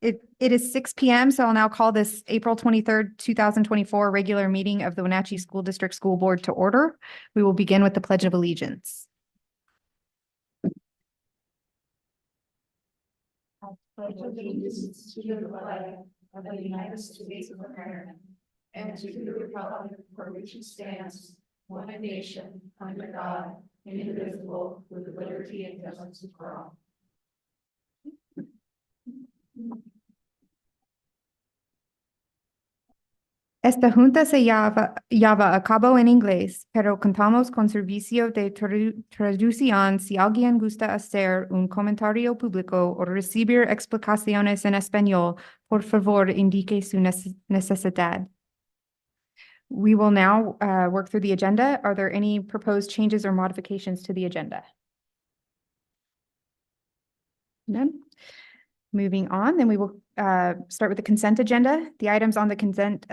It is 6 p.m., so I'll now call this April 23rd, 2024 regular meeting of the Wenatchee School District School Board to order. We will begin with the Pledge of Allegiance. I pledge allegiance to the flag of the United States of America and to the republic for which it stands, one nation, under God, indivisible, with liberty and justice for all. Esta junta se lleva a cabo en inglés, pero contamos con servicio de traducción si alguien gusta hacer un comentario público o recibir explicaciones en español, por favor indique su necesidad. We will now work through the agenda. Are there any proposed changes or modifications to the agenda? None. Moving on, then we will start with the consent agenda. The items on the consent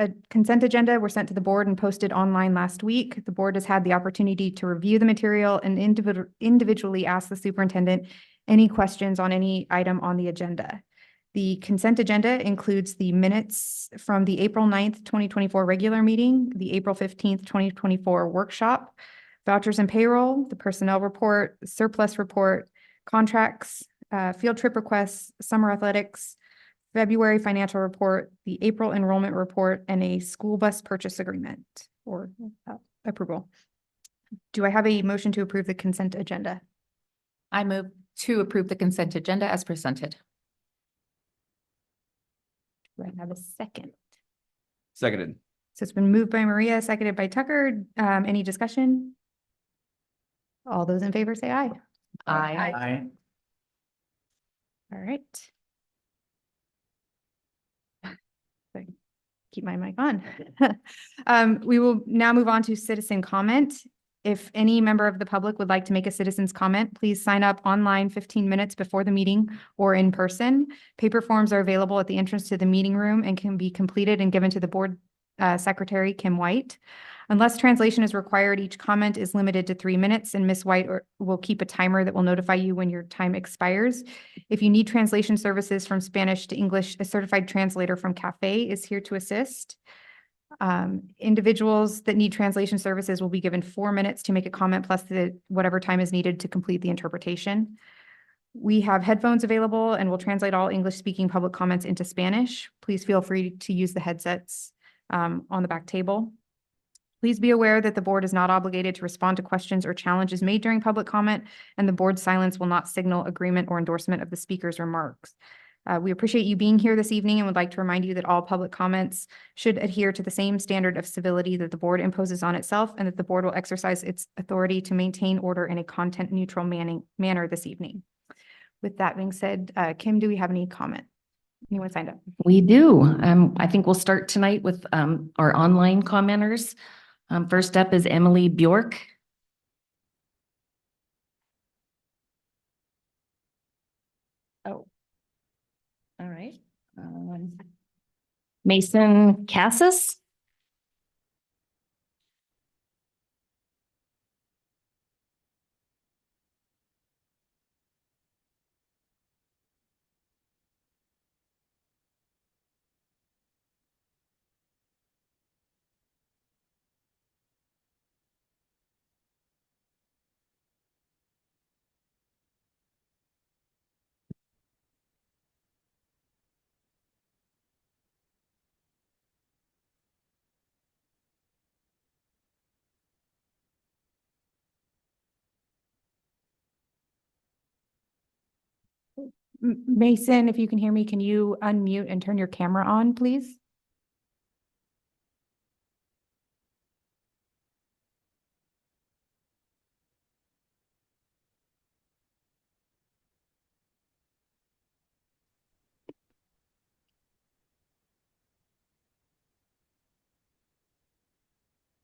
agenda were sent to the board and posted online last week. The board has had the opportunity to review the material and individually ask the superintendent any questions on any item on the agenda. The consent agenda includes the minutes from the April 9th, 2024 regular meeting, the April 15th, 2024 workshop, vouchers and payroll, the personnel report, the surplus report, contracts, field trip requests, summer athletics, February financial report, the April enrollment report, and a school bus purchase agreement or approval. Do I have a motion to approve the consent agenda? I move to approve the consent agenda as presented. Do I have a second? Seconded. So it's been moved by Maria, seconded by Tucker. Any discussion? All those in favor say aye. Aye. All right. Keep my mic on. We will now move on to citizen comment. If any member of the public would like to make a citizen's comment, please sign up online 15 minutes before the meeting or in person. Paper forms are available at the entrance to the meeting room and can be completed and given to the board secretary, Kim White. Unless translation is required, each comment is limited to 3 minutes, and Ms. White will keep a timer that will notify you when your time expires. If you need translation services from Spanish to English, a certified translator from CAFE is here to assist. Individuals that need translation services will be given 4 minutes to make a comment plus whatever time is needed to complete the interpretation. We have headphones available and will translate all English-speaking public comments into Spanish. Please feel free to use the headsets on the back table. Please be aware that the board is not obligated to respond to questions or challenges made during public comment, and the board's silence will not signal agreement or endorsement of the speaker's remarks. We appreciate you being here this evening and would like to remind you that all public comments should adhere to the same standard of civility that the board imposes on itself, and that the board will exercise its authority to maintain order in a content-neutral manner this evening. With that being said, Kim, do we have any comment? Anyone signed up? We do. I think we'll start tonight with our online commenters. First up is Emily Bjork. Oh, all right. Mason Cassis. Mason, if you can hear me, can you unmute and turn your camera on, please?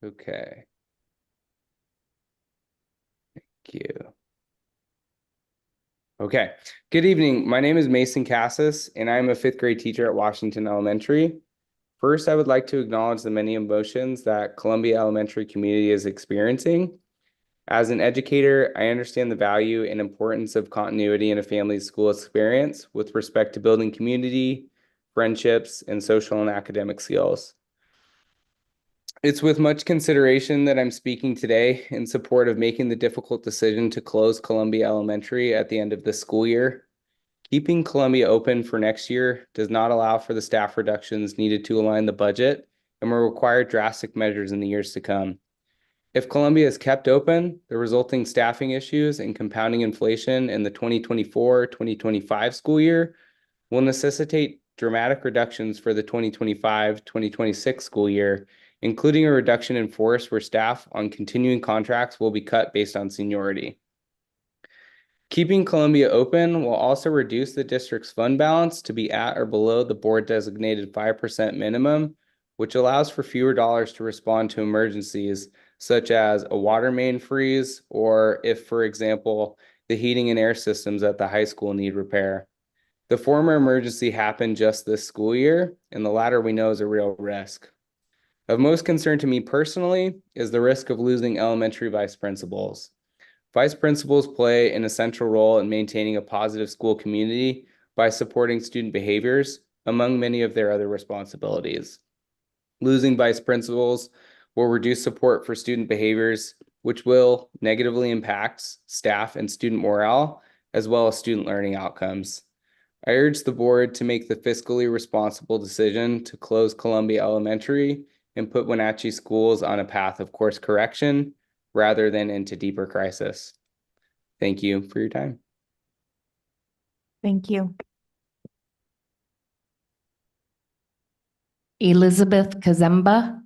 Okay. Thank you. Okay. Good evening. My name is Mason Cassis, and I am a 5th grade teacher at Washington Elementary. First, I would like to acknowledge the many emotions that Columbia Elementary community is experiencing. As an educator, I understand the value and importance of continuity in a family's school experience with respect to building community, friendships, and social and academic skills. It's with much consideration that I'm speaking today in support of making the difficult decision to close Columbia Elementary at the end of this school year. Keeping Columbia open for next year does not allow for the staff reductions needed to align the budget and will require drastic measures in the years to come. If Columbia is kept open, the resulting staffing issues and compounding inflation in the 2024-2025 school year will necessitate dramatic reductions for the 2025-2026 school year, including a reduction in force where staff on continuing contracts will be cut based on seniority. Keeping Columbia open will also reduce the district's fund balance to be at or below the board designated 5% minimum, which allows for fewer dollars to respond to emergencies such as a water main freeze, or if, for example, the heating and air systems at the high school need repair. The former emergency happened just this school year, and the latter we know is a real risk. Of most concern to me personally is the risk of losing elementary vice principals. Vice principals play an essential role in maintaining a positive school community by supporting student behaviors, among many of their other responsibilities. Losing vice principals will reduce support for student behaviors, which will negatively impact staff and student morale, as well as student learning outcomes. I urge the board to make the fiscally responsible decision to close Columbia Elementary and put Wenatchee schools on a path of course correction rather than into deeper crisis. Thank you for your time. Thank you. Elizabeth Kazemba.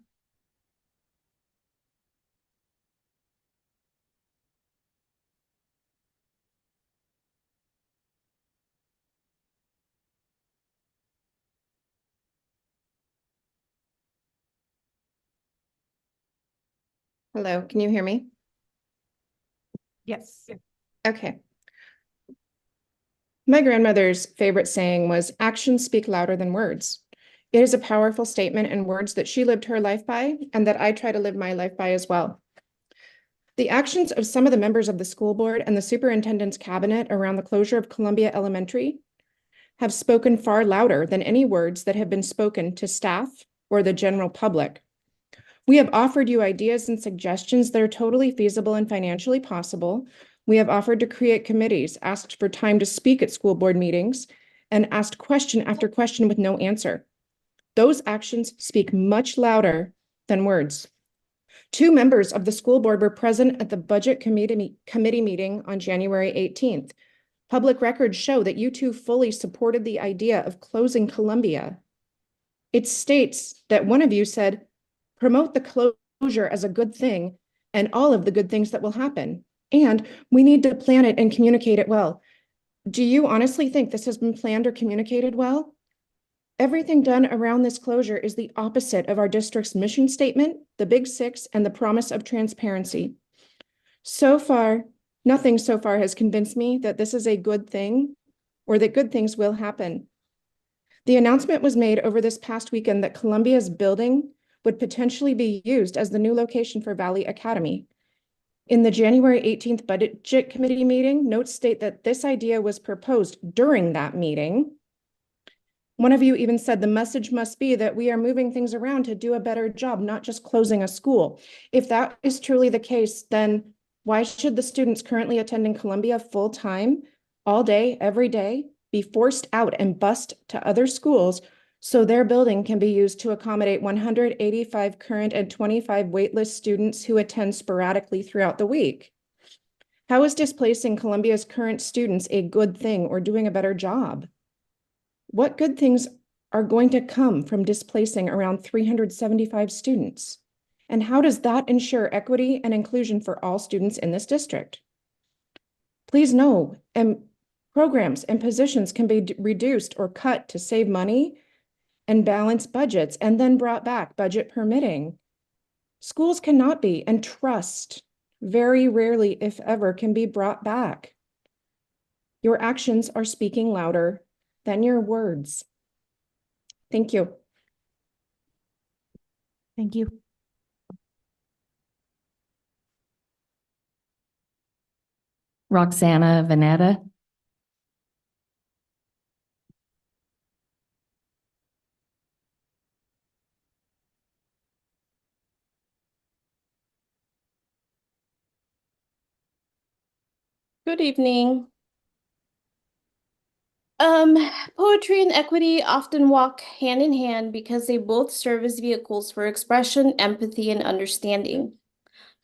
Hello, can you hear me? Yes. Okay. My grandmother's favorite saying was, "Actions speak louder than words." It is a powerful statement and words that she lived her life by, and that I try to live my life by as well. The actions of some of the members of the school board and the superintendent's cabinet around the closure of Columbia Elementary have spoken far louder than any words that have been spoken to staff or the general public. We have offered you ideas and suggestions that are totally feasible and financially possible. We have offered to create committees, asked for time to speak at school board meetings, and asked question after question with no answer. Those actions speak much louder than words. 2 members of the school board were present at the budget committee meeting on January 18th. Public records show that you 2 fully supported the idea of closing Columbia. It states that one of you said, "Promote the closure as a good thing and all of the good things that will happen. And we need to plan it and communicate it well." Do you honestly think this has been planned or communicated well? Everything done around this closure is the opposite of our district's mission statement, the Big Six, and the promise of transparency. So far, nothing so far has convinced me that this is a good thing or that good things will happen. The announcement was made over this past weekend that Columbia's building would potentially be used as the new location for Valley Academy. In the January 18th Budget Committee meeting, notes state that this idea was proposed during that meeting. One of you even said the message must be that we are moving things around to do a better job, not just closing a school. If that is truly the case, then why should the students currently attending Columbia full-time, all day, every day, be forced out and bused to other schools so their building can be used to accommodate 185 current and 25 waitlist students who attend sporadically throughout the week? How is displacing Columbia's current students a good thing or doing a better job? What good things are going to come from displacing around 375 students? And how does that ensure equity and inclusion for all students in this district? Please know, programs and positions can be reduced or cut to save money and balance budgets and then brought back, budget permitting. Schools cannot be, and trust very rarely, if ever, can be brought back. Your actions are speaking louder than your words. Thank you. Thank you. Roxana Veneta. Good evening. Poetry and equity often walk hand in hand because they both serve as vehicles for expression, empathy, and understanding.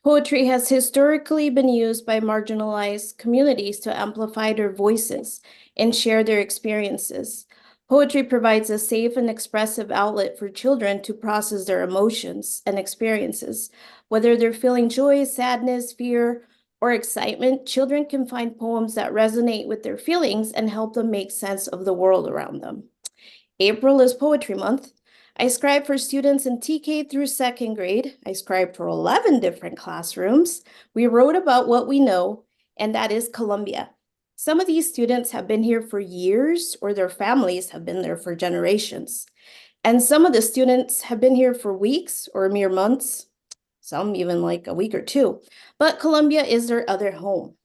Poetry has historically been used by marginalized communities to amplify their voices and share their experiences. Poetry provides a safe and expressive outlet for children to process their emotions and experiences. Whether they're feeling joy, sadness, fear, or excitement, children can find poems that resonate with their feelings and help them make sense of the world around them. April is Poetry Month. I scribe for students in TK through second grade. I scribe for 11 different classrooms. We wrote about what we know, and that is Columbia. Some of these students have been here for years, or their families have been there for generations. And some of the students have been here for weeks or mere months, some even like a week or two. But Columbia is their other home.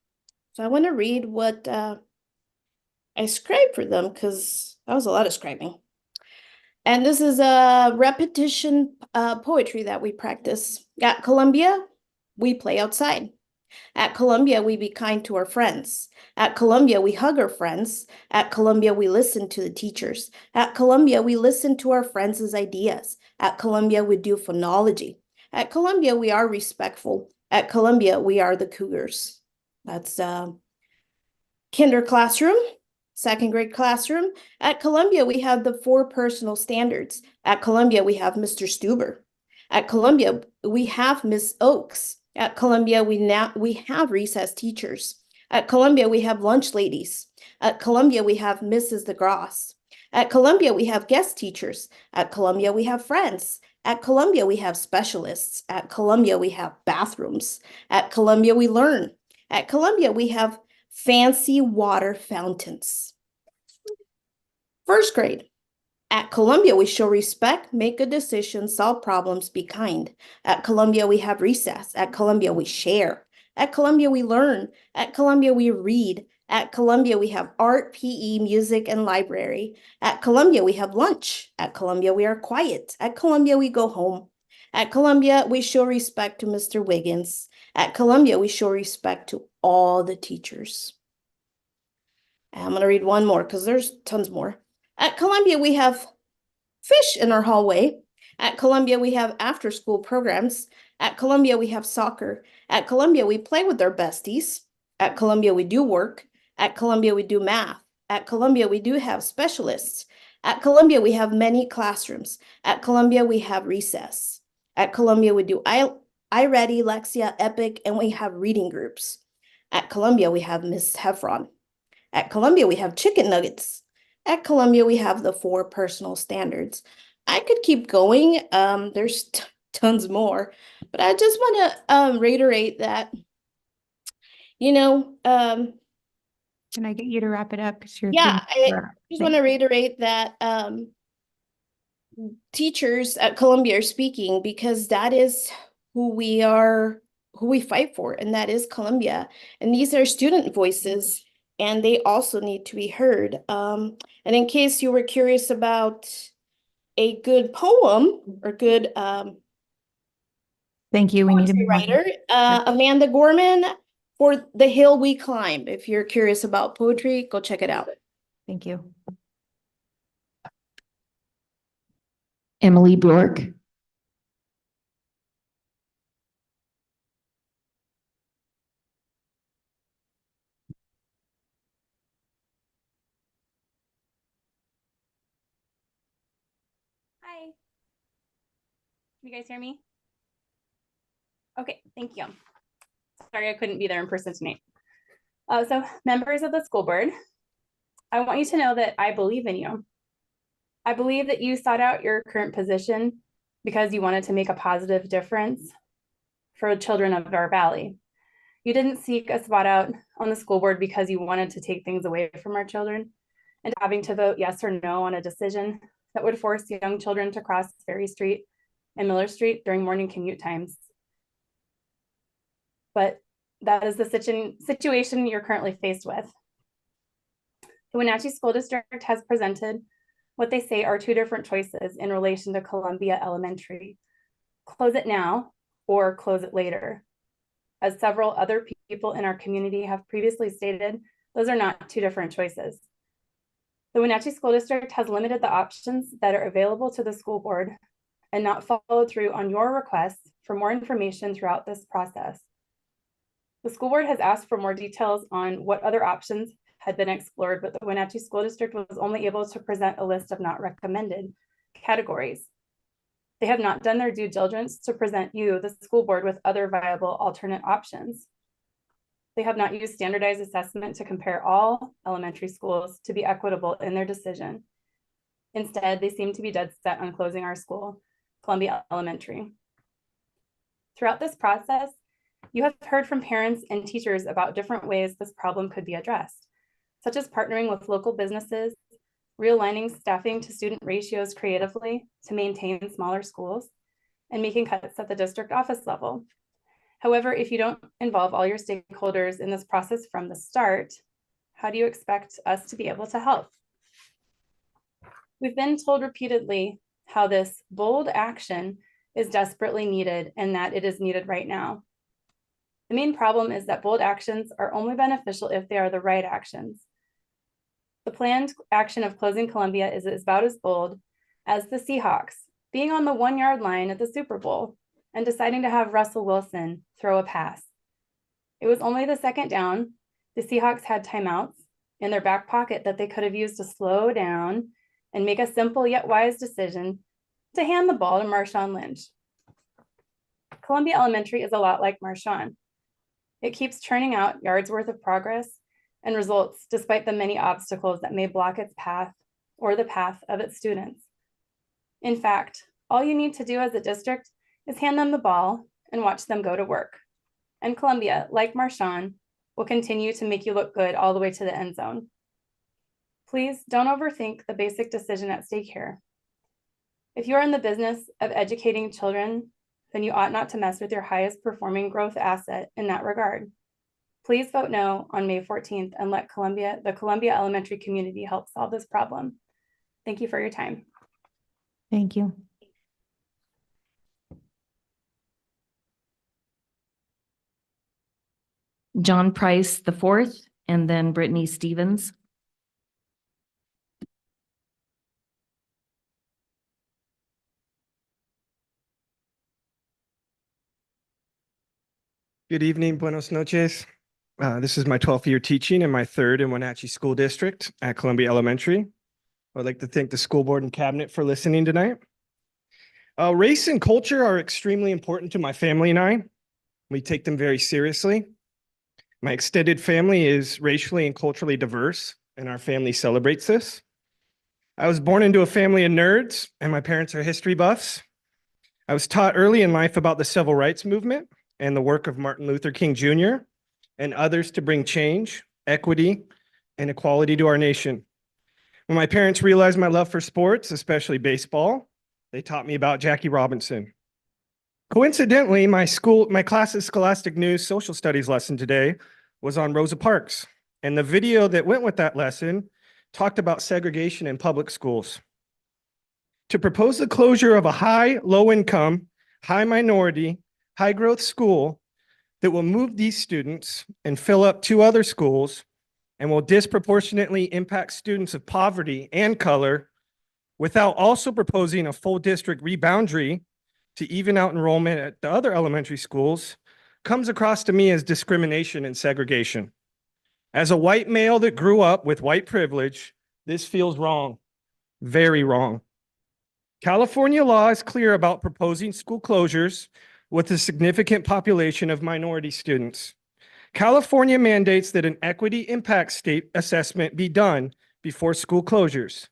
So I want to read what I scribed for them because that was a lot of scribing. And this is a repetition poetry that we practice. At Columbia, we play outside. At Columbia, we be kind to our friends. At Columbia, we hug our friends. At Columbia, we listen to the teachers. At Columbia, we listen to our friends' ideas. At Columbia, we do phonology. At Columbia, we are respectful. At Columbia, we are the Cougars. That's kinder classroom. Second grade classroom. At Columbia, we have the 4 personal standards. At Columbia, we have Mr. Stuber. At Columbia, we have Miss Oakes. At Columbia, we have recess teachers. At Columbia, we have lunch ladies. At Columbia, we have Mrs. DeGrosse. At Columbia, we have guest teachers. At Columbia, we have friends. At Columbia, we have specialists. At Columbia, we have bathrooms. At Columbia, we learn. At Columbia, we have fancy water fountains. First grade. At Columbia, we show respect, make good decisions, solve problems, be kind. At Columbia, we have recess. At Columbia, we share. At Columbia, we learn. At Columbia, we read. At Columbia, we have art, PE, music, and library. At Columbia, we have lunch. At Columbia, we are quiet. At Columbia, we go home. At Columbia, we show respect to Mr. Wiggins. At Columbia, we show respect to all the teachers. And I'm going to read one more because there's tons more. At Columbia, we have fish in our hallway. At Columbia, we have after-school programs. At Columbia, we have soccer. At Columbia, we play with our besties. At Columbia, we do work. At Columbia, we do math. At Columbia, we do have specialists. At Columbia, we have many classrooms. At Columbia, we have recess. At Columbia, we do iReady, Lexia, Epic, and we have reading groups. At Columbia, we have Miss Heffron. At Columbia, we have chicken nuggets. At Columbia, we have the 4 personal standards. I could keep going. There's tons more, but I just want to reiterate that, Can I get you to wrap it up? Because you're yeah, I you're up. just want to reiterate that teachers at Columbia are speaking because that is who we fight for, and that is Columbia. And these are student voices, and they also need to be heard. And in case you were curious about a good poem or good Thank you. We need to poetry move on. writer, Amanda Gorman for The Hill We Climb. If you're curious about poetry, go check it out. Thank you. Emily Bjork. Hi. Can you guys hear me? Okay, thank you. Sorry I couldn't be there in person tonight. So members of the school board, I want you to know that I believe in you. I believe that you sought out your current position because you wanted to make a positive difference for the children of our valley. You didn't seek a spot out on the school board because you wanted to take things away from our children and having to vote yes or no on a decision that would force young children to cross Ferry Street and Miller Street during morning commute times. But that is the situation you're currently faced with. The Wenatchee School District has presented what they say are 2 different choices in relation to Columbia Elementary. Close it now or close it later. as several other people in our community have previously stated, those are not two different choices. The Wenatchee School District has limited the options that are available to the school board and not followed through on your requests for more information throughout this process. The school board has asked for more details on what other options had been explored, but the Wenatchee School District was only able to present a list of not recommended categories. They have not done their due diligence to present you, the school board, with other viable alternate options. They have not used standardized assessment to compare all elementary schools to be equitable in their decision. Instead, they seem to be dead set on closing our school, Columbia Elementary. Throughout this process, you have heard from parents and teachers about different ways this problem could be addressed, such as partnering with local businesses, realigning staffing to student ratios creatively to maintain smaller schools, and making cuts at the district office level. However, if you don't involve all your stakeholders in this process from the start, how do you expect us to be able to help? We've been told repeatedly how this bold action is desperately needed and that it is needed right now. The main problem is that bold actions are only beneficial if they are the right actions. The planned action of closing Columbia is about as bold as the Seahawks being on the 1-yard line at the Super Bowl and deciding to have Russell Wilson throw a pass. It was only the second down. The Seahawks had timeouts in their back pocket that they could have used to slow down and make a simple yet wise decision to hand the ball to Marshawn Lynch. Columbia Elementary is a lot like Marshawn. It keeps churning out yards worth of progress and results despite the many obstacles that may block its path or the path of its students. In fact, all you need to do as a district is hand them the ball and watch them go to work. And Columbia, like Marshawn, will continue to make you look good all the way to the end zone. Please don't overthink the basic decision at stake here. If you're in the business of educating children, then you ought not to mess with your highest performing growth asset in that regard. Please vote no on May 14th and let the Columbia Elementary community help solve this problem. Thank you for your time. Thank you. John Price IV, and then Brittany Stevens. Good evening, buenos noches. This is my 12th year teaching and my third in Wenatchee School District at Columbia Elementary. I'd like to thank the school board and cabinet for listening tonight. Race and culture are extremely important to my family and I. We take them very seriously. My extended family is racially and culturally diverse, and our family celebrates this. I was born into a family of nerds, and my parents are history buffs. I was taught early in life about the civil rights movement and the work of Martin Luther King Jr. and others to bring change, equity, and equality to our nation. When my parents realized my love for sports, especially baseball, they taught me about Jackie Robinson. Coincidentally, my class's Scholastic News social studies lesson today was on Rosa Parks, and the video that went with that lesson talked about segregation in public schools. To propose the closure of a high, low-income, high-minority, high-growth school that will move these students and fill up 2 other schools and will disproportionately impact students of poverty and color without also proposing a full district reboundary to even out enrollment at the other elementary schools comes across to me as discrimination and segregation. As a white male that grew up with white privilege, this feels wrong, very wrong. California law is clear about proposing school closures with a significant population of minority students. California mandates that an equity impact state assessment be done before school closures.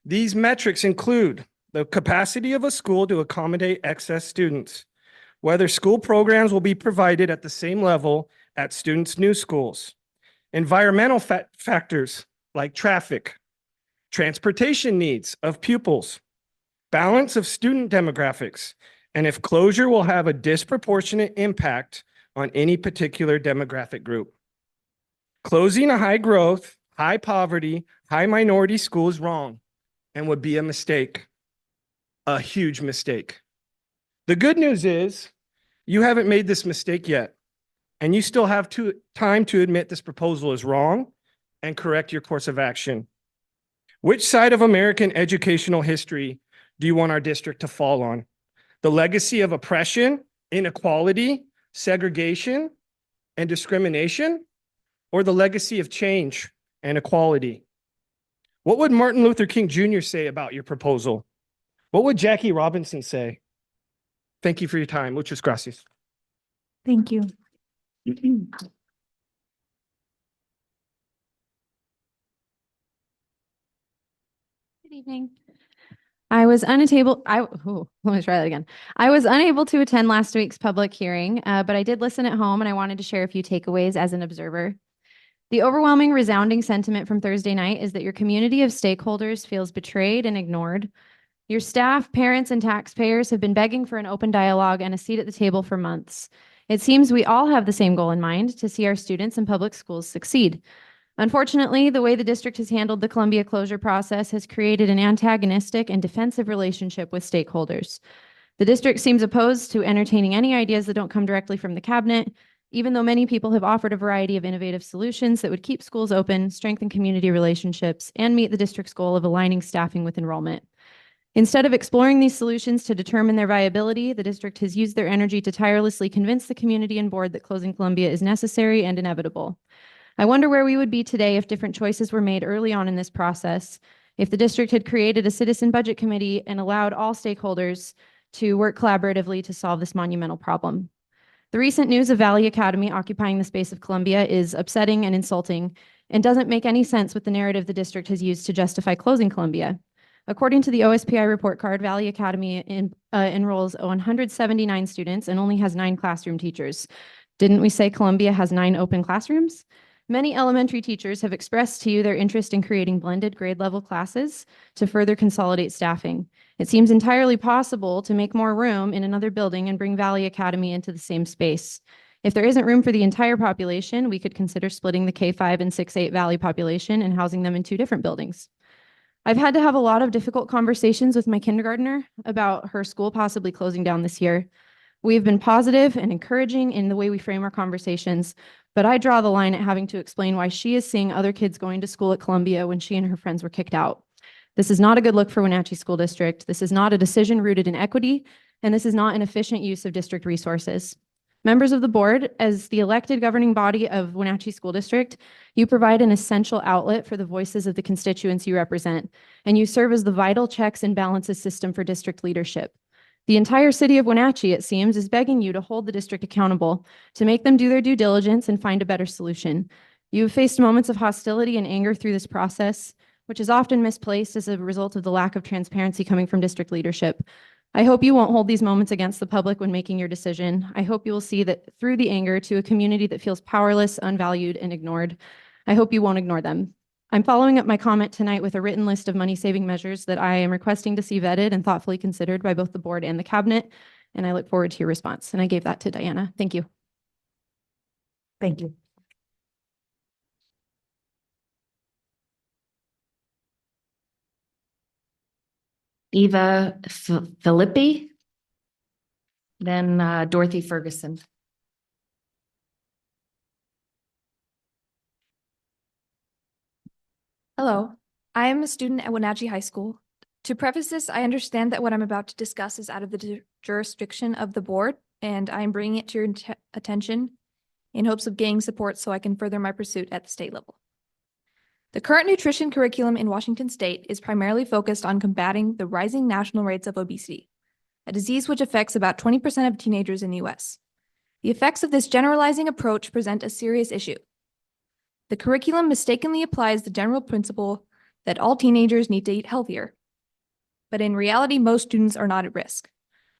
These metrics include the capacity of a school to accommodate excess students, whether school programs will be provided at the same level at students' new schools, environmental factors like traffic, transportation needs of pupils, balance of student demographics, and if closure will have a disproportionate impact on any particular demographic group. Closing a high growth, high poverty, high minority school is wrong and would be a mistake, a huge mistake. The good news is you haven't made this mistake yet. and you still have time to admit this proposal is wrong and correct your course of action. Which side of American educational history do you want our district to fall on? The legacy of oppression, inequality, segregation, and discrimination, or the legacy of change and equality? What would Martin Luther King Jr. say about your proposal? What would Jackie Robinson say? Thank you for your time. Muchas gracias. Thank you. Good evening. I was unable, let me try that again. I was unable to attend last week's public hearing, but I did listen at home and I wanted to share a few takeaways as an observer. The overwhelming resounding sentiment from Thursday night is that your community of stakeholders feels betrayed and ignored. Your staff, parents, and taxpayers have been begging for an open dialogue and a seat at the table for months. It seems we all have the same goal in mind, to see our students in public schools succeed. Unfortunately, the way the district has handled the Columbia closure process has created an antagonistic and defensive relationship with stakeholders. The district seems opposed to entertaining any ideas that don't come directly from the cabinet, even though many people have offered a variety of innovative solutions that would keep schools open, strengthen community relationships, and meet the district's goal of aligning staffing with enrollment. Instead of exploring these solutions to determine their viability, the district has used their energy to tirelessly convince the community and board that closing Columbia is necessary and inevitable. I wonder where we would be today if different choices were made early on in this process, if the district had created a citizen budget committee and allowed all stakeholders to work collaboratively to solve this monumental problem. The recent news of Valley Academy occupying the space of Columbia is upsetting and insulting and doesn't make any sense with the narrative the district has used to justify closing Columbia. According to the OSPI report card, Valley Academy enrolls 179 students and only has 9 classroom teachers. Didn't we say Columbia has 9 open classrooms? Many elementary teachers have expressed to you their interest in creating blended grade level classes to further consolidate staffing. It seems entirely possible to make more room in another building and bring Valley Academy into the same space. If there isn't room for the entire population, we could consider splitting the K-5 and 6-8 Valley population and housing them in 2 different buildings. I've had to have a lot of difficult conversations with my kindergartner about her school possibly closing down this year. We've been positive and encouraging in the way we frame our conversations, but I draw the line at having to explain why she is seeing other kids going to school at Columbia when she and her friends were kicked out. This is not a good look for Wenatchee School District. This is not a decision rooted in equity, and this is not an efficient use of district resources. Members of the board, as the elected governing body of Wenatchee School District, you provide an essential outlet for the voices of the constituents you represent, and you serve as the vital checks and balances system for district leadership. The entire city of Wenatchee, it seems, is begging you to hold the district accountable, to make them do their due diligence and find a better solution. You have faced moments of hostility and anger through this process, which is often misplaced as a result of the lack of transparency coming from district leadership. I hope you won't hold these moments against the public when making your decision. I hope you will see that through the anger to a community that feels powerless, unvalued, and ignored. I hope you won't ignore them. I'm following up my comment tonight with a written list of money-saving measures that I am requesting to see vetted and thoughtfully considered by both the board and the cabinet, and I look forward to your response. And I gave that to Diana. Thank you. Thank you. Eva Filippi, then Dorothy Ferguson. Hello, I am a student at Wenatchee High School. To preface this, I understand that what I'm about to discuss is out of the jurisdiction of the board, and I am bringing it to your attention in hopes of gaining support so I can further my pursuit at the state level. The current nutrition curriculum in Washington state is primarily focused on combating the rising national rates of obesity, a disease which affects about 20% of teenagers in the US. The effects of this generalizing approach present a serious issue. The curriculum mistakenly applies the general principle that all teenagers need to eat healthier, but in reality, most students are not at risk.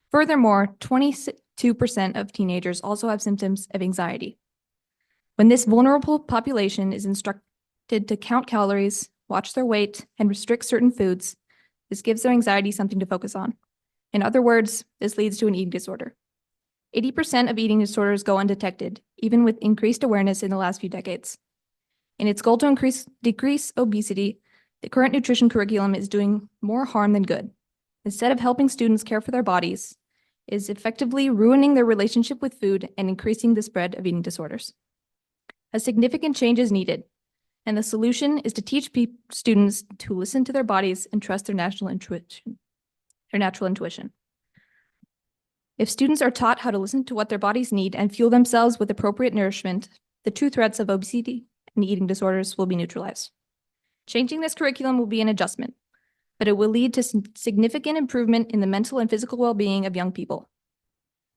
Furthermore, 22% of teenagers also have symptoms of anxiety. When this vulnerable population is instructed to count calories, watch their weight, and restrict certain foods, this gives their anxiety something to focus on. In other words, this leads to an eating disorder. 80% of eating disorders go undetected, even with increased awareness in the last few decades. In its goal to decrease obesity, the current nutrition curriculum is doing more harm than good. Instead of helping students care for their bodies, is effectively ruining their relationship with food and increasing the spread of eating disorders. A significant change is needed, and the solution is to teach students to listen to their bodies and trust their natural intuition. If students are taught how to listen to what their bodies need and fuel themselves with appropriate nourishment, the true threats of obesity and eating disorders will be neutralized. Changing this curriculum will be an adjustment, but it will lead to significant improvement in the mental and physical well-being of young people.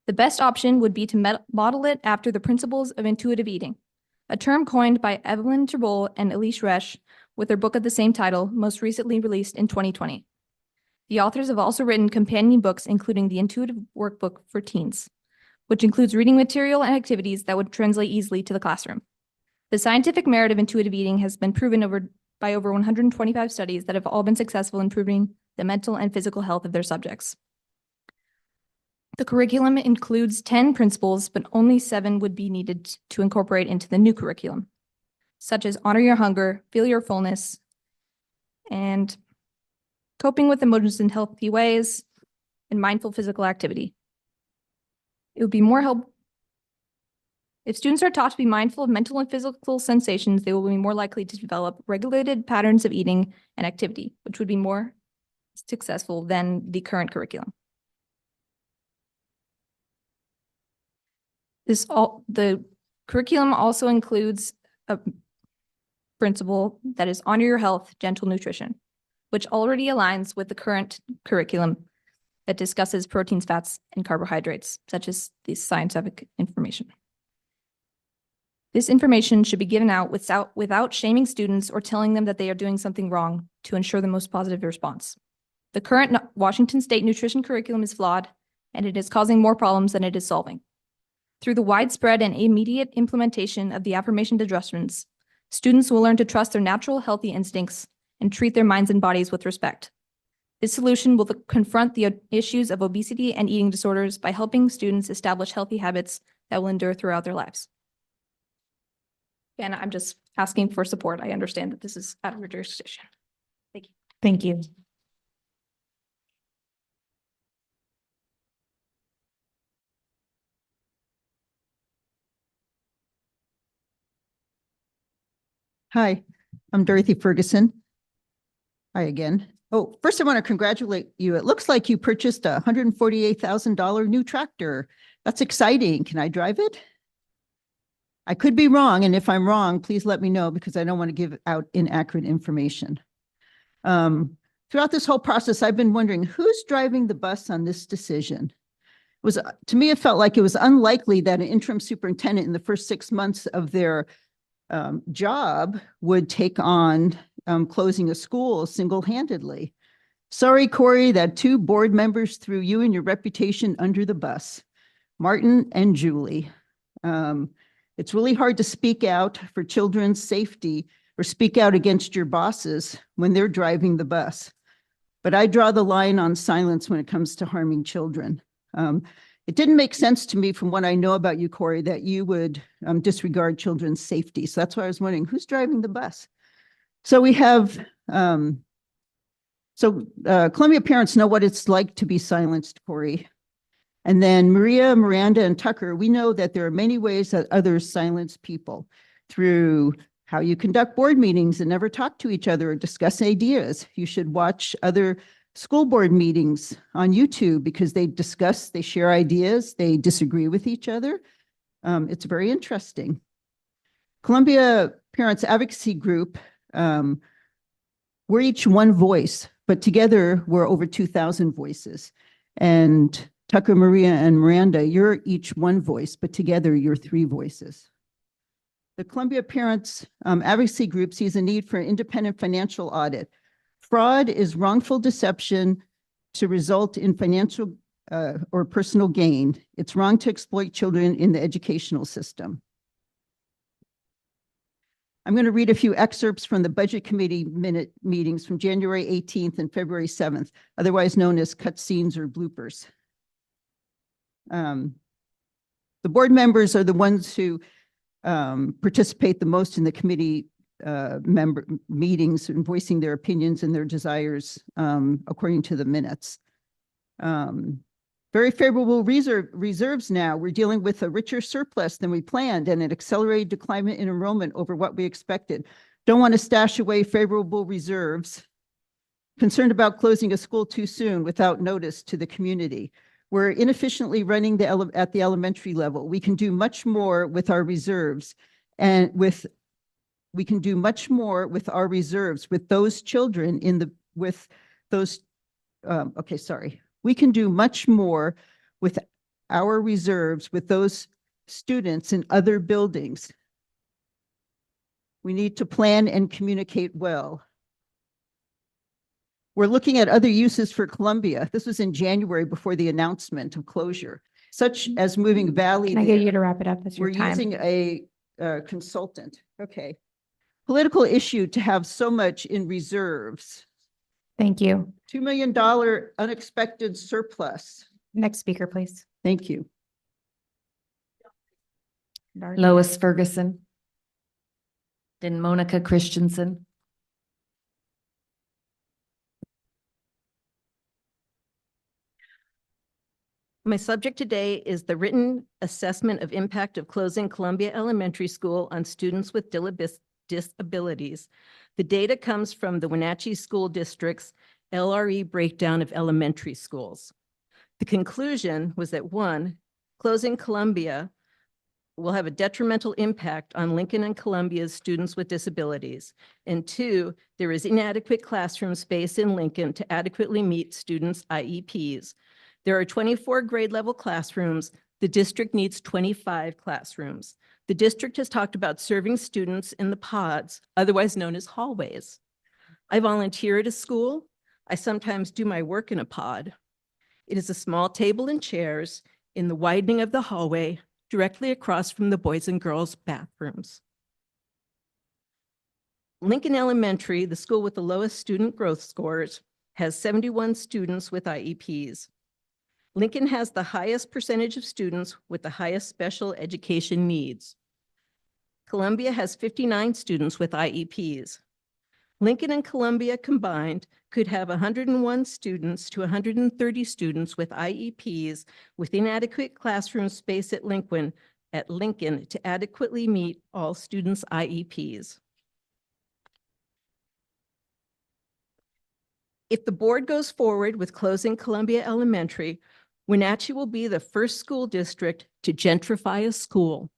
The best option would be to model it after the principles of intuitive eating, a term coined by Evelyn Terboul and Elise Resch with their book of the same title, most recently released in 2020. The authors have also written companion books, including the Intuitive Workbook for Teens, which includes reading material and activities that would translate easily to the classroom. The scientific merit of intuitive eating has been proven by over 125 studies that have all been successful in improving the mental and physical health of their subjects. The curriculum includes 10 principles, but only 7 would be needed to incorporate into the new curriculum, such as honor your hunger, feel your fullness, and coping with emotions in healthy ways, and mindful physical activity. It would be more helpful. If students are taught to be mindful of mental and physical sensations, they will be more likely to develop regulated patterns of eating and activity, which would be more successful than the current curriculum. The curriculum also includes a principle that is honor your health, gentle nutrition, which already aligns with the current curriculum that discusses proteins, fats, and carbohydrates, such as the scientific information. This information should be given out without shaming students or telling them that they are doing something wrong to ensure the most positive response. The current Washington State nutrition curriculum is flawed, and it is causing more problems than it is solving. Through the widespread and immediate implementation of the affirmation adjustments, students will learn to trust their natural healthy instincts and treat their minds and bodies with respect. This solution will confront the issues of obesity and eating disorders by helping students establish healthy habits that will endure throughout their lives. And I'm just asking for support. I understand that this is out of your jurisdiction. Thank you. Thank you. Hi, I'm Dorothy Ferguson. Hi again. Oh, first I want to congratulate you. It looks like you purchased a $148,000 new tractor. That's exciting. Can I drive it? I could be wrong, and if I'm wrong, please let me know because I don't want to give out inaccurate information. Throughout this whole process, I've been wondering who's driving the bus on this decision. To me, it felt like it was unlikely that an interim superintendent in the first 6 months of their job would take on closing a school single-handedly. Sorry, Corey, that 2 board members threw you and your reputation under the bus, Martin and Julie. It's really hard to speak out for children's safety or speak out against your bosses when they're driving the bus. But I draw the line on silence when it comes to harming children. It didn't make sense to me from what I know about you, Corey, that you would disregard children's safety. So that's why I was wondering who's driving the bus. So we have, Columbia parents know what it's like to be silenced, Corey. And then Maria, Miranda, and Tucker, we know that there are many ways that others silence people through how you conduct board meetings and never talk to each other or discuss ideas. You should watch other school board meetings on YouTube because they share ideas, they disagree with each other. It's very interesting. Columbia Parents Advocacy Group, we're each one voice, but together we're over 2,000 voices. And Tucker, Maria, and Miranda, you're each one voice, but together you're 3 voices. The Columbia Parents Advocacy Group sees a need for an independent financial audit. Fraud is wrongful deception to result in financial or personal gain. It's wrong to exploit children in the educational system. I'm going to read a few excerpts from the Budget Committee minute meetings from January 18th and February 7th, otherwise known as cutscenes or bloopers. The board members are the ones who participate the most in the committee member meetings and voicing their opinions and their desires according to the minutes. Very favorable reserves now. We're dealing with a richer surplus than we planned and an accelerated decline in enrollment over what we expected. Don't want to stash away favorable reserves. Concerned about closing a school too soon without notice to the community. We're inefficiently running at the elementary level. We can do much more with our reserves we can do much more with our reserves with those children we can do much more with our reserves with those students in other buildings. We need to plan and communicate well. We're looking at other uses for Columbia. This was in January before the announcement of closure, such as moving Valley. Can I get you to wrap it up? That's your We're time. using a consultant. Okay. Political issue to have so much in reserves. Thank you. $2 million unexpected surplus. Next speaker, please. Thank you. Lois Ferguson. Then Monica Christensen. My subject today is the written assessment of impact of closing Columbia Elementary School on students with disabilities. The data comes from the Wenatchee School District's LRE breakdown of elementary schools. The conclusion was that 1, closing Columbia will have a detrimental impact on Lincoln and Columbia's students with disabilities. And 2, there is inadequate classroom space in Lincoln to adequately meet students' IEPs. There are 24 grade level classrooms. The district needs 25 classrooms. The district has talked about serving students in the pods, otherwise known as hallways. I volunteer at a school. I sometimes do my work in a pod. It is a small table and chairs in the widening of the hallway, directly across from the boys and girls bathrooms. Lincoln Elementary, the school with the lowest student growth scores, has 71 students with IEPs. Lincoln has the highest percentage of students with the highest special education needs. Columbia has 59 students with IEPs. Lincoln and Columbia combined could have 101 students to 130 students with IEPs with inadequate classroom space at Lincoln to adequately meet all students' IEPs. If the board goes forward with closing Columbia Elementary, Wenatchee will be the first school district to gentrify a school,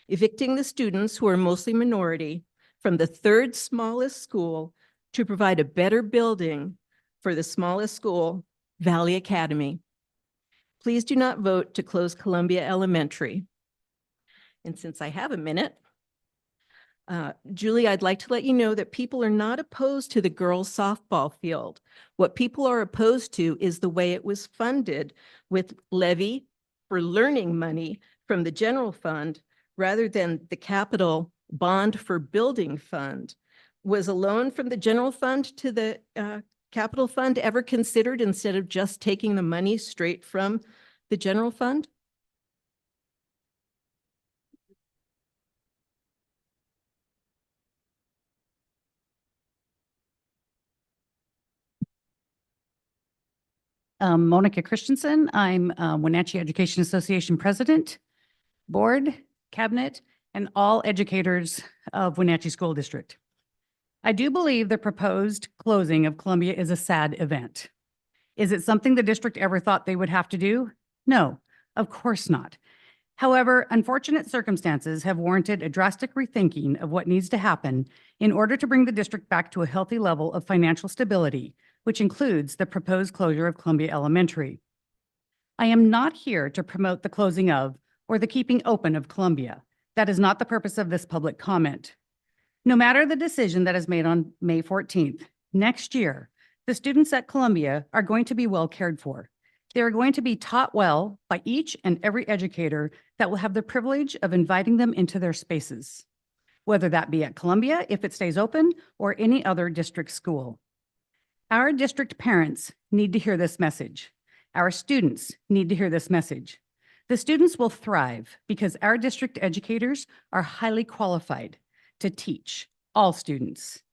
evicting the students, who are mostly minority, from the third smallest school to provide a better building for the smallest school, Valley Academy. Please do not vote to close Columbia Elementary. And since I have a minute, Julie, I'd like to let you know that people are not opposed to the girls' softball field. What people are opposed to is the way it was funded with levy for learning money from the general fund rather than the capital bond for building fund. Was a loan from the general fund to the capital fund ever considered instead of just taking the money straight from the general fund? Monica Christensen. I'm Wenatchee Education Association President, Board, Cabinet, and all educators of Wenatchee School District. I do believe the proposed closing of Columbia is a sad event. Is it something the district ever thought they would have to do? No, of course not. However, unfortunate circumstances have warranted a drastic rethinking of what needs to happen in order to bring the district back to a healthy level of financial stability, which includes the proposed closure of Columbia Elementary. I am not here to promote the closing of or the keeping open of Columbia. That is not the purpose of this public comment. No matter the decision that is made on May 14th, next year, the students at Columbia are going to be well cared for. They are going to be taught well by each and every educator that will have the privilege of inviting them into their spaces, whether that be at Columbia, if it stays open, or any other district school. Our district parents need to hear this message. Our students need to hear this message. The students will thrive because our district educators are highly qualified to teach all students.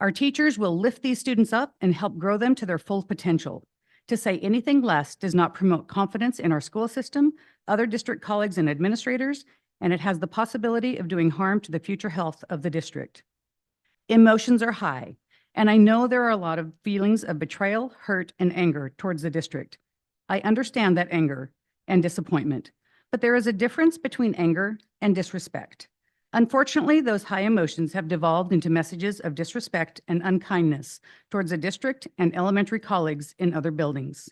Our teachers will lift these students up and help grow them to their full potential, To say anything less does not promote confidence in our school system, other district colleagues and administrators, and it has the possibility of doing harm to the future health of the district. Emotions are high, and I know there are a lot of feelings of betrayal, hurt, and anger towards the district. I understand that anger and disappointment, but there is a difference between anger and disrespect. Unfortunately, those high emotions have devolved into messages of disrespect and unkindness towards the district and elementary colleagues in other buildings.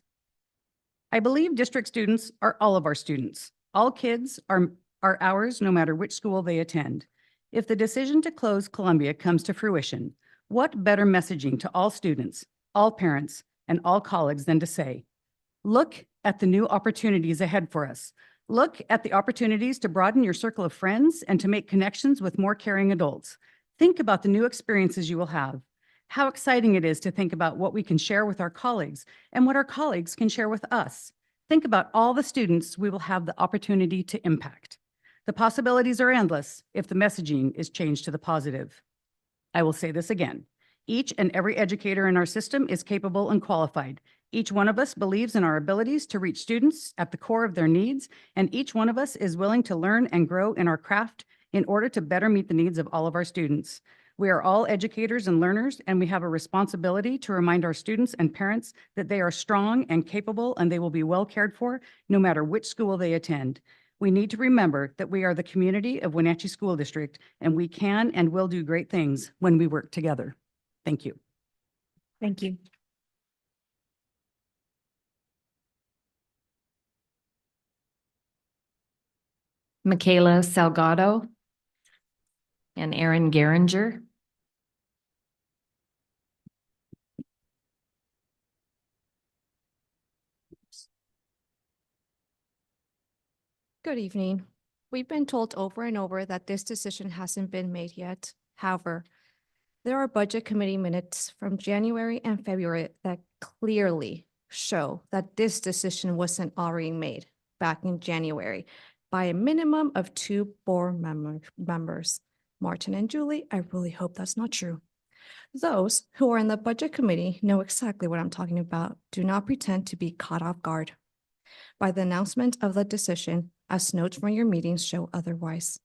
I believe district students are all of our students. All kids are ours, no matter which school they attend. If the decision to close Columbia comes to fruition, what better messaging to all students, all parents, and all colleagues than to say, look at the new opportunities ahead for us. Look at the opportunities to broaden your circle of friends and to make connections with more caring adults. Think about the new experiences you will have. How exciting it is to think about what we can share with our colleagues and what our colleagues can share with us. Think about all the students we will have the opportunity to impact. The possibilities are endless if the messaging is changed to the positive. I will say this again. Each and every educator in our system is capable and qualified. Each one of us believes in our abilities to reach students at the core of their needs, and each one of us is willing to learn and grow in our craft in order to better meet the needs of all of our students. We are all educators and learners, and we have a responsibility to remind our students and parents that they are strong and capable and they will be well cared for no matter which school they attend. We need to remember that we are the community of Wenatchee School District, and we can and will do great things when we work together. Thank you. Thank you. Michaela Salgado and Aaron Geringer. Good evening. We've been told over and over that this decision hasn't been made yet. However, there are budget committee minutes from January and February that clearly show that this decision wasn't already made back in January by a minimum of 2 board members. Martin and Julie, I really hope that's not true. Those who are in the budget committee know exactly what I'm talking about. Do not pretend to be caught off guard by the announcement of the decision, as notes from your meetings show otherwise.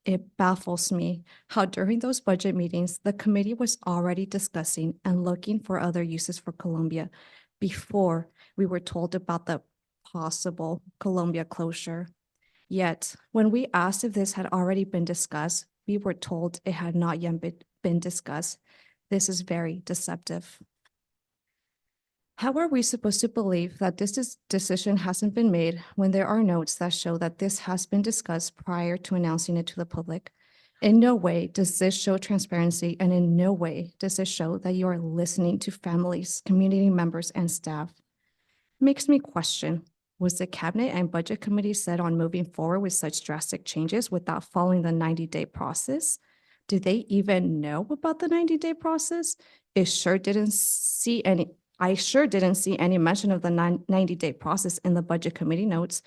It baffles me how during those budget meetings, the committee was already discussing and looking for other uses for Columbia before we were told about the possible Columbia closure. Yet, when we asked if this had already been discussed, we were told it had not yet been discussed. This is very deceptive. How are we supposed to believe that this decision hasn't been made when there are notes that show that this has been discussed prior to announcing it to the public? In no way does this show transparency, and in no way does this show that you are listening to families, community members, and staff. Makes me question, was the cabinet and budget committee set on moving forward with such drastic changes without following the 90-day process? Do they even know about the 90-day process? I sure didn't see any mention of the 90-day process in the budget committee notes.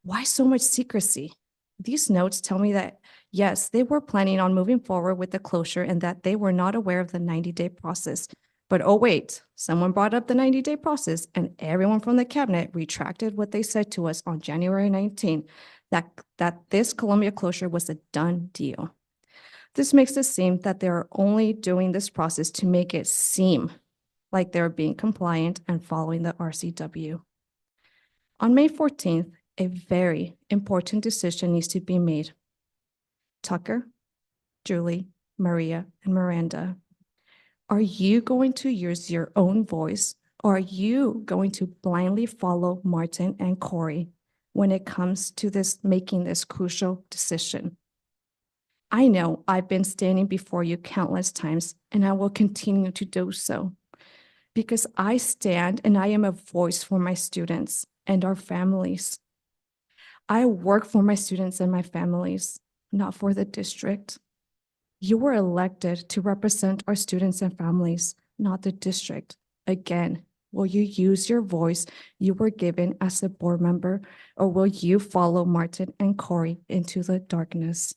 Why so much secrecy? These notes tell me that, yes, they were planning on moving forward with the closure and that they were not aware of the 90-day process. But oh wait, someone brought up the 90-day process and everyone from the cabinet retracted what they said to us on January 19, that this Columbia closure was a done deal. This makes it seem that they're only doing this process to make it seem like they're being compliant and following the RCW. On May 14th, a very important decision needs to be made. Tucker, Julie, Maria, and Miranda, are you going to use your own voice, or are you going to blindly follow Martin and Corey when it comes to making this crucial decision? I know I've been standing before you countless times, and I will continue to do so, because I stand and I am a voice for my students and our families. I work for my students and my families, not for the district. You were elected to represent our students and families, not the district. Again, will you use your voice you were given as a board member, or will you follow Martin and Corey into the darkness?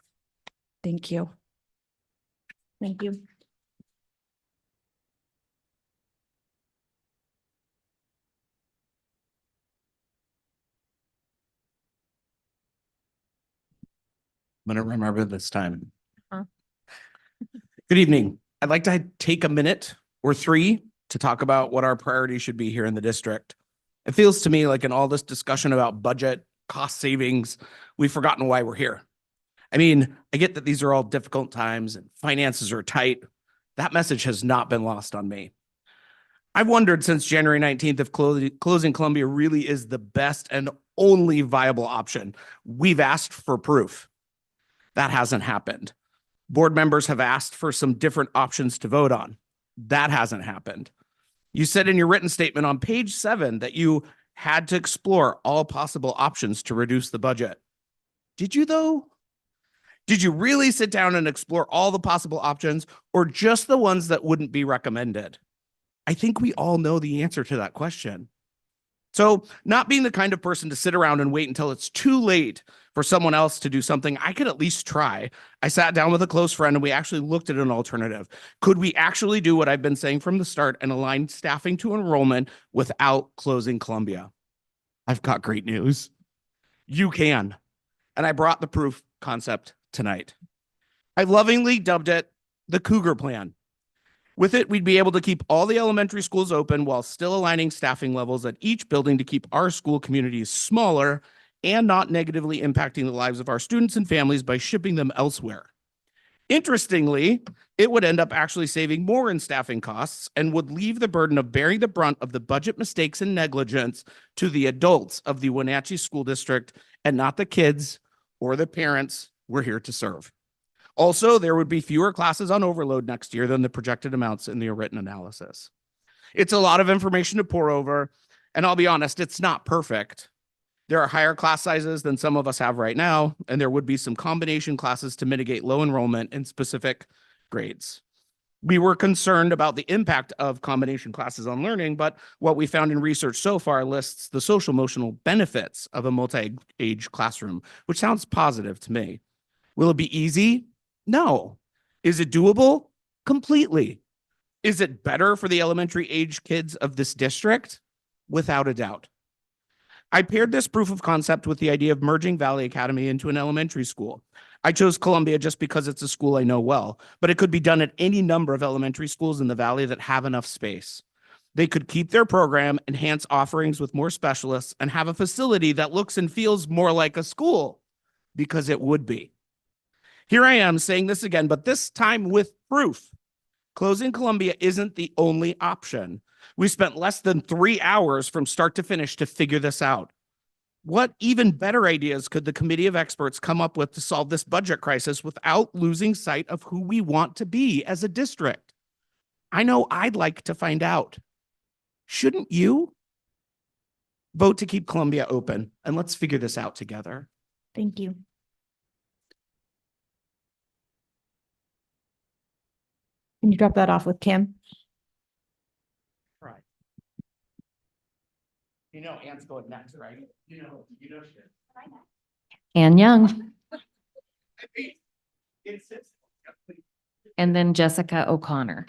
Thank you. Thank you. I'm gonna remember this time. Uh-huh. Good evening. I'd like to take a minute or three to talk about what our priorities should be here in the district. It feels to me like in all this discussion about budget, cost savings, we've forgotten why we're here. I mean, I get that these are all difficult times and finances are tight. That message has not been lost on me. I've wondered since January 19th if closing Columbia really is the best and only viable option. We've asked for proof. That hasn't happened. Board members have asked for some different options to vote on. That hasn't happened. You said in your written statement on page 7 that you had to explore all possible options to reduce the budget. Did you though? Did you really sit down and explore all the possible options or just the ones that wouldn't be recommended? I think we all know the answer to that question. So, not being the kind of person to sit around and wait until it's too late for someone else to do something, I could at least try. I sat down with a close friend and we actually looked at an alternative. Could we actually do what I've been saying from the start and align staffing to enrollment without closing Columbia? I've got great news. You can. And I brought the proof concept tonight. I lovingly dubbed it the Cougar Plan. With it, we'd be able to keep all the elementary schools open while still aligning staffing levels at each building to keep our school communities smaller and not negatively impacting the lives of our students and families by shipping them elsewhere. Interestingly, it would end up actually saving more in staffing costs and would leave the burden of bearing the brunt of the budget mistakes and negligence to the adults of the Wenatchee School District and not the kids or the parents we're here to serve. Also, there would be fewer classes on overload next year than the projected amounts in the written analysis. It's a lot of information to pour over, and I'll be honest, it's not perfect. There are higher class sizes than some of us have right now, and there would be some combination classes to mitigate low enrollment in specific grades. We were concerned about the impact of combination classes on learning, but what we found in research so far lists the social emotional benefits of a multi-age classroom, which sounds positive to me. Will it be easy? No. Is it doable? Completely. Is it better for the elementary age kids of this district? Without a doubt. I paired this proof of concept with the idea of merging Valley Academy into an elementary school. I chose Columbia just because it's a school I know well, but it could be done at any number of elementary schools in the Valley that have enough space. They could keep their program, enhance offerings with more specialists, and have a facility that looks and feels more like a school, because it would be. Here I am saying this again, but this time with proof. Closing Columbia isn't the only option. We spent less than 3 hours from start to finish to figure this out. What even better ideas could the committee of experts come up with to solve this budget crisis without losing sight of who we want to be as a district? I know I'd like to find out. Shouldn't you? Vote to keep Columbia open, and let's figure this out together. Thank you. Can you drop that off with Kim? Right. You know Anne's going next, right? You know she is. Ann Young, and then Jessica O'Connor.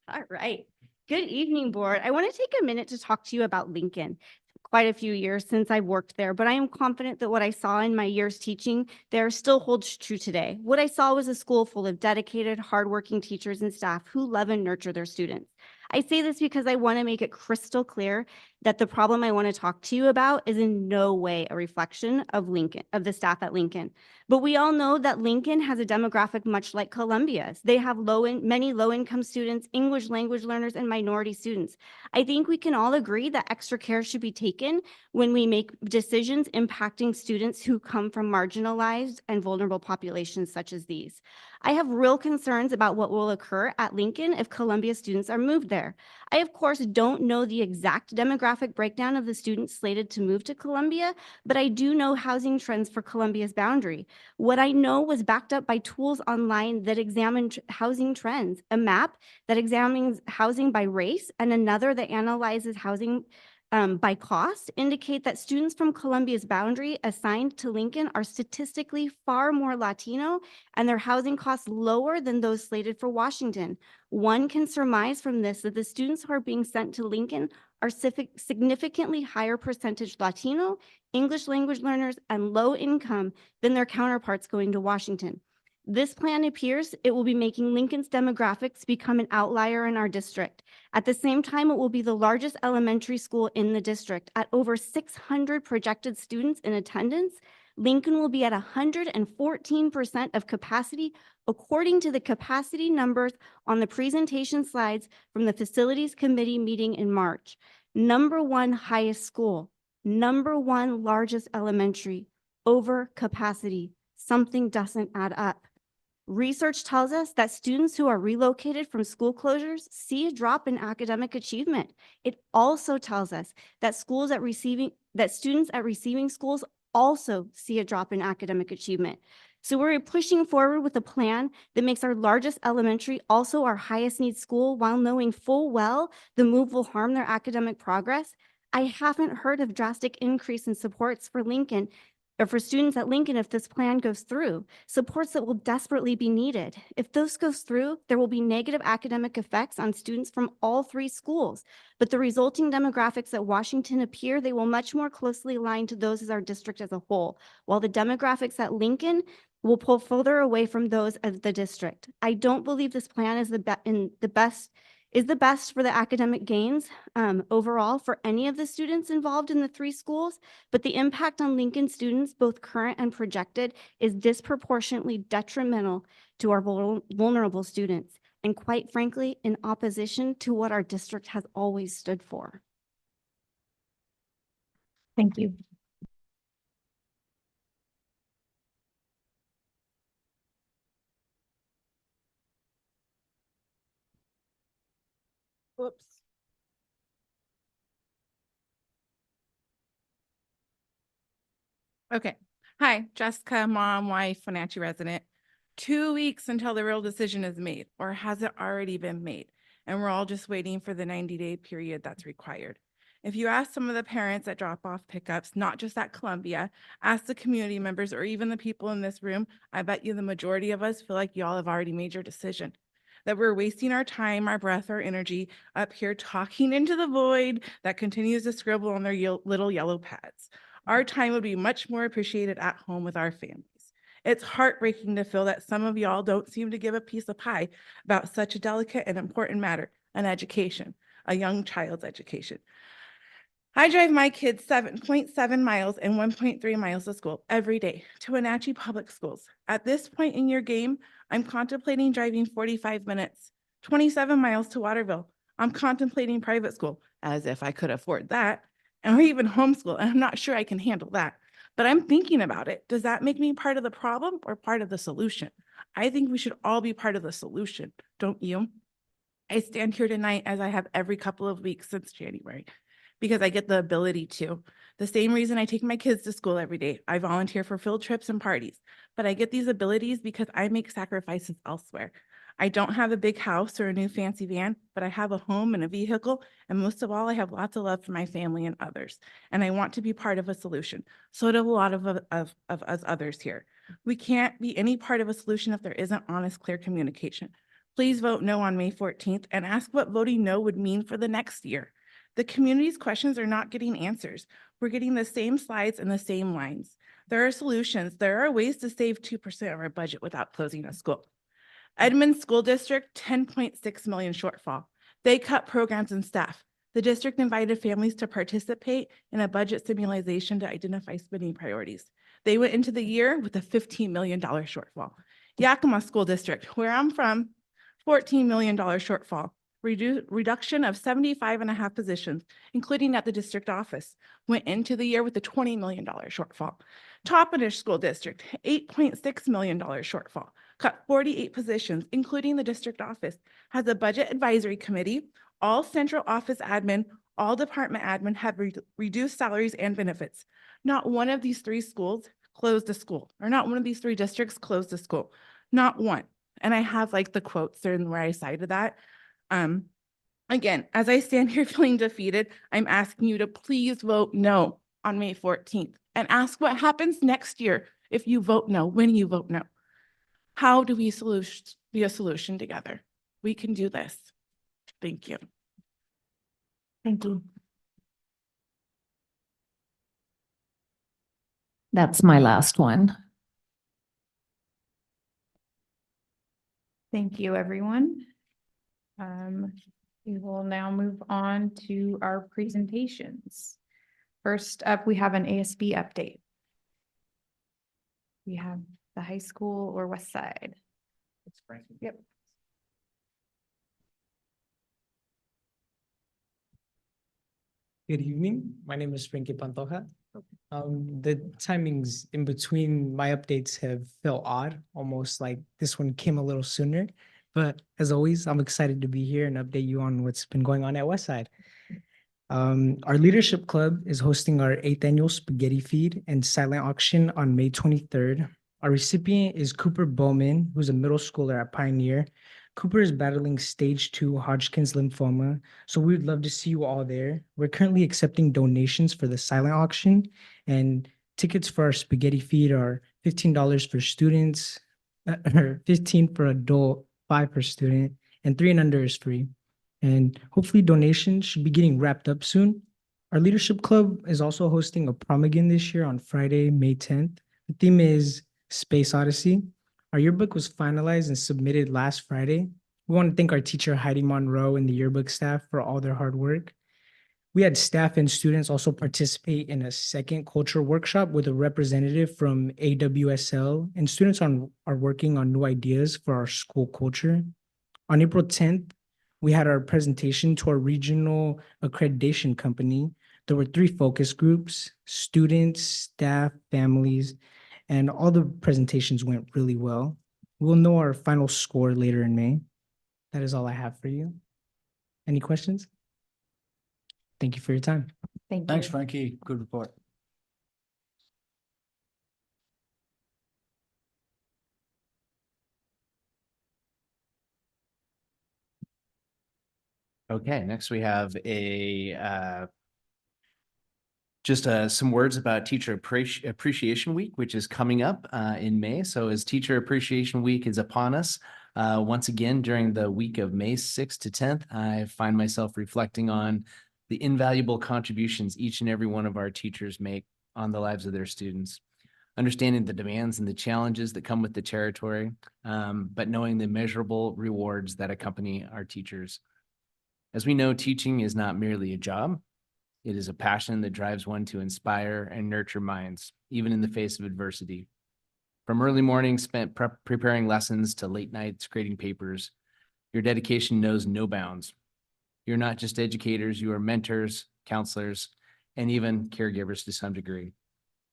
All right. Good evening, board. I want to take a minute to talk to you about Lincoln. Quite a few years since I worked there, but I am confident that what I saw in my years teaching there still holds true today. What I saw was a school full of dedicated, hardworking teachers and staff who love and nurture their students. I say this because I want to make it crystal clear that the problem I want to talk to you about is in no way a reflection of Lincoln, of the staff at Lincoln. But we all know that Lincoln has a demographic much like Columbia's. They have many low-income students, English language learners, and minority students. I think we can all agree that extra care should be taken when we make decisions impacting students who come from marginalized and vulnerable populations such as these. I have real concerns about what will occur at Lincoln if Columbia students are moved there. I, of course, don't know the exact demographic breakdown of the students slated to move to Columbia, but I do know housing trends for Columbia's boundary. What I know was backed up by tools online that examine housing trends, a map that examines housing by race, and another that analyzes housing by cost, indicate that students from Columbia's boundary assigned to Lincoln are statistically far more Latino and their housing costs lower than those slated for Washington. One can surmise from this that the students who are being sent to Lincoln are significantly higher percentage Latino, English language learners, and low income than their counterparts going to Washington. This plan appears it will be making Lincoln's demographics become an outlier in our district. At the same time, it will be the largest elementary school in the district. At over 600 projected students in attendance, Lincoln will be at 114% of capacity, according to the capacity numbers on the presentation slides from the Facilities Committee meeting in March. Number one highest school, number one largest elementary, over capacity. Something doesn't add up. Research tells us that students who are relocated from school closures see a drop in academic achievement. It also tells us that students at receiving schools also see a drop in academic achievement. So we're pushing forward with a plan that makes our largest elementary also our highest need school while knowing full well the move will harm their academic progress. I haven't heard of drastic increase in supports for Lincoln or for students at Lincoln if this plan goes through, supports that will desperately be needed. If this goes through, there will be negative academic effects on students from all three schools, but the resulting demographics at Washington appear they will much more closely align to those as our district as a whole, while the demographics at Lincoln will pull further away from those of the district. I don't believe this plan is the best for the academic gains overall for any of the students involved in the three schools, but the impact on Lincoln students, both current and projected, is disproportionately detrimental to our vulnerable students, and quite frankly, in opposition to what our district has always stood for. Thank you. Whoops. Okay. Hi, Jessica, mom, wife, Wenatchee resident. 2 weeks until the real decision is made, or has it already been made? And we're all just waiting for the 90-day period that's required. If you ask some of the parents at drop-off pickups, not just at Columbia, ask the community members or even the people in this room, I bet you the majority of us feel like y'all have already made your decision. That we're wasting our time, our breath, our energy up here talking into the void that continues to scribble on their little yellow pads. Our time would be much more appreciated at home with our families. It's heartbreaking to feel that some of y'all don't seem to give a piece of pie about such a delicate and important matter, an education, a young child's education. I drive my kids 7.7 miles and 1.3 miles to school every day to Wenatchee Public Schools. At this point in your game, I'm contemplating driving 45 minutes, 27 miles to Waterville. I'm contemplating private school, as if I could afford that, or even homeschool, and I'm not sure I can handle that. But I'm thinking about it. Does that make me part of the problem or part of the solution? I think we should all be part of the solution, don't you? I stand here tonight as I have every couple of weeks since January, because I get the ability to. The same reason I take my kids to school every day. I volunteer for field trips and parties, but I get these abilities because I make sacrifices elsewhere. I don't have a big house or a new fancy van, but I have a home and a vehicle, and most of all, I have lots of love for my family and others, and I want to be part of a solution. So do a lot of us others here. We can't be any part of a solution if there isn't honest, clear communication. Please vote no on May 14th and ask what voting no would mean for the next year. The community's questions are not getting answers. We're getting the same slides and the same lines. There are solutions. There are ways to save 2% of our budget without closing a school. Edmonds School District, 10.6 million shortfall. They cut programs and staff. The district invited families to participate in a budget simulation to identify spending priorities. They went into the year with a $15 million shortfall. Yakima School District, where I'm from, $14 million shortfall. Reduction of 75.5 positions, including at the district office, went into the year with a $20 million shortfall. Toppenish School District, $8.6 million shortfall, cut 48 positions, including the district office, has a budget advisory committee, all central office admin, all department admin have reduced salaries and benefits. Not one of these three schools closed a school, or not one of these three districts closed a school, not one. And I have like the quotes there where I cited that. Again, as I stand here feeling defeated, I'm asking you to please vote no on May 14th and ask what happens next year if you vote no, when you vote no. How do we be a solution together? We can do this. Thank you. Thank you. That's my last one. Thank you, everyone. We will now move on to our presentations. First up, we have an ASB update. We have the high school or west side. Yep. Good evening. My name is Frankie Pantoja. The timings in between my updates have felt odd, almost like this one came a little sooner. But as always, I'm excited to be here and update you on what's been going on at Westside. Our leadership club is hosting our 8th annual spaghetti feed and silent auction on May 23rd. Our recipient is Cooper Bowman, who's a middle schooler at Pioneer. Cooper is battling stage 2 Hodgkin's lymphoma, so we would love to see you all there. We're currently accepting donations for the silent auction, and tickets for our spaghetti feed are $15 for students, or $15 for adult, $5 per student, and 3 and under is free. And hopefully donations should be getting wrapped up soon. Our leadership club is also hosting a prom again this year on Friday, May 10th. The theme is Space Odyssey. Our yearbook was finalized and submitted last Friday. We want to thank our teacher Heidi Monroe and the yearbook staff for all their hard work. We had staff and students also participate in a second culture workshop with a representative from AWSL, and students are working on new ideas for our school culture. On April 10th, we had our presentation to our regional accreditation company. There were 3 focus groups: students, staff, families, and all the presentations went really well. We'll know our final score later in May. That is all I have for you. Any questions? Thank you for your time. Thank you. Thanks, Frankie. Good report. Okay, next we have some words about Teacher Appreciation Week, which is coming up in May. So as Teacher Appreciation Week is upon us, once again, during the week of May 6th to 10th, I find myself reflecting on the invaluable contributions each and every one of our teachers make on the lives of their students. Understanding the demands and the challenges that come with the territory, but knowing the measurable rewards that accompany our teachers. As we know, teaching is not merely a job. It is a passion that drives one to inspire and nurture minds, even in the face of adversity. From early mornings spent preparing lessons to late nights creating papers, your dedication knows no bounds. You're not just educators, you are mentors, counselors, and even caregivers to some degree.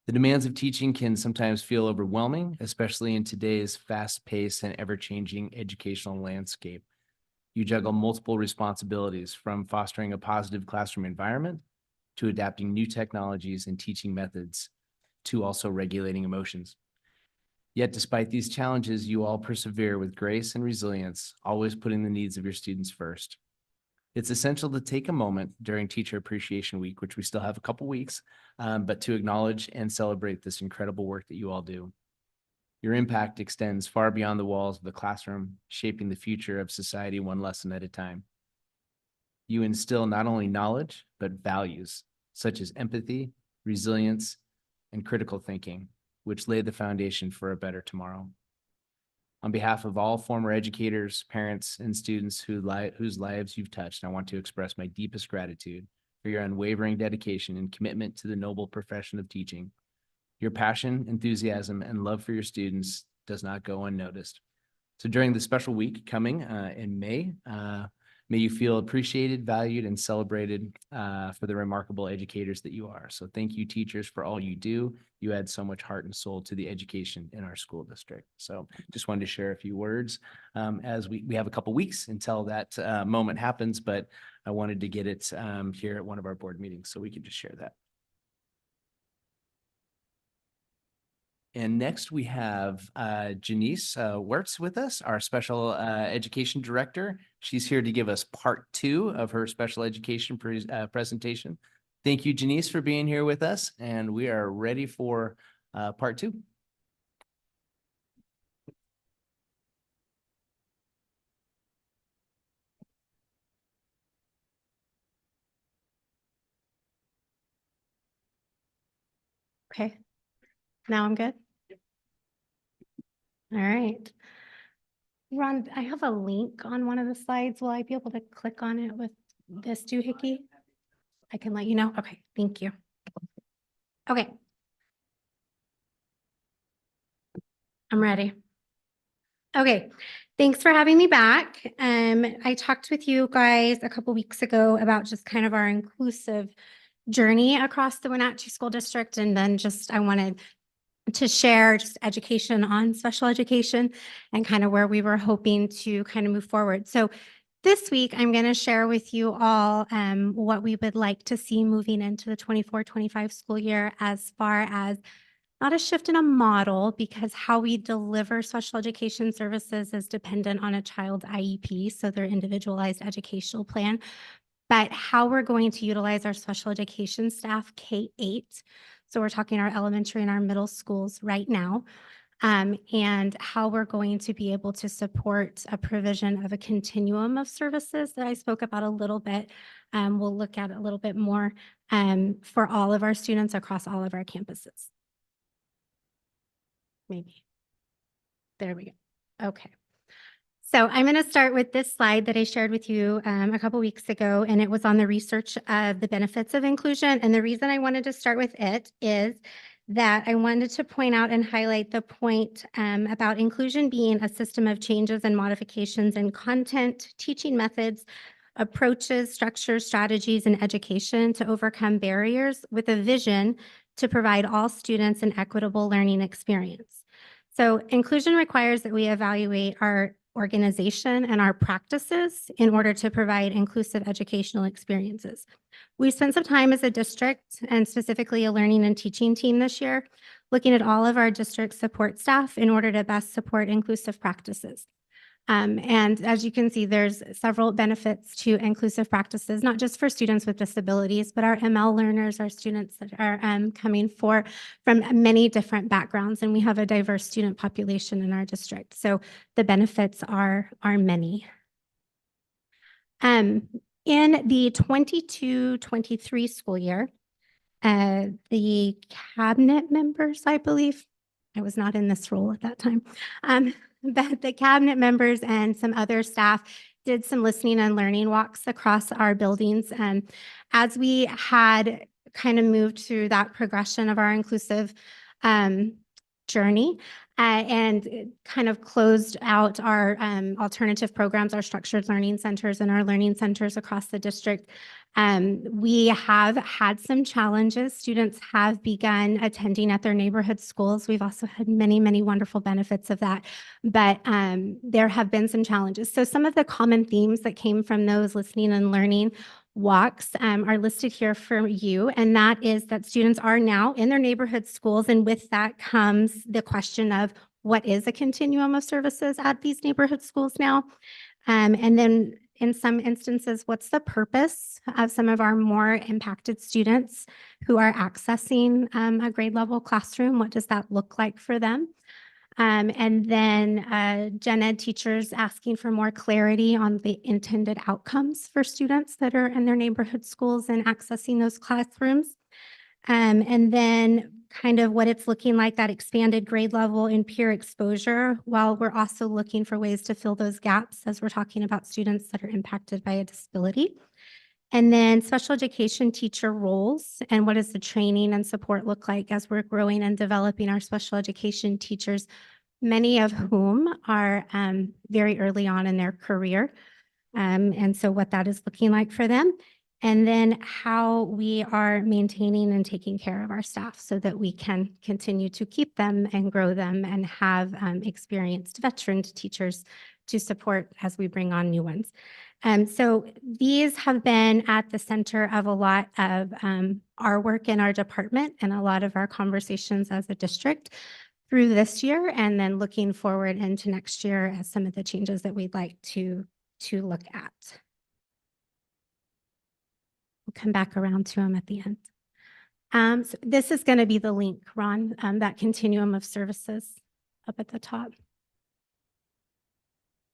The demands of teaching can sometimes feel overwhelming, especially in today's fast-paced and ever-changing educational landscape. You juggle multiple responsibilities, from fostering a positive classroom environment to adapting new technologies and teaching methods, to also regulating emotions. Yet despite these challenges, you all persevere with grace and resilience, always putting the needs of your students first. It's essential to take a moment during Teacher Appreciation Week, which we still have a couple weeks, but to acknowledge and celebrate this incredible work that you all do. Your impact extends far beyond the walls of the classroom, shaping the future of society one lesson at a time. You instill not only knowledge, but values such as empathy, resilience, and critical thinking, which lay the foundation for a better tomorrow. On behalf of all former educators, parents, and students whose lives you've touched, I want to express my deepest gratitude for your unwavering dedication and commitment to the noble profession of teaching. Your passion, enthusiasm, and love for your students does not go unnoticed. So during the special week coming in May, may you feel appreciated, valued, and celebrated for the remarkable educators that you are. So thank you, teachers, for all you do. You add so much heart and soul to the education in our school district. So just wanted to share a few words as we have a couple weeks until that moment happens, but I wanted to get it here at one of our board meetings so we could just share that. And next we have Janice Wertz with us, our special education director. She's here to give us part 2 of her special education presentation. Thank you, Janice, for being here with us. And we are ready for part 2. Okay. Now I'm good? All right. Ron, I have a link on one of the slides. Will I be able to click on it with this doohickey? I can let you know. Okay, thank you. Okay. I'm ready. Okay, thanks for having me back. I talked with you guys a couple weeks ago about just kind of our inclusive journey across the Wenatchee School District. And then I wanted to share just education on special education and kind of where we were hoping to kind of move forward. So this week, I'm going to share with you all what we would like to see moving into the 24-25 school year as far as not a shift in a model, because how we deliver special education services is dependent on a child's IEP, so their individualized educational plan, but how we're going to utilize our special education staff K-8. So we're talking our elementary and our middle schools right now, and how we're going to be able to support a provision of a continuum of services that I spoke about a little bit. We'll look at a little bit more for all of our students across all of our campuses. Maybe. There we go. Okay. So I'm going to start with this slide that I shared with you a couple weeks ago, and it was on the research of the benefits of inclusion. And the reason I wanted to start with it is that I wanted to point out and highlight the point about inclusion being a system of changes and modifications in content, teaching methods, approaches, structures, strategies, and education to overcome barriers with a vision to provide all students an equitable learning experience. So inclusion requires that we evaluate our organization and our practices in order to provide inclusive educational experiences. We spent some time as a district and specifically a learning and teaching team this year, looking at all of our district support staff in order to best support inclusive practices. And as you can see, there's several benefits to inclusive practices, not just for students with disabilities, but our ML learners, our students that are coming from many different backgrounds, and we have a diverse student population in our district. So the benefits are many. In the 22-23 school year, the cabinet members, I believe, I was not in this role at that time, but the cabinet members and some other staff did some listening and learning walks across our buildings. And as we had kind of moved through that progression of our inclusive journey and kind of closed out our alternative programs, our structured learning centers and our learning centers across the district, we have had some challenges. Students have begun attending at their neighborhood schools. We've also had many, many wonderful benefits of that, but there have been some challenges. So some of the common themes that came from those listening and learning walks are listed here for you, and that is that students are now in their neighborhood schools, and with that comes the question of what is a continuum of services at these neighborhood schools now, and then in some instances, what's the purpose of some of our more impacted students who are accessing a grade level classroom? What does that look like for them? And then gen ed teachers asking for more clarity on the intended outcomes for students that are in their neighborhood schools and accessing those classrooms. And then kind of what it's looking like, that expanded grade level and peer exposure, while we're also looking for ways to fill those gaps as we're talking about students that are impacted by a disability. And then special education teacher roles and what does the training and support look like as we're growing and developing our special education teachers, many of whom are very early on in their career. And so what that is looking like for them. And then how we are maintaining and taking care of our staff so that we can continue to keep them and grow them and have experienced veteran teachers to support as we bring on new ones. So these have been at the center of a lot of our work in our department and a lot of our conversations as a district through this year, and then looking forward into next year as some of the changes that we'd like to look at. We'll come back around to them at the end. So this is going to be the link, Ron, that continuum of services up at the top.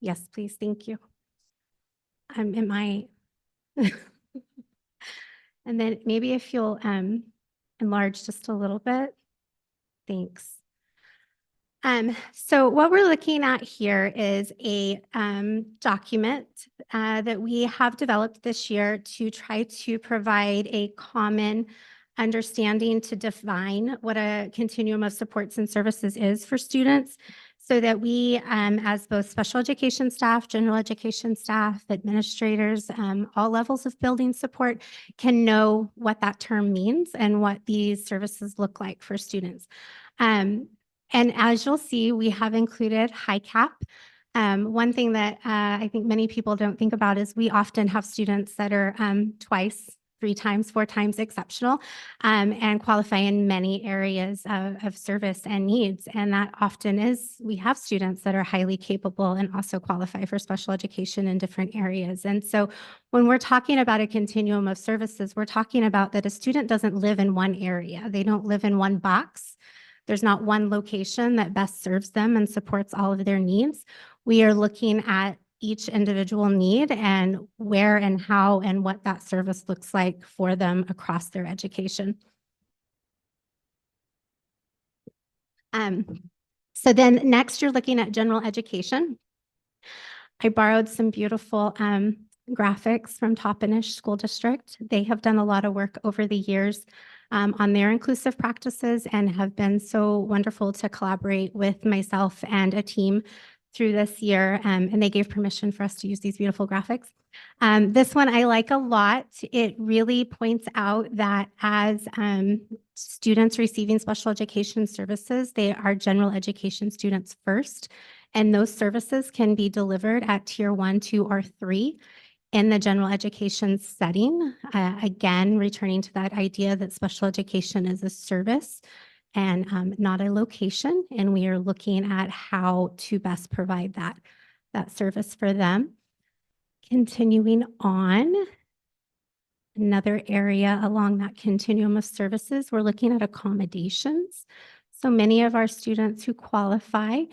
Yes, please. Thank you. It might. And then maybe if you'll enlarge just a little bit. Thanks. So what we're looking at here is a document that we have developed this year to try to provide a common understanding to define what a continuum of supports and services is for students, so that we, as both special education staff, general education staff, administrators, all levels of building support, can know what that term means and what these services look like for students. And as you'll see, we have included high cap. One thing that I think many people don't think about is we often have students that are twice, 3 times, 4 times exceptional, and qualify in many areas of service and needs. And that often is, we have students that are highly capable and also qualify for special education in different areas. And so when we're talking about a continuum of services, we're talking about that a student doesn't live in one area. They don't live in one box. There's not one location that best serves them and supports all of their needs. We are looking at each individual need and where and how and what that service looks like for them across their education. So then next you're looking at general education. I borrowed some beautiful graphics from Toppenish School District. They have done a lot of work over the years on their inclusive practices and have been so wonderful to collaborate with myself and a team through this year, and they gave permission for us to use these beautiful graphics. This one I like a lot. It really points out that as students receiving special education services, they are general education students first, and those services can be delivered at tier 1, 2, or 3 in the general education setting. Again, returning to that idea that special education is a service and not a location. And we are looking at how to best provide that service for them. Continuing on, another area along that continuum of services, we're looking at accommodations. So many of our students who qualify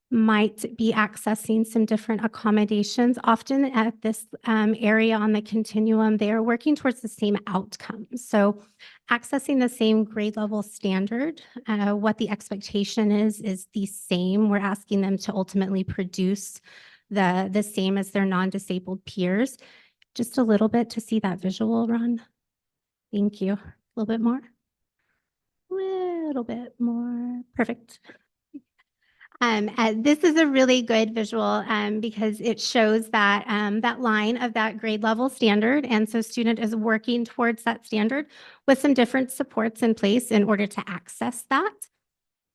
might be accessing some different accommodations. Often at this area on the continuum, they are working towards the same outcome. So accessing the same grade level standard, what the expectation is the same. We're asking them to ultimately produce the same as their non-disabled peers. Just a little bit to see that visual, Ron. Thank you. A little bit more. Little bit more. Perfect. This is a really good visual because it shows that that line of that grade level standard. And so student is working towards that standard with some different supports in place in order to access that.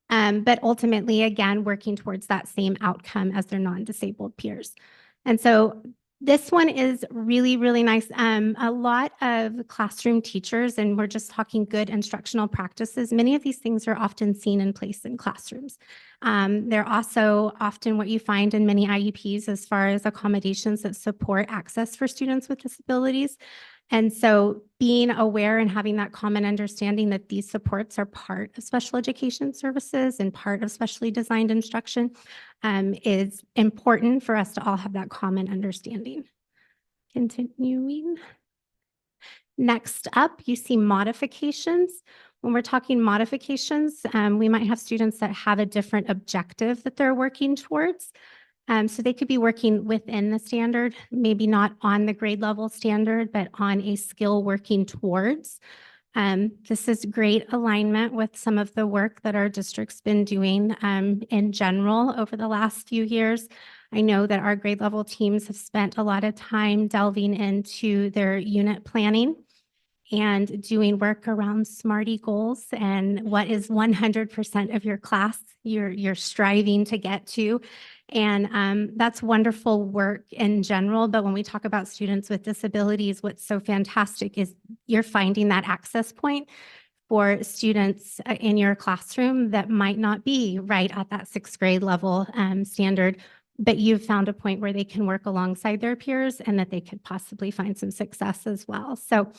But ultimately, again, working towards that same outcome as their non-disabled peers. And so this one is really, really nice. A lot of classroom teachers, and we're just talking good instructional practices, many of these things are often seen in place in classrooms. They're also often what you find in many IEPs as far as accommodations that support access for students with disabilities. And so being aware and having that common understanding that these supports are part of special education services and part of specially designed instruction is important for us to all have that common understanding. Continuing. Next up, you see modifications. When we're talking modifications, we might have students that have a different objective that they're working towards. So they could be working within the standard, maybe not on the grade level standard, but on a skill working towards. This is great alignment with some of the work that our district's been doing in general over the last few years. I know that our grade level teams have spent a lot of time delving into their unit planning and doing work around SMART goals and what is 100% of your class you're striving to get to. And that's wonderful work in general. But when we talk about students with disabilities, what's so fantastic is you're finding that access point for students in your classroom that might not be right at that 6th grade level standard, but you've found a point where they can work alongside their peers and that they could possibly find some success as well. So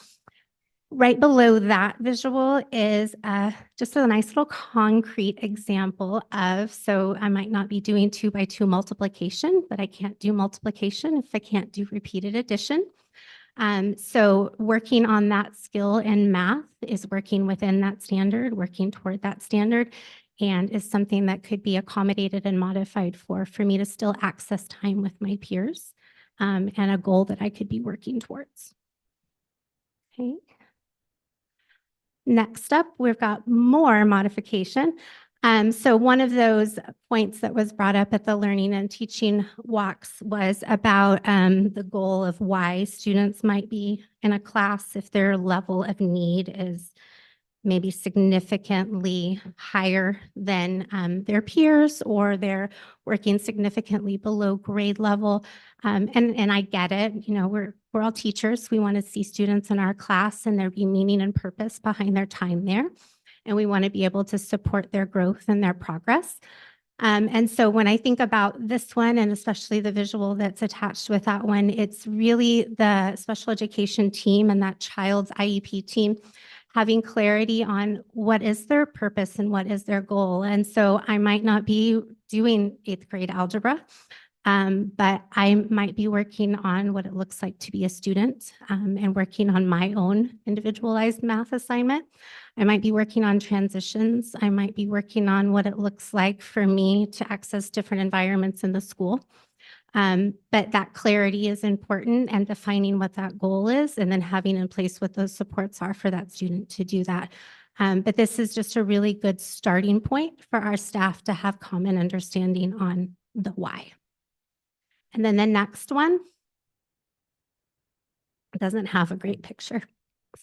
right below that visual is just a nice little concrete example of, so I might not be doing 2 by 2 multiplication, but I can't do multiplication if I can't do repeated addition. So working on that skill in math is working within that standard, working toward that standard. and is something that could be accommodated and modified for me to still access time with my peers, and a goal that I could be working towards. Okay. Next up, we've got more modification. So one of those points that was brought up at the learning and teaching walks was about the goal of why students might be in a class if their level of need is maybe significantly higher than their peers, or they're working significantly below grade level. And I get it, you know, we're all teachers. We want to see students in our class and there be meaning and purpose behind their time there. And we want to be able to support their growth and their progress. And so when I think about this one, and especially the visual that's attached with that one, it's really the special education team and that child's IEP team having clarity on what is their purpose and what is their goal. And so I might not be doing 8th grade algebra, but I might be working on what it looks like to be a student, and working on my own individualized math assignment. I might be working on transitions. I might be working on what it looks like for me to access different environments in the school. But that clarity is important, and defining what that goal is, and then having in place what those supports are for that student to do that. But this is just a really good starting point for our staff to have common understanding on the why. And then the next one doesn't have a great picture.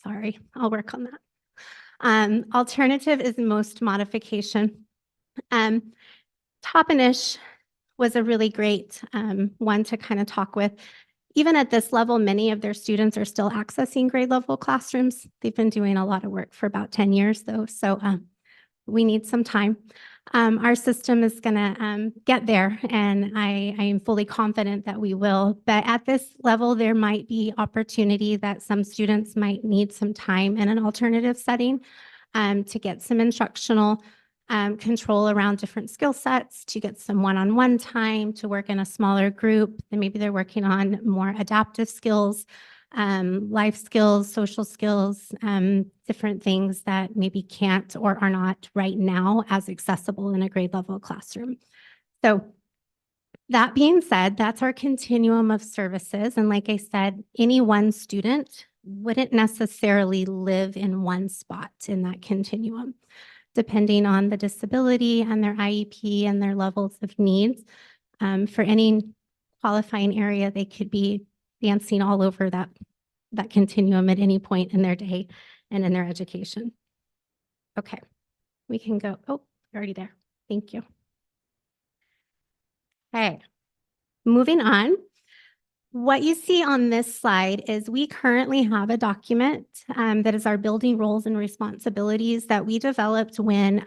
Sorry, I'll work on that. Alternative is most modification. Toppenish was a really great one to kind of talk with. Even at this level, many of their students are still accessing grade level classrooms. They've been doing a lot of work for about 10 years though, so we need some time. Our system is gonna get there, and I am fully confident that we will. But at this level, there might be opportunity that some students might need some time in an alternative setting to get some instructional control around different skill sets, to get some one-on-one time, to work in a smaller group. Then maybe they're working on more adaptive skills, life skills, social skills, different things that maybe can't or are not right now as accessible in a grade level classroom. So that being said, that's our continuum of services. And like I said, any one student wouldn't necessarily live in one spot in that continuum, depending on the disability and their IEP and their levels of needs. For any qualifying area, they could be dancing all over that continuum at any point in their day and in their education. Okay, we can go. Oh, you're already there. Thank you. Okay, moving on. What you see on this slide is we currently have a document that is our building roles and responsibilities that we developed when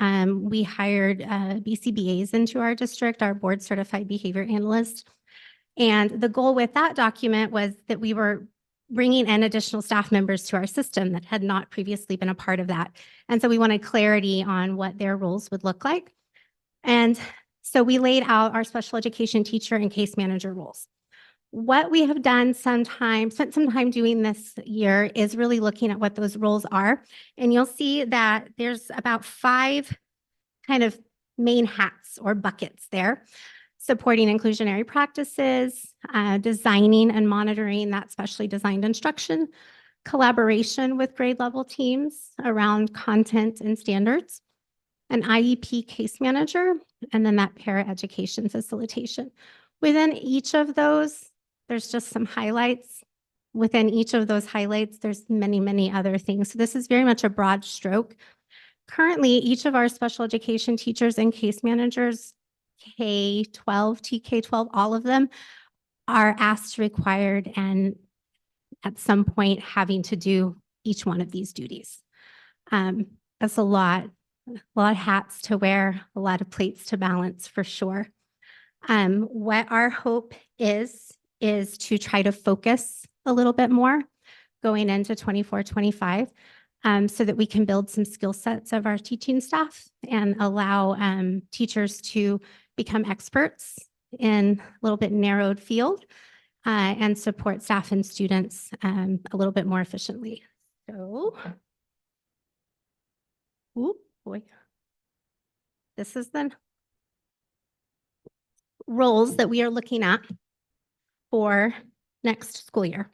we hired BCBAs into our district, our board certified behavior analyst. And the goal with that document was that we were bringing in additional staff members to our system that had not previously been a part of that. And so we wanted clarity on what their roles would look like. And so we laid out our special education teacher and case manager roles. What we have done spent some time doing this year is really looking at what those roles are. And you'll see that there's about 5 kind of main hats or buckets there. Supporting inclusionary practices, designing and monitoring that specially designed instruction, collaboration with grade level teams around content and standards, an IEP case manager, and then that paraeducation facilitation. Within each of those, there's just some highlights. Within each of those highlights, there's many, many other things. So this is very much a broad stroke. Currently, each of our special education teachers and case managers, K-12, TK-12, all of them are asked, required, and at some point having to do each one of these duties. That's a lot of hats to wear, a lot of plates to balance for sure. What our hope is to try to focus a little bit more going into 24-25, so that we can build some skill sets of our teaching staff and allow teachers to become experts in a little bit narrowed field and support staff and students a little bit more efficiently. So, oh boy, this is the roles that we are looking at for next school year.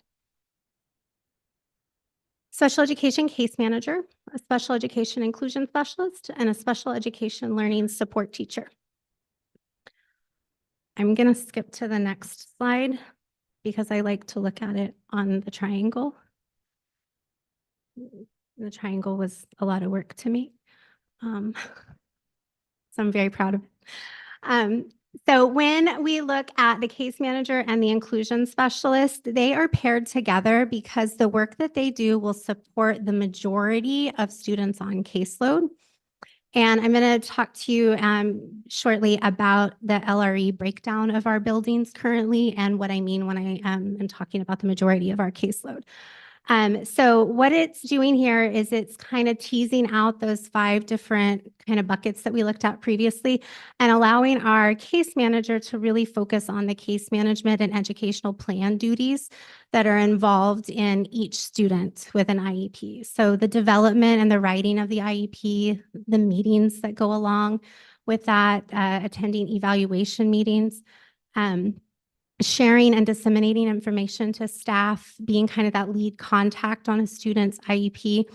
Special education case manager, a special education inclusion specialist, and a special education learning support teacher. I'm going to skip to the next slide because I like to look at it on the triangle. The triangle was a lot of work to me. So I'm very proud of it. So when we look at the case manager and the inclusion specialist, they are paired together because the work that they do will support the majority of students on caseload. And I'm going to talk to you shortly about the LRE breakdown of our buildings currently and what I mean when I am talking about the majority of our caseload. So what it's doing here is it's kind of teasing out those 5 different kind of buckets that we looked at previously and allowing our case manager to really focus on the case management and educational plan duties that are involved in each student with an IEP. So the development and the writing of the IEP, the meetings that go along with that, attending evaluation meetings, sharing and disseminating information to staff, being kind of that lead contact on a student's IEP.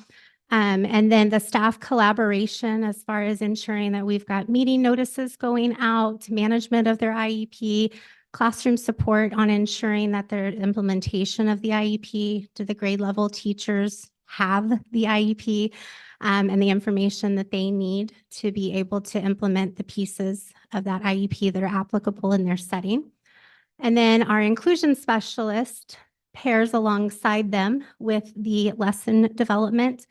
And then the staff collaboration as far as ensuring that we've got meeting notices going out, management of their IEP, classroom support on ensuring that their implementation of the IEP to the grade level teachers have the IEP and the information that they need to be able to implement the pieces of that IEP that are applicable in their setting. And then our inclusion specialist pairs alongside them with the lesson development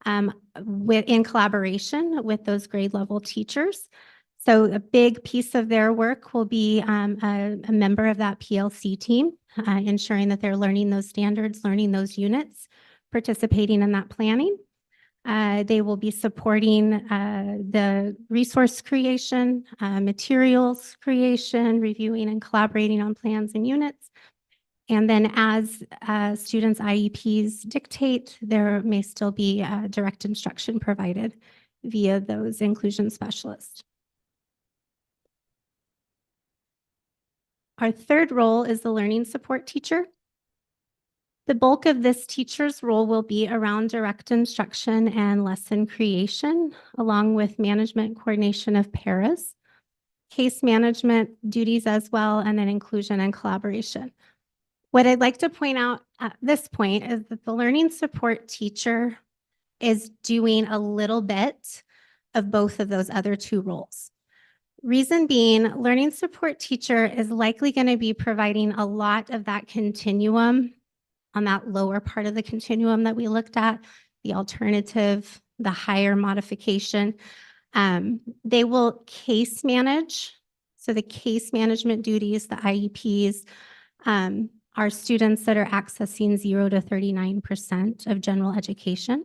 in collaboration with those grade level teachers. So a big piece of their work will be a member of that PLC team, ensuring that they're learning those standards, learning those units, participating in that planning. They will be supporting the resource creation, materials creation, reviewing and collaborating on plans and units. And then as students' IEPs dictate, there may still be direct instruction provided via those inclusion specialists. Our third role is the learning support teacher. The bulk of this teacher's role will be around direct instruction and lesson creation, along with management coordination of paras, case management duties as well, and then inclusion and collaboration. What I'd like to point out at this point is that the learning support teacher is doing a little bit of both of those other 2 roles. Reason being, learning support teacher is likely going to be providing a lot of that continuum on that lower part of the continuum that we looked at, the alternative, the higher modification. They will case manage. So the case management duties, the IEPs, are students that are accessing 0 to 39% of general education.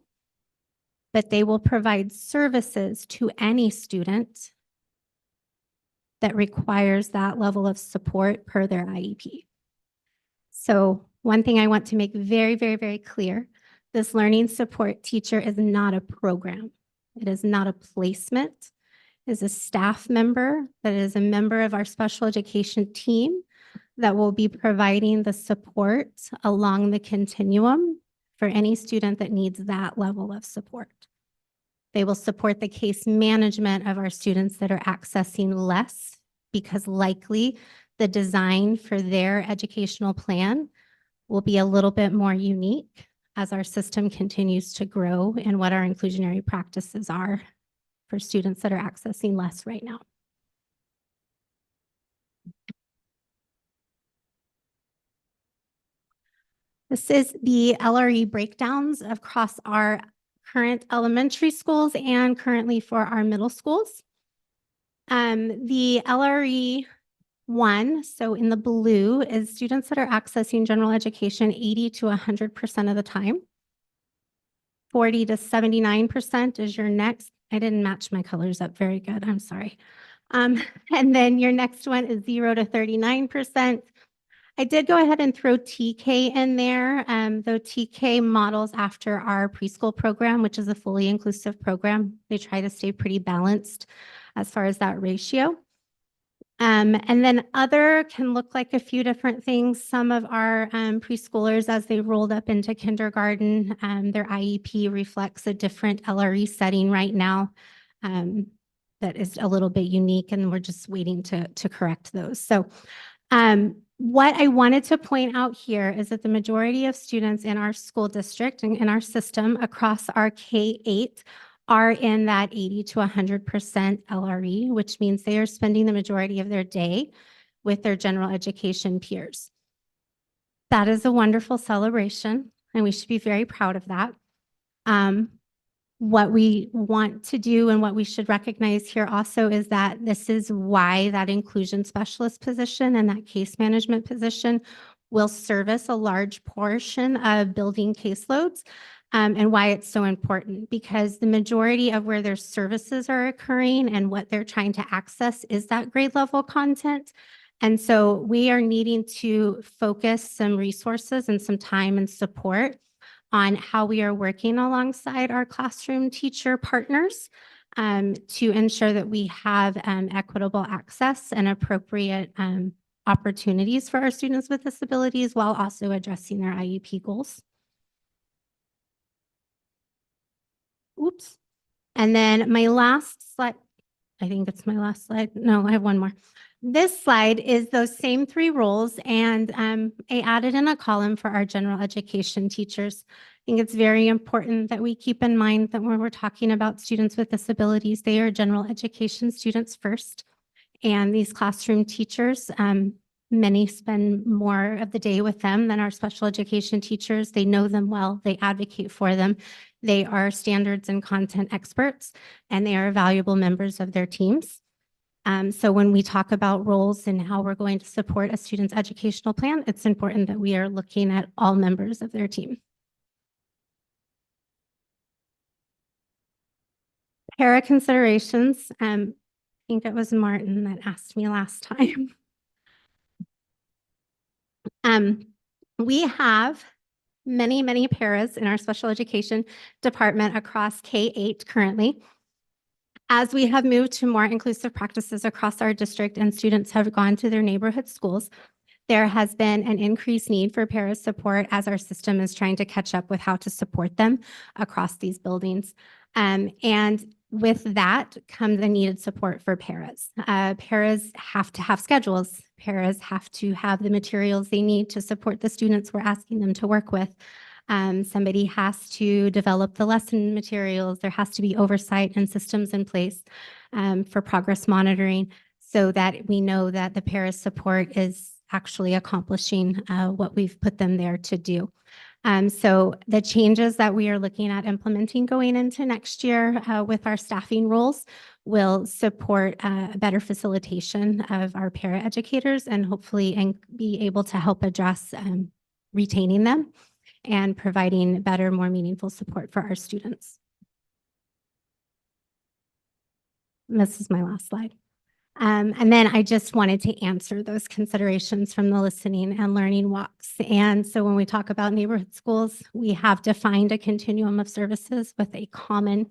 But they will provide services to any student that requires that level of support per their IEP. So one thing I want to make very, very, very clear, this learning support teacher is not a program. It is not a placement. It is a staff member that is a member of our special education team that will be providing the support along the continuum for any student that needs that level of support. They will support the case management of our students that are accessing less because likely the design for their educational plan will be a little bit more unique as our system continues to grow and what our inclusionary practices are for students that are accessing less right now. This is the LRE breakdowns across our current elementary schools and currently for our middle schools. The LRE 1, so in the blue, is students that are accessing general education 80 to 100% of the time. 40 to 79% is your next. I didn't match my colors up very good. I'm sorry. And then your next one is 0 to 39%. I did go ahead and throw TK in there, though TK models after our preschool program, which is a fully inclusive program. They try to stay pretty balanced. as far as that ratio. And then other can look like a few different things. Some of our preschoolers, as they rolled up into kindergarten, their IEP reflects a different LRE setting right now that is a little bit unique, and we're just waiting to correct those. So what I wanted to point out here is that the majority of students in our school district and in our system across our K-8 are in that 80 to 100% LRE, which means they are spending the majority of their day with their general education peers. That is a wonderful celebration, and we should be very proud of that. What we want to do and what we should recognize here also is that this is why that inclusion specialist position and that case management position will service a large portion of building caseloads. And why it's so important, because the majority of where their services are occurring and what they're trying to access is that grade level content. And so we are needing to focus some resources and some time and support on how we are working alongside our classroom teacher partners to ensure that we have equitable access and appropriate opportunities for our students with disabilities while also addressing their IEP goals. Oops. And then my last slide, I think it's my last slide. No, I have one more. This slide is those same three roles, and I added in a column for our general education teachers. I think it's very important that we keep in mind that when we're talking about students with disabilities, they are general education students first. And these classroom teachers, many spend more of the day with them than our special education teachers. They know them well, they advocate for them. They are standards and content experts, and they are valuable members of their teams. So when we talk about roles and how we're going to support a student's educational plan, it's important that we are looking at all members of their team. Para considerations. I think it was Martin that asked me last time. We have many paras in our special education department across K-8 currently. As we have moved to more inclusive practices across our district and students have gone to their neighborhood schools, there has been an increased need for para support as our system is trying to catch up with how to support them across these buildings. And with that comes the needed support for paras. Paras have to have schedules. Paras have to have the materials they need to support the students we're asking them to work with. Somebody has to develop the lesson materials. There has to be oversight and systems in place for progress monitoring so that we know that the para support is actually accomplishing what we've put them there to do. So the changes that we are looking at implementing going into next year with our staffing roles will support better facilitation of our para educators and hopefully be able to help address retaining them and providing better, more meaningful support for our students. And this is my last slide. And then I just wanted to answer those considerations from the listening and learning walks. And so when we talk about neighborhood schools, we have defined a continuum of services with a common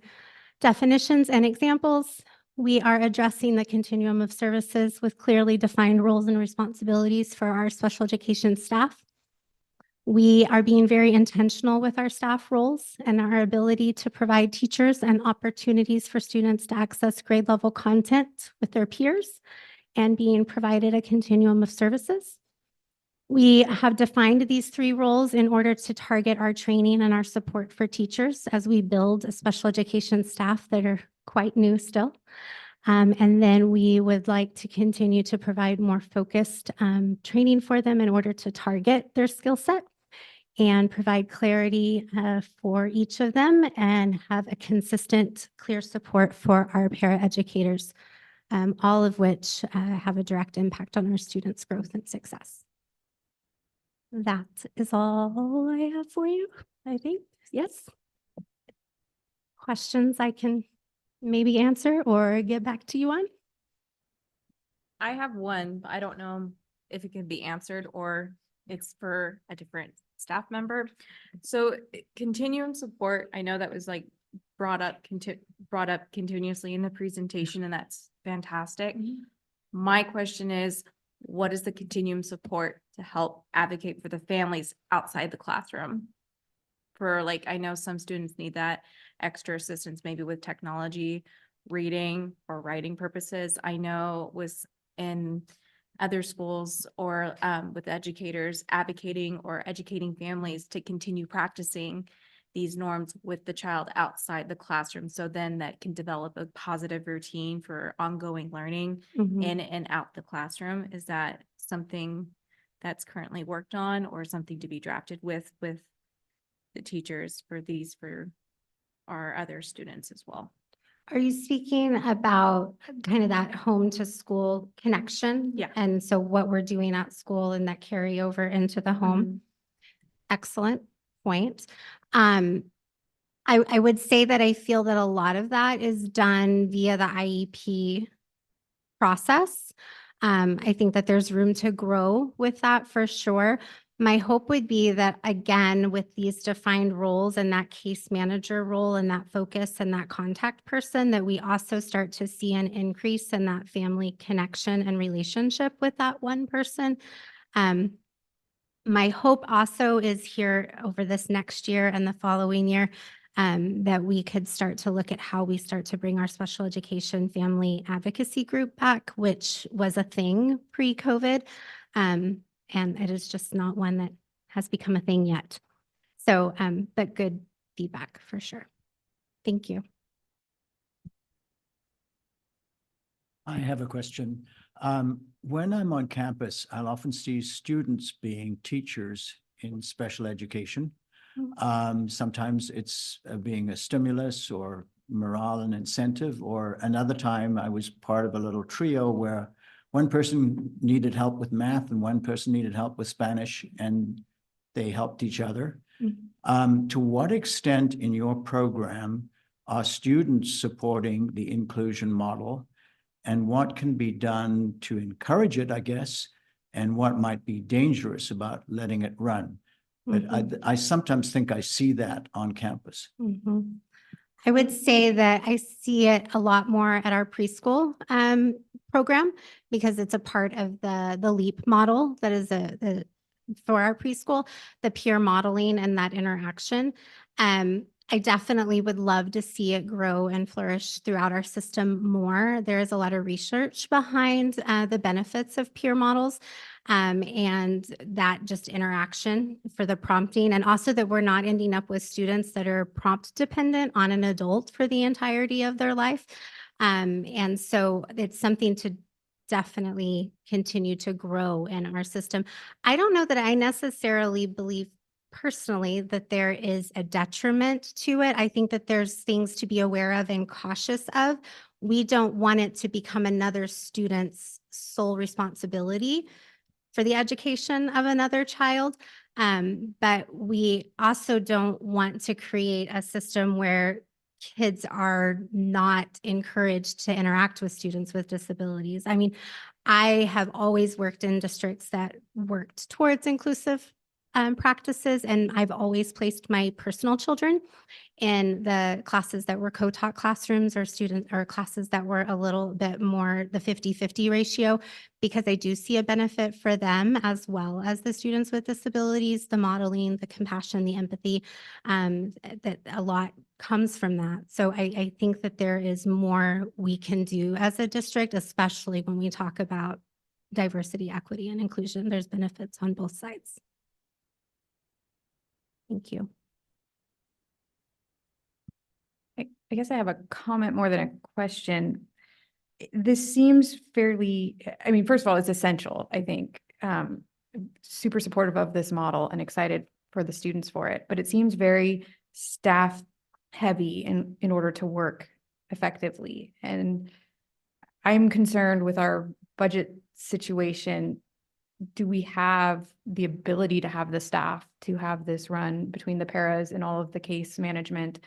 definitions and examples. We are addressing the continuum of services with clearly defined roles and responsibilities for our special education staff. We are being very intentional with our staff roles and our ability to provide teachers and opportunities for students to access grade level content with their peers and being provided a continuum of services. We have defined these three roles in order to target our training and our support for teachers as we build a special education staff that are quite new still. And then we would like to continue to provide more focused training for them in order to target their skill set and provide clarity for each of them and have a consistent, clear support for our paraeducators, all of which have a direct impact on our students' growth and success. That is all I have for you, I think. Yes? Questions I can maybe answer or get back to you on? I have one, but I don't know if it can be answered or it's for a different staff member. So continuum support, I know that was like brought up continuously in the presentation, and that's fantastic. My question is, what is the continuum support to help advocate for the families outside the classroom? For like, I know some students need that extra assistance, maybe with technology, reading or writing purposes. I know was in other schools or with educators advocating or educating families to continue practicing these norms with the child outside the classroom. So then that can develop a positive routine for ongoing learning in and out the classroom. Is that something that's currently worked on or something to be drafted with the teachers for our other students as well? Are you speaking about kind of that home to school connection? Yeah. And so what we're doing at school and that carryover into the home? Excellent point. I would say that I feel that a lot of that is done via the IEP process. I think that there's room to grow with that for sure. My hope would be that, again, with these defined roles and that case manager role and that focus and that contact person, that we also start to see an increase in that family connection and relationship with that one person. My hope also is here over this next year and the following year, that we could start to look at how we start to bring our special education family advocacy group back, which was a thing pre-COVID. And it is just not one that has become a thing yet. So, but good feedback for sure. Thank you. I have a question. When I'm on campus, I'll often see students being teachers in special education. Sometimes it's being a stimulus or morale and incentive, or another time I was part of a little trio where one person needed help with math and one person needed help with Spanish, and they helped each other. To what extent in your program are students supporting the inclusion model, and what can be done to encourage it, I guess, and what might be dangerous about letting it run? But I sometimes think I see that on campus. I would say that I see it a lot more at our preschool program, because it's a part of the LEAP model that is for our preschool, the peer modeling and that interaction. I definitely would love to see it grow and flourish throughout our system more. There is a lot of research behind the benefits of peer models, and that just interaction for the prompting, and also that we're not ending up with students that are prompt dependent on an adult for the entirety of their life. And so it's something to definitely continue to grow in our system. I don't know that I necessarily believe personally that there is a detriment to it. I think that there's things to be aware of and cautious of. We don't want it to become another student's sole responsibility for the education of another child. But we also don't want to create a system where kids are not encouraged to interact with students with disabilities. I mean, I have always worked in districts that worked towards inclusive practices, and I've always placed my personal children in the classes that were co-taught classrooms or classes that were a little bit more the 50-50 ratio, because I do see a benefit for them as well as the students with disabilities, the modeling, the compassion, the empathy, that a lot comes from that. So I think that there is more we can do as a district, especially when we talk about diversity, equity, and inclusion. There's benefits on both sides. Thank you. I guess I have a comment more than a question. This seems fairly, I mean, first of all, it's essential, I think. Super supportive of this model and excited for the students for it, but it seems very staff heavy in order to work effectively. And I'm concerned with our budget situation. Do we have the ability to have the staff to have this run between the paras and all of the case management,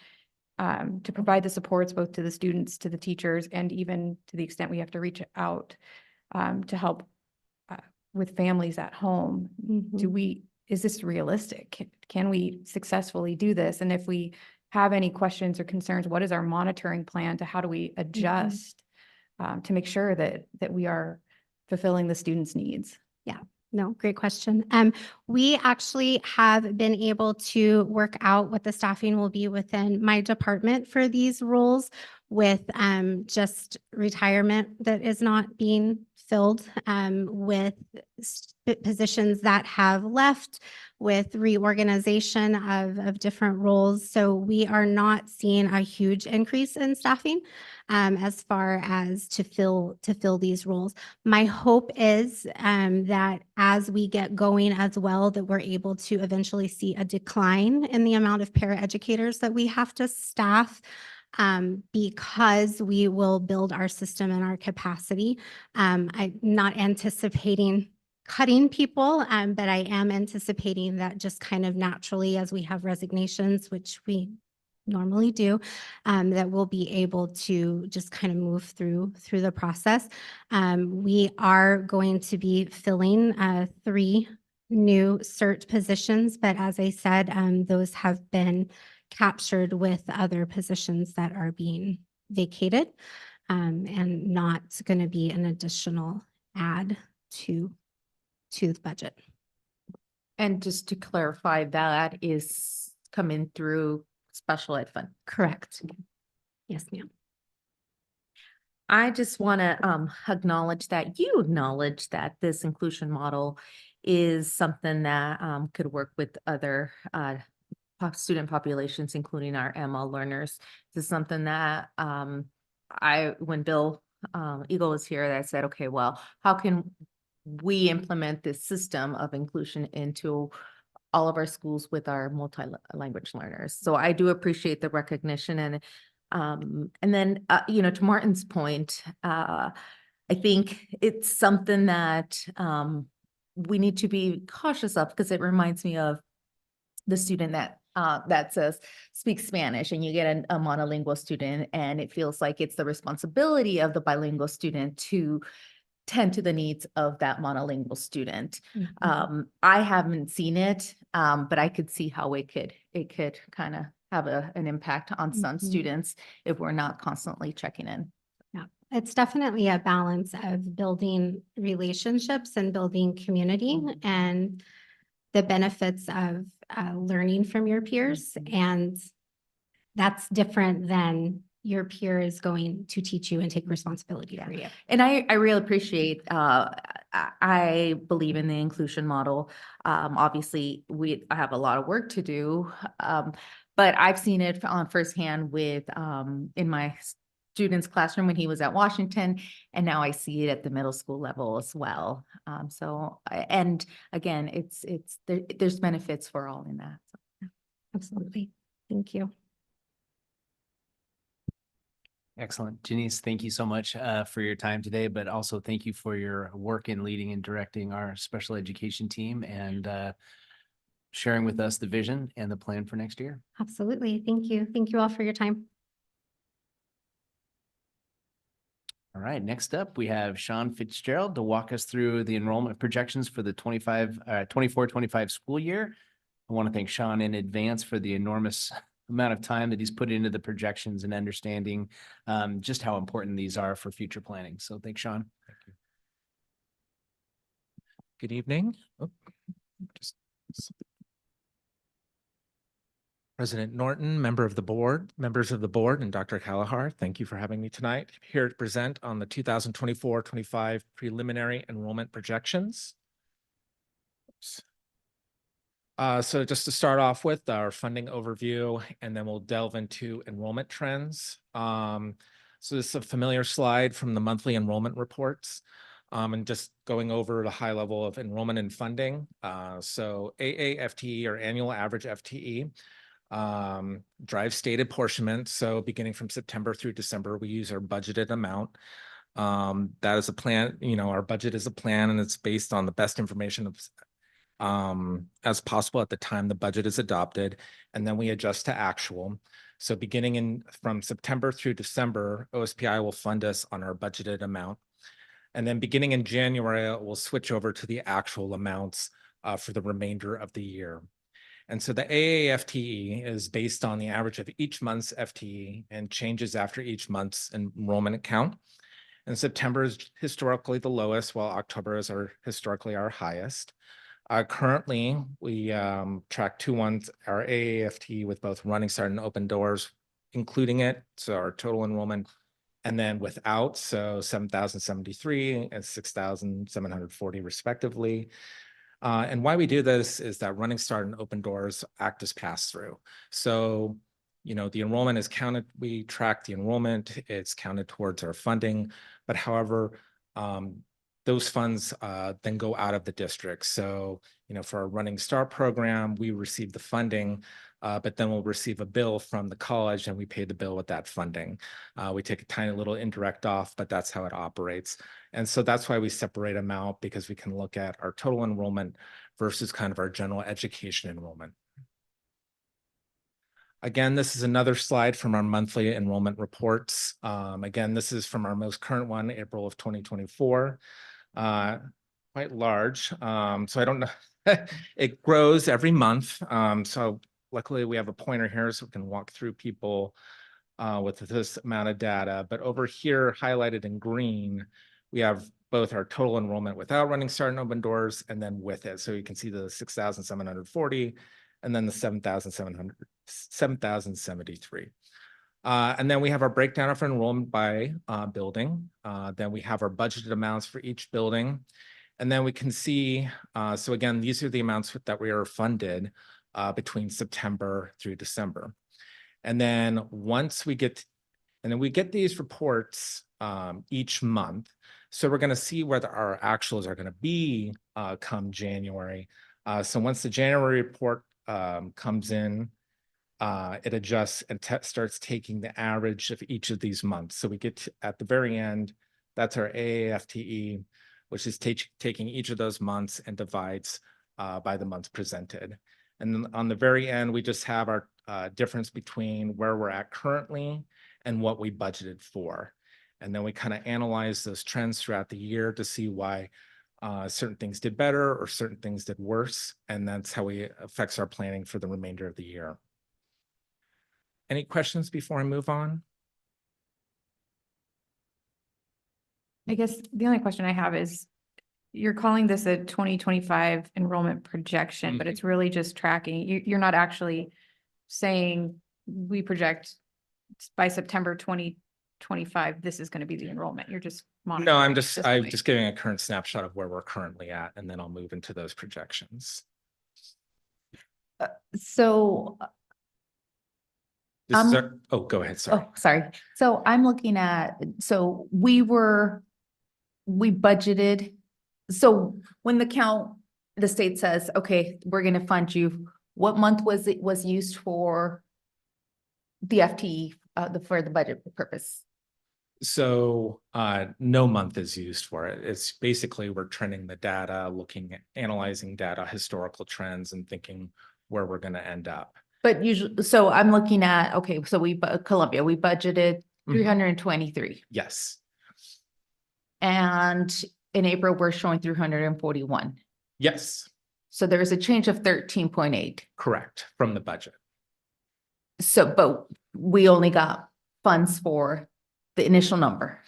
to provide the supports both to the students, to the teachers, and even to the extent we have to reach out to help with families at home? Is this realistic? Can we successfully do this? And if we have any questions or concerns, what is our monitoring plan to how do we adjust to make sure that we are fulfilling the students' needs? Yeah, no, great question. We actually have been able to work out what the staffing will be within my department for these roles with just retirement that is not being filled, with positions that have left, with reorganization of different roles. So we are not seeing a huge increase in staffing as far as to fill these roles. My hope is that as we get going as well, that we're able to eventually see a decline in the amount of paraeducators that we have to staff, because we will build our system and our capacity. I'm not anticipating cutting people, but I am anticipating that just kind of naturally as we have resignations, which we normally do, that we'll be able to just kind of move through the process. We are going to be filling 3 new CERT positions, but as I said, those have been captured with other positions that are being vacated, and not going to be an additional add to the budget. And just to clarify, that is coming through special ed fund. Correct. Yes, ma'am. I just want to acknowledge that this inclusion model is something that could work with other student populations, including our ML learners. This is something that when Bill Eagle was here, that I said, okay, well, how can we implement this system of inclusion into all of our schools with our multi-language learners? So I do appreciate the recognition. And then, to Martin's point, I think it's something that we need to be cautious of, because it reminds me of the student that says speaks Spanish, and you get a monolingual student, and it feels like it's the responsibility of the bilingual student to tend to the needs of that monolingual student. I haven't seen it, but I could see how it could kind of have an impact on some students if we're not constantly checking in. Yeah, it's definitely a balance of building relationships and building community and the benefits of learning from your peers. And that's different than your peer is going to teach you and take responsibility for you. And I really appreciate, I believe in the inclusion model. Obviously, I have a lot of work to do, but I've seen it firsthand with in my student's classroom when he was at Washington, and now I see it at the middle school level as well. And again, there's benefits for all in that. So. Absolutely. Thank you. Excellent. Janice, thank you so much for your time today, but also thank you for your work in leading and directing our special education team and sharing with us the vision and the plan for next year. Absolutely. Thank you. Thank you all for your time. All right, next up, we have Sean Fitzgerald to walk us through the enrollment projections for the 24-25 school year. I want to thank Sean in advance for the enormous amount of time that he's put into the projections and understanding just how important these are for future planning. So thanks, Sean. Thank you. Good evening. President Norton, members of the board, and Dr. Callahar, thank you for having me tonight. Here to present on the 2024-25 preliminary enrollment projections. So just to start off with our funding overview, and then we'll delve into enrollment trends. So this is a familiar slide from the monthly enrollment reports, and just going over the high level of enrollment and funding. So AAFTE, or annual average FTE, drives state apportionment. So beginning from September through December, we use our budgeted amount. That is a plan, our budget is a plan, and it's based on the best information as possible at the time the budget is adopted, and then we adjust to actual. So beginning from September through December, OSPI will fund us on our budgeted amount. And then beginning in January, we'll switch over to the actual amounts for the remainder of the year. And so the AAFTE is based on the average of each month's FTE and changes after each month's enrollment count. And September is historically the lowest, while October is historically our highest. Currently, we track 2-1, our AAFT with both Running Start and Open Doors, including it, so our total enrollment, and then without, so 7,073 and 6,740 respectively. And why we do this is that Running Start and Open Doors act as pass-through. So, the enrollment is counted, we track the enrollment, it's counted towards our funding, but however, those funds then go out of the district. So, for our Running Start program, we receive the funding, but then we'll receive a bill from the college and we pay the bill with that funding. We take a tiny little indirect off, but that's how it operates. And so that's why we separate them out, because we can look at our total enrollment versus kind of our general education enrollment. Again, this is another slide from our monthly enrollment reports. Again, this is from our most current one, April of 2024. Quite large. So I don't know, it grows every month. So luckily we have a pointer here so we can walk through people with this amount of data. But over here, highlighted in green, we have both our total enrollment without Running Start and Open Doors and then with it. So you can see the 6,740 and then the 7,073. And then we have our breakdown of enrollment by building. Then we have our budgeted amounts for each building. And then we can see, so again, these are the amounts that we are funded between September through December. And then once we get, these reports each month. So we're going to see whether our actuals are going to be come January. So once the January report comes in, it adjusts and starts taking the average of each of these months. So we get at the very end, that's our AAFTE, which is taking each of those months and divides by the months presented. And then on the very end, we just have our difference between where we're at currently and what we budgeted for. And then we kind of analyze those trends throughout the year to see why certain things did better or certain things did worse. And that's how it affects our planning for the remainder of the year. Any questions before I move on? I guess the only question I have is, you're calling this a 2025 enrollment projection, but it's really just tracking. You're not actually saying we project by September 2025, this is going to be the enrollment. You're just monitoring. No, I'm just giving a current snapshot of where we're currently at, and then I'll move into those projections. So This is our, oh, go ahead. Sorry. Oh, sorry. So I'm looking at, so we budgeted. So when the state says, okay, we're going to fund you, what month was used for the FTE, for the budget purpose? So no month is used for it. It's basically we're trending the data, looking at analyzing data, historical trends, and thinking where we're going to end up. But usually, so I'm looking at, okay, so Columbia, we budgeted 323. Yes. And in April, we're showing 341. Yes. So there's a change of 13.8. Correct, from the budget. So, but we only got funds for the initial number.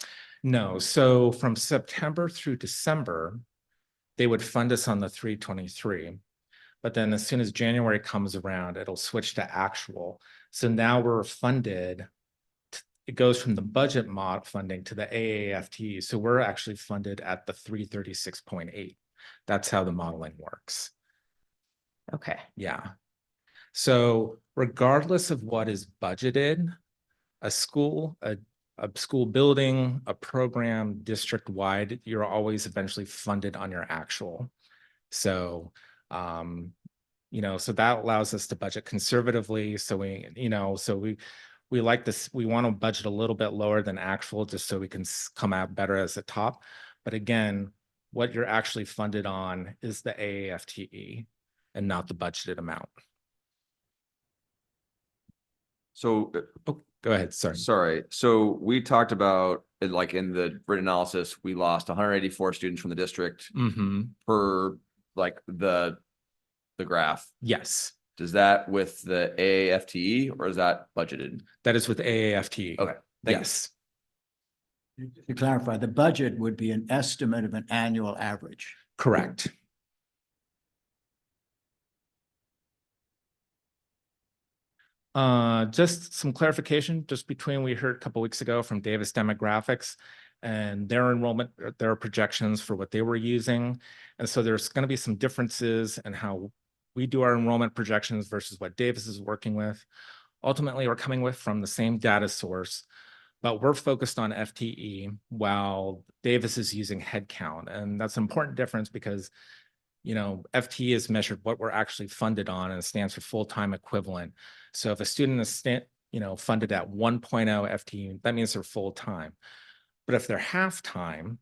No, so from September through December, they would fund us on the 323. But then as soon as January comes around, it'll switch to actual. So now we're funded, it goes from the budget mod funding to the AAFT. So we're actually funded at the 336.8. That's how the modeling works. Okay. Yeah. So regardless of what is budgeted, a school building, a program, district-wide, you're always eventually funded on your actual. So, so that allows us to budget conservatively. So we like this, we want to budget a little bit lower than actual just so we can come out better as a top. But again, what you're actually funded on is the AAFTE and not the budgeted amount. So go ahead. Sorry. So we talked about, like in the written analysis, we lost 184 students from the district per like the graph. Yes. Does that with the AAFTE or is that budgeted? That is with AAFTE. Okay. Yes. To clarify, the budget would be an estimate of an annual average. Correct. Just some clarification, just between we heard a couple weeks ago from Davis Demographics and their enrollment, their projections for what they were using. And so there's going to be some differences in how we do our enrollment projections versus what Davis is working with. Ultimately, we're coming with from the same data source, but we're focused on FTE while Davis is using headcount. And that's an important difference because, you know, FTE is measured what we're actually funded on, and it stands for full-time equivalent. So if a student is funded at 1.0 FTE, that means they're full-time. But if they're half-time,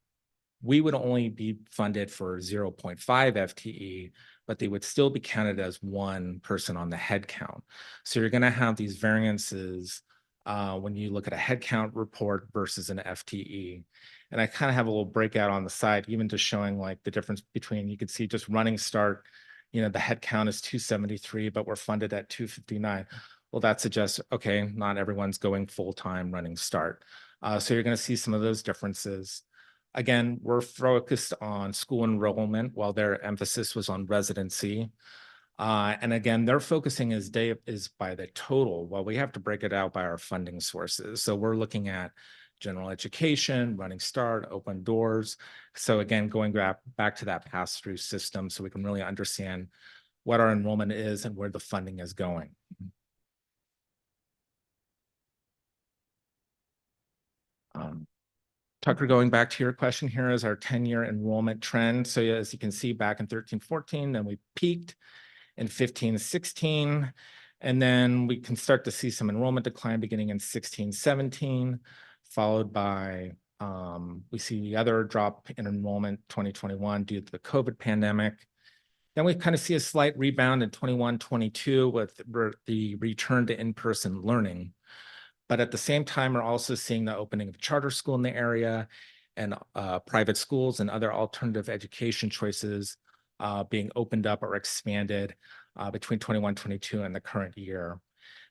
we would only be funded for 0.5 FTE, but they would still be counted as one person on the head count. So you're going to have these variances when you look at a head count report versus an FTE. And I kind of have a little breakout on the side, even just showing like the difference between, you can see just running start, you know, the head count is 273, but we're funded at 259. Well, that suggests, okay, not everyone's going full-time running start. So you're going to see some of those differences. Again, we're focused on school enrollment while their emphasis was on residency. And again, their focusing is by the total, while we have to break it out by our funding sources. So we're looking at general education, running start, open doors. So again, going back to that pass-through system so we can really understand what our enrollment is and where the funding is going. Tucker, going back to your question, here is our 10-year enrollment trend. So as you can see, back in 13-14, then we peaked in 15-16, and then we can start to see some enrollment decline beginning in 16-17, followed by, we see the other drop in enrollment 2021 due to the COVID pandemic. Then we kind of see a slight rebound in 21-22 with the return to in-person learning. But at the same time, we're also seeing the opening of charter school in the area and private schools and other alternative education choices being opened up or expanded between 21-22 and the current year.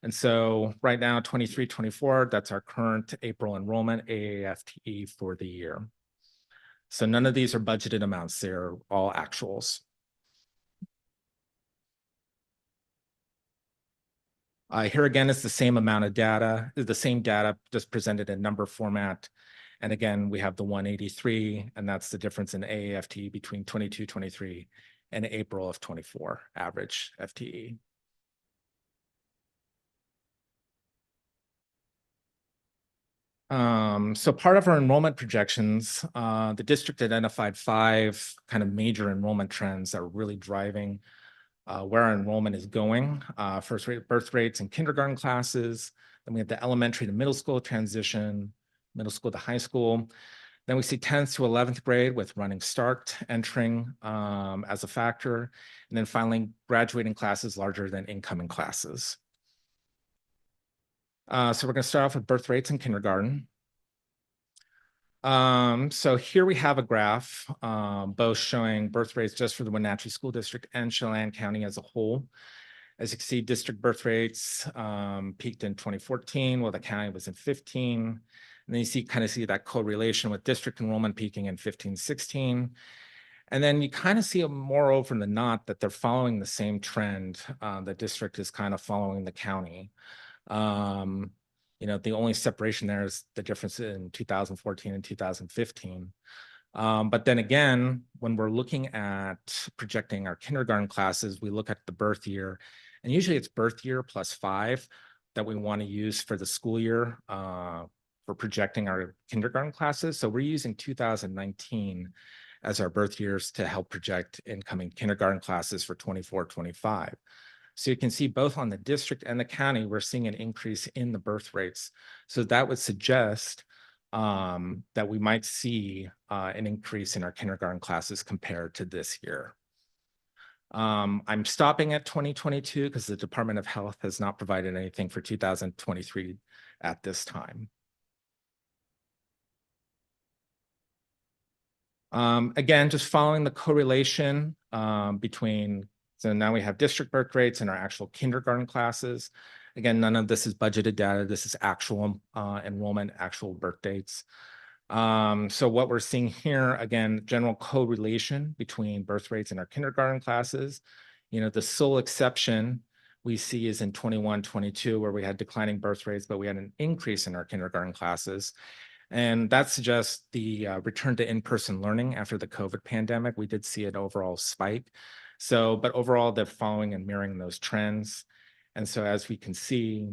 And so right now, 23-24, that's our current April enrollment AAFTE for the year. So none of these are budgeted amounts, they're all actuals. Here again, it's the same amount of data, the same data just presented in number format. And again, we have the 183, and that's the difference in AAFTE between 22-23 and April of 24 average FTE. So part of our enrollment projections, the district identified 5 kind of major enrollment trends that are really driving where our enrollment is going. First rate birth rates in kindergarten classes. Then we have the elementary to middle school transition, middle school to high school. Then we see 10th to 11th grade with running start entering as a factor. And then finally, graduating classes larger than incoming classes. So we're going to start off with birth rates in kindergarten. So here we have a graph, both showing birth rates just for the Wenatchee School District and Chelan County as a whole. As you can see, district birth rates peaked in 2014, while the county was in 15. And then you kind of see that correlation with district enrollment peaking in 15-16. And then you kind of see it more over than not that they're following the same trend. The district is kind of following the county. You know, the only separation there is the difference in 2014 and 2015. But then again, when we're looking at projecting our kindergarten classes, we look at the birth year, and usually it's birth year plus 5 that we want to use for the school year for projecting our kindergarten classes. So we're using 2019 as our birth years to help project incoming kindergarten classes for 24-25. So you can see both on the district and the county, we're seeing an increase in the birth rates. So that would suggest that we might see an increase in our kindergarten classes compared to this year. I'm stopping at 2022 because the Department of Health has not provided anything for 2023 at this time. Again, just following the correlation between, so now we have district birth rates and our actual kindergarten classes. Again, none of this is budgeted data. This is actual enrollment, actual birth dates. So what we're seeing here, again, general correlation between birth rates in our kindergarten classes. The sole exception we see is in 21-22, where we had declining birth rates, but we had an increase in our kindergarten classes. And that suggests the return to in-person learning after the COVID pandemic. We did see an overall spike. But overall, they're following and mirroring those trends. And so as we can see,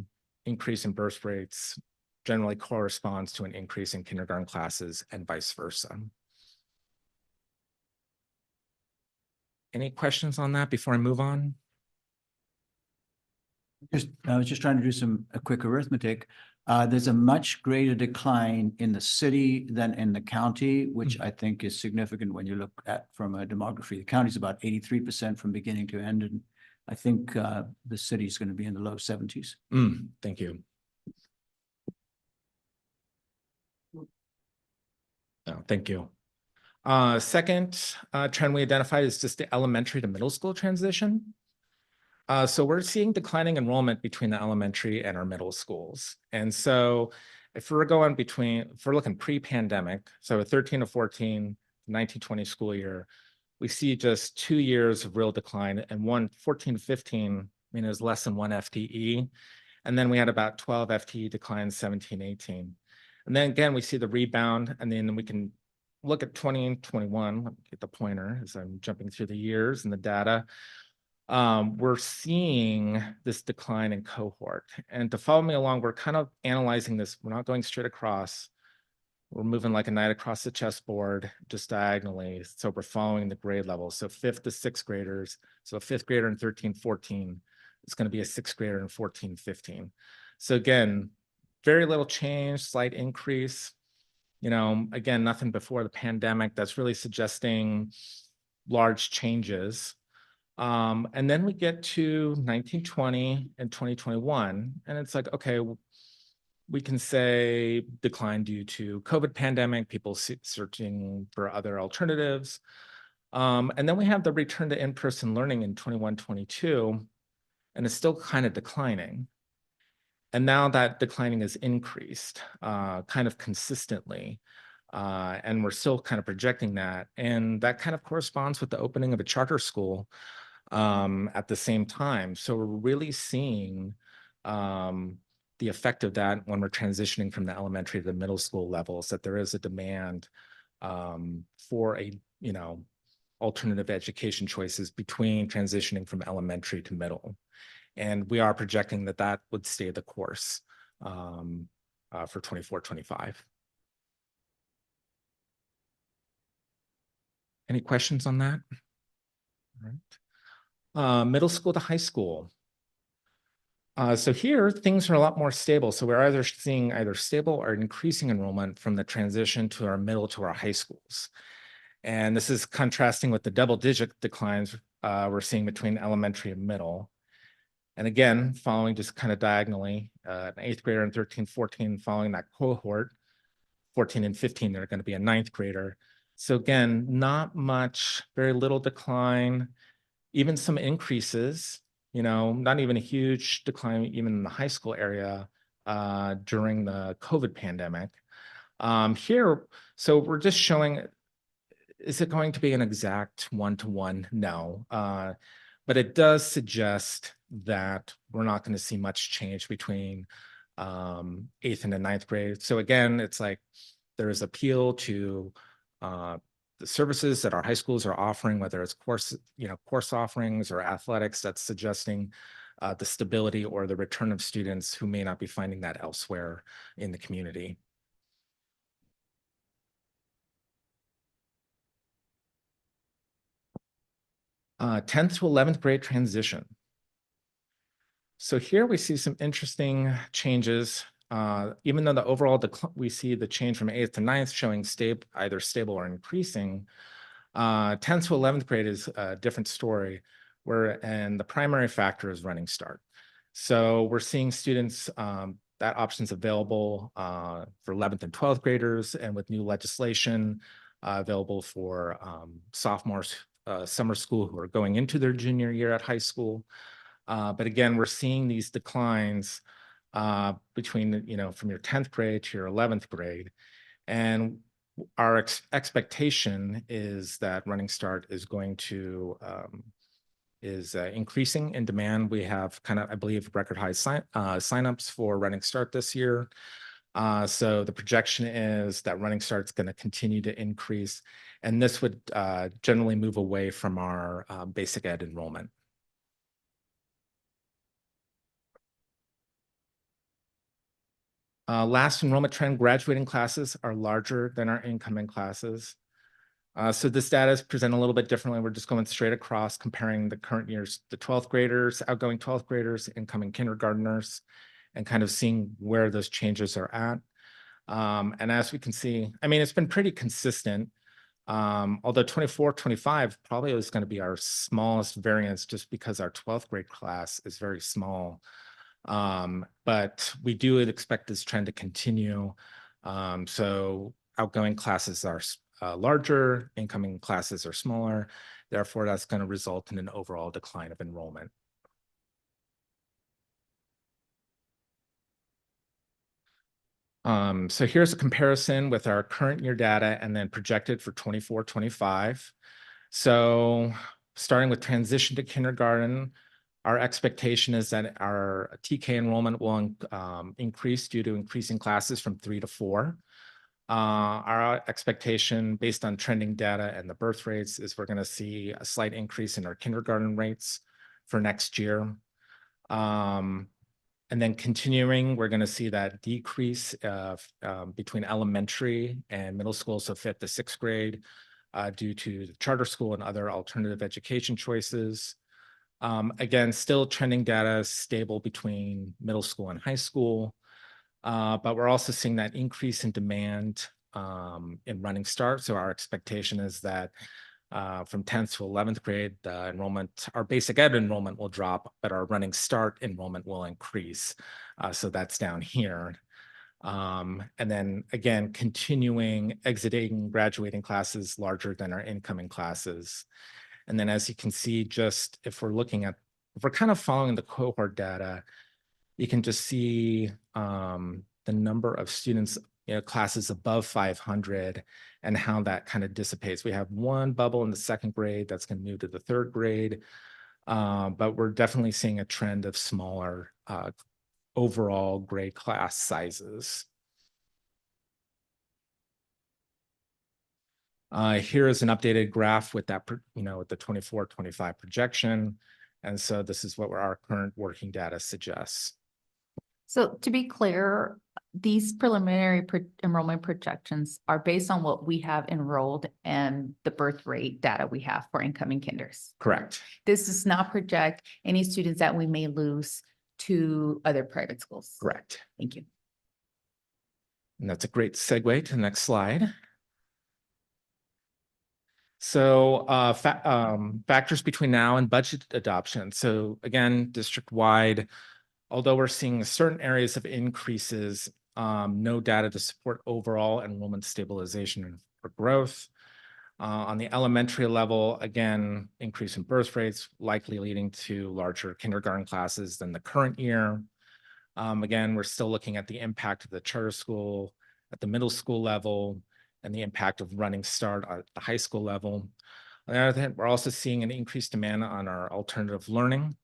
increase in birth rates generally corresponds to an increase in kindergarten classes and vice versa. Any questions on that before I move on? I was just trying to do a quick arithmetic. There's a much greater decline in the city than in the county, which I think is significant when you look at from a demography. The county's about 83% from beginning to end, and I think the city is going to be in the low 70s. Thank you. No, thank you. Second trend we identified is just the elementary to middle school transition. So we're seeing declining enrollment between the elementary and our middle schools. And so if we're looking pre-pandemic, so a 13 to 14, 19-20 school year, we see just 2 years of real decline, and 14 to 15, it was less than 1 FTE. And then we had about 12 FTE decline, 17, 18. And then again, we see the rebound, and then we can look at 20 and 21. Let me get the pointer as I'm jumping through the years and the data. We're seeing this decline in cohort. And to follow me along, we're kind of analyzing this. We're not going straight across. We're moving like a knight across the chessboard, just diagonally. So we're following the grade level. So 5th to 6th graders. So a 5th grader in 13, 14 is going to be a 6th grader in 14, 15. So again, very little change, slight increase. Again, nothing before the pandemic that's really suggesting large changes. And then we get to 1920 and 2021, and it's like, okay, we can say decline due to COVID pandemic, people searching for other alternatives. And then we have the return to in-person learning in 21, 22, and it's still kind of declining. And now that declining has increased kind of consistently. And we're still kind of projecting that. And that kind of corresponds with the opening of a charter school at the same time. So we're really seeing the effect of that when we're transitioning from the elementary to the middle school levels, that there is a demand for alternative education choices between transitioning from elementary to middle. And we are projecting that that would stay the course for 24, 25. Any questions on that? All right. Middle school to high school. So here things are a lot more stable. So we're either seeing stable or increasing enrollment from the transition to our middle to our high schools. And this is contrasting with the double-digit declines we're seeing between elementary and middle. And again, following just kind of diagonally, an 8th grader and 13, 14 following that cohort, 14 and 15, they're going to be a 9th grader. So again, not much, very little decline, even some increases, not even a huge decline, even in the high school area during the COVID pandemic. Here, so we're just showing, is it going to be an exact one-to-one? No. But it does suggest that we're not going to see much change between 8th and the 9th grade. So again, it's like there is appeal to the services that our high schools are offering, whether it's course offerings or athletics, that's suggesting the stability or the return of students who may not be finding that elsewhere in the community. Uh, 10th to 11th grade transition. So here we see some interesting changes. Even though the overall we see the change from 8th to 9th showing either stable or increasing, 10th to 11th grade is a different story, and the primary factor is running start. So we're seeing students, that option's available for 11th and 12th graders, and with new legislation available for sophomores, summer school who are going into their junior year at high school. But again, we're seeing these declines between, from your 10th grade to your 11th grade. And our expectation is that Running Start is going to increasing in demand. We have kind of, I believe, record high signups for Running Start this year. So the projection is that Running Start's going to continue to increase, and this would generally move away from our basic ed enrollment. Last enrollment trend, graduating classes are larger than our incoming classes. So this data is presented a little bit differently. We're just going straight across, comparing the current year's, the 12th graders, outgoing 12th graders, incoming kindergartners, and kind of seeing where those changes are at. And as we can see, I mean, it's been pretty consistent. Although 24, 25 probably is going to be our smallest variance just because our 12th grade class is very small. But we do expect this trend to continue. So outgoing classes are larger, incoming classes are smaller. Therefore, that's going to result in an overall decline of enrollment. So here's a comparison with our current year data and then projected for 24, 25. So starting with transition to kindergarten, our expectation is that our TK enrollment will increase due to increasing classes from 3 to 4. Our expectation based on trending data and the birth rates is we're going to see a slight increase in our kindergarten rates for next year. And then continuing, we're going to see that decrease between elementary and middle school, so 5th to 6th grade, due to the charter school and other alternative education choices. Again, still trending data stable between middle school and high school. But we're also seeing that increase in demand in Running Start. So our expectation is that from 10th to 11th grade, the enrollment, our basic ed enrollment will drop, but our Running Start enrollment will increase. So that's down here. And then again, continuing exiting graduating classes larger than our incoming classes. And then as you can see, just if we're looking at, if we're kind of following the cohort data, you can just see the number of students, classes above 500 and how that kind of dissipates. We have one bubble in the 2nd grade that's going to move to the 3rd grade, but we're definitely seeing a trend of smaller overall grade class sizes. Here is an updated graph with that, with the 24-25 projection. And so this is what our current working data suggests. So to be clear, these preliminary enrollment projections are based on what we have enrolled and the birth rate data we have for incoming kinders. Correct. This does not project any students that we may lose to other private schools. Correct. Thank you. And that's a great segue to the next slide. So factors between now and budget adoption. So again, district-wide, although we're seeing certain areas of increases, no data to support overall enrollment stabilization or growth. On the elementary level, again, increase in birth rates likely leading to larger kindergarten classes than the current year. Again, we're still looking at the impact of the charter school at the middle school level and the impact of Running Start at the high school level. On the other hand, we're also seeing an increased demand on our alternative learning,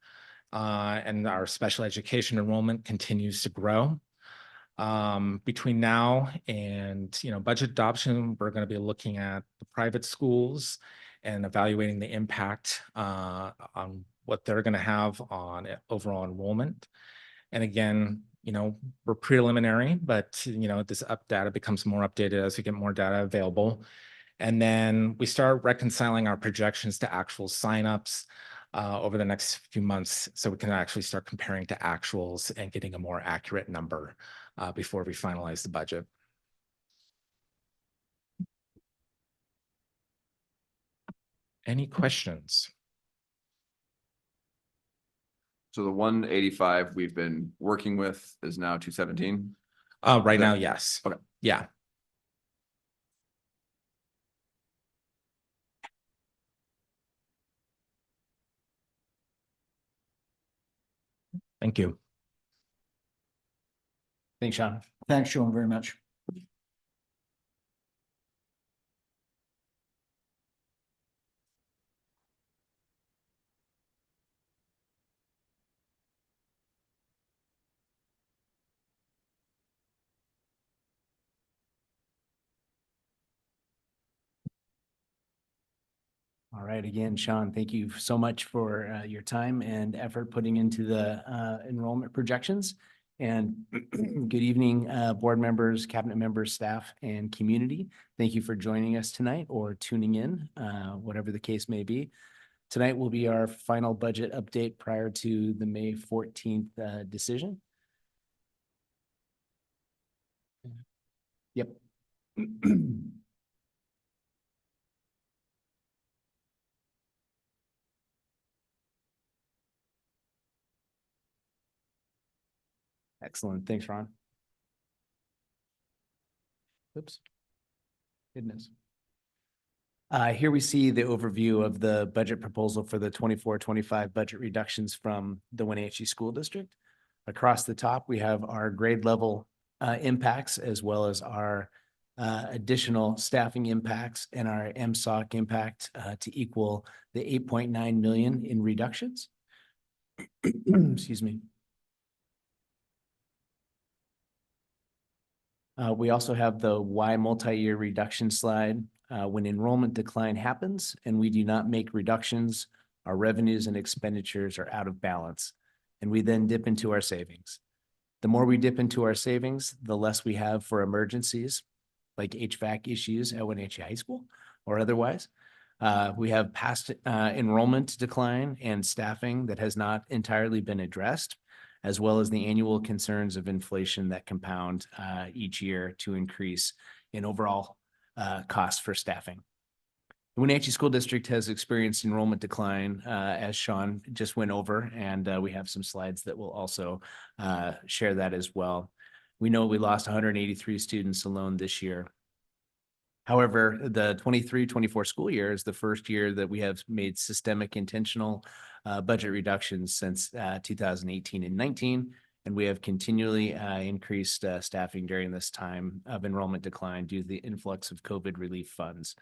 and our special education enrollment continues to grow. Between now and budget adoption, we're going to be looking at the private schools and evaluating the impact on what they're going to have on overall enrollment. And again, we're preliminary, but this data becomes more updated as we get more data available. And then we start reconciling our projections to actual signups over the next few months, so we can actually start comparing to actuals and getting a more accurate number before we finalize the budget. Any questions? So the 185 we've been working with is now 217? Right now, yes. Okay. Yeah. Thank you. Thanks, Sean. Thanks, Sean, very much. All right, again, Sean, thank you so much for your time and effort putting into the enrollment projections. And good evening, board members, cabinet members, staff, and community. Thank you for joining us tonight or tuning in, whatever the case may be. Tonight will be our final budget update prior to the May 14th decision. Yep. Excellent. Thanks, Ron. Oops. Goodness. Here we see the overview of the budget proposal for the 24-25 budget reductions from the Wenatchee School District. Across the top, we have our grade level impacts as well as our additional staffing impacts and our MSOC impact to equal the 8.9 million in reductions. Excuse me. We also have the Y multi-year reduction slide. When enrollment decline happens and we do not make reductions, our revenues and expenditures are out of balance, and we then dip into our savings. The more we dip into our savings, the less we have for emergencies like HVAC issues at Wenatchee High School or otherwise. We have past enrollment decline and staffing that has not entirely been addressed, as well as the annual concerns of inflation that compound each year to increase in overall costs for staffing. The Wenatchee School District has experienced enrollment decline, as Sean just went over, and we have some slides that will also share that as well. We know we lost 183 students alone this year. However, the 23-24 school year is the first year that we have made systemic intentional budget reductions since 2018 and 19, and we have continually increased staffing during this time of enrollment decline due to the influx of COVID relief funds.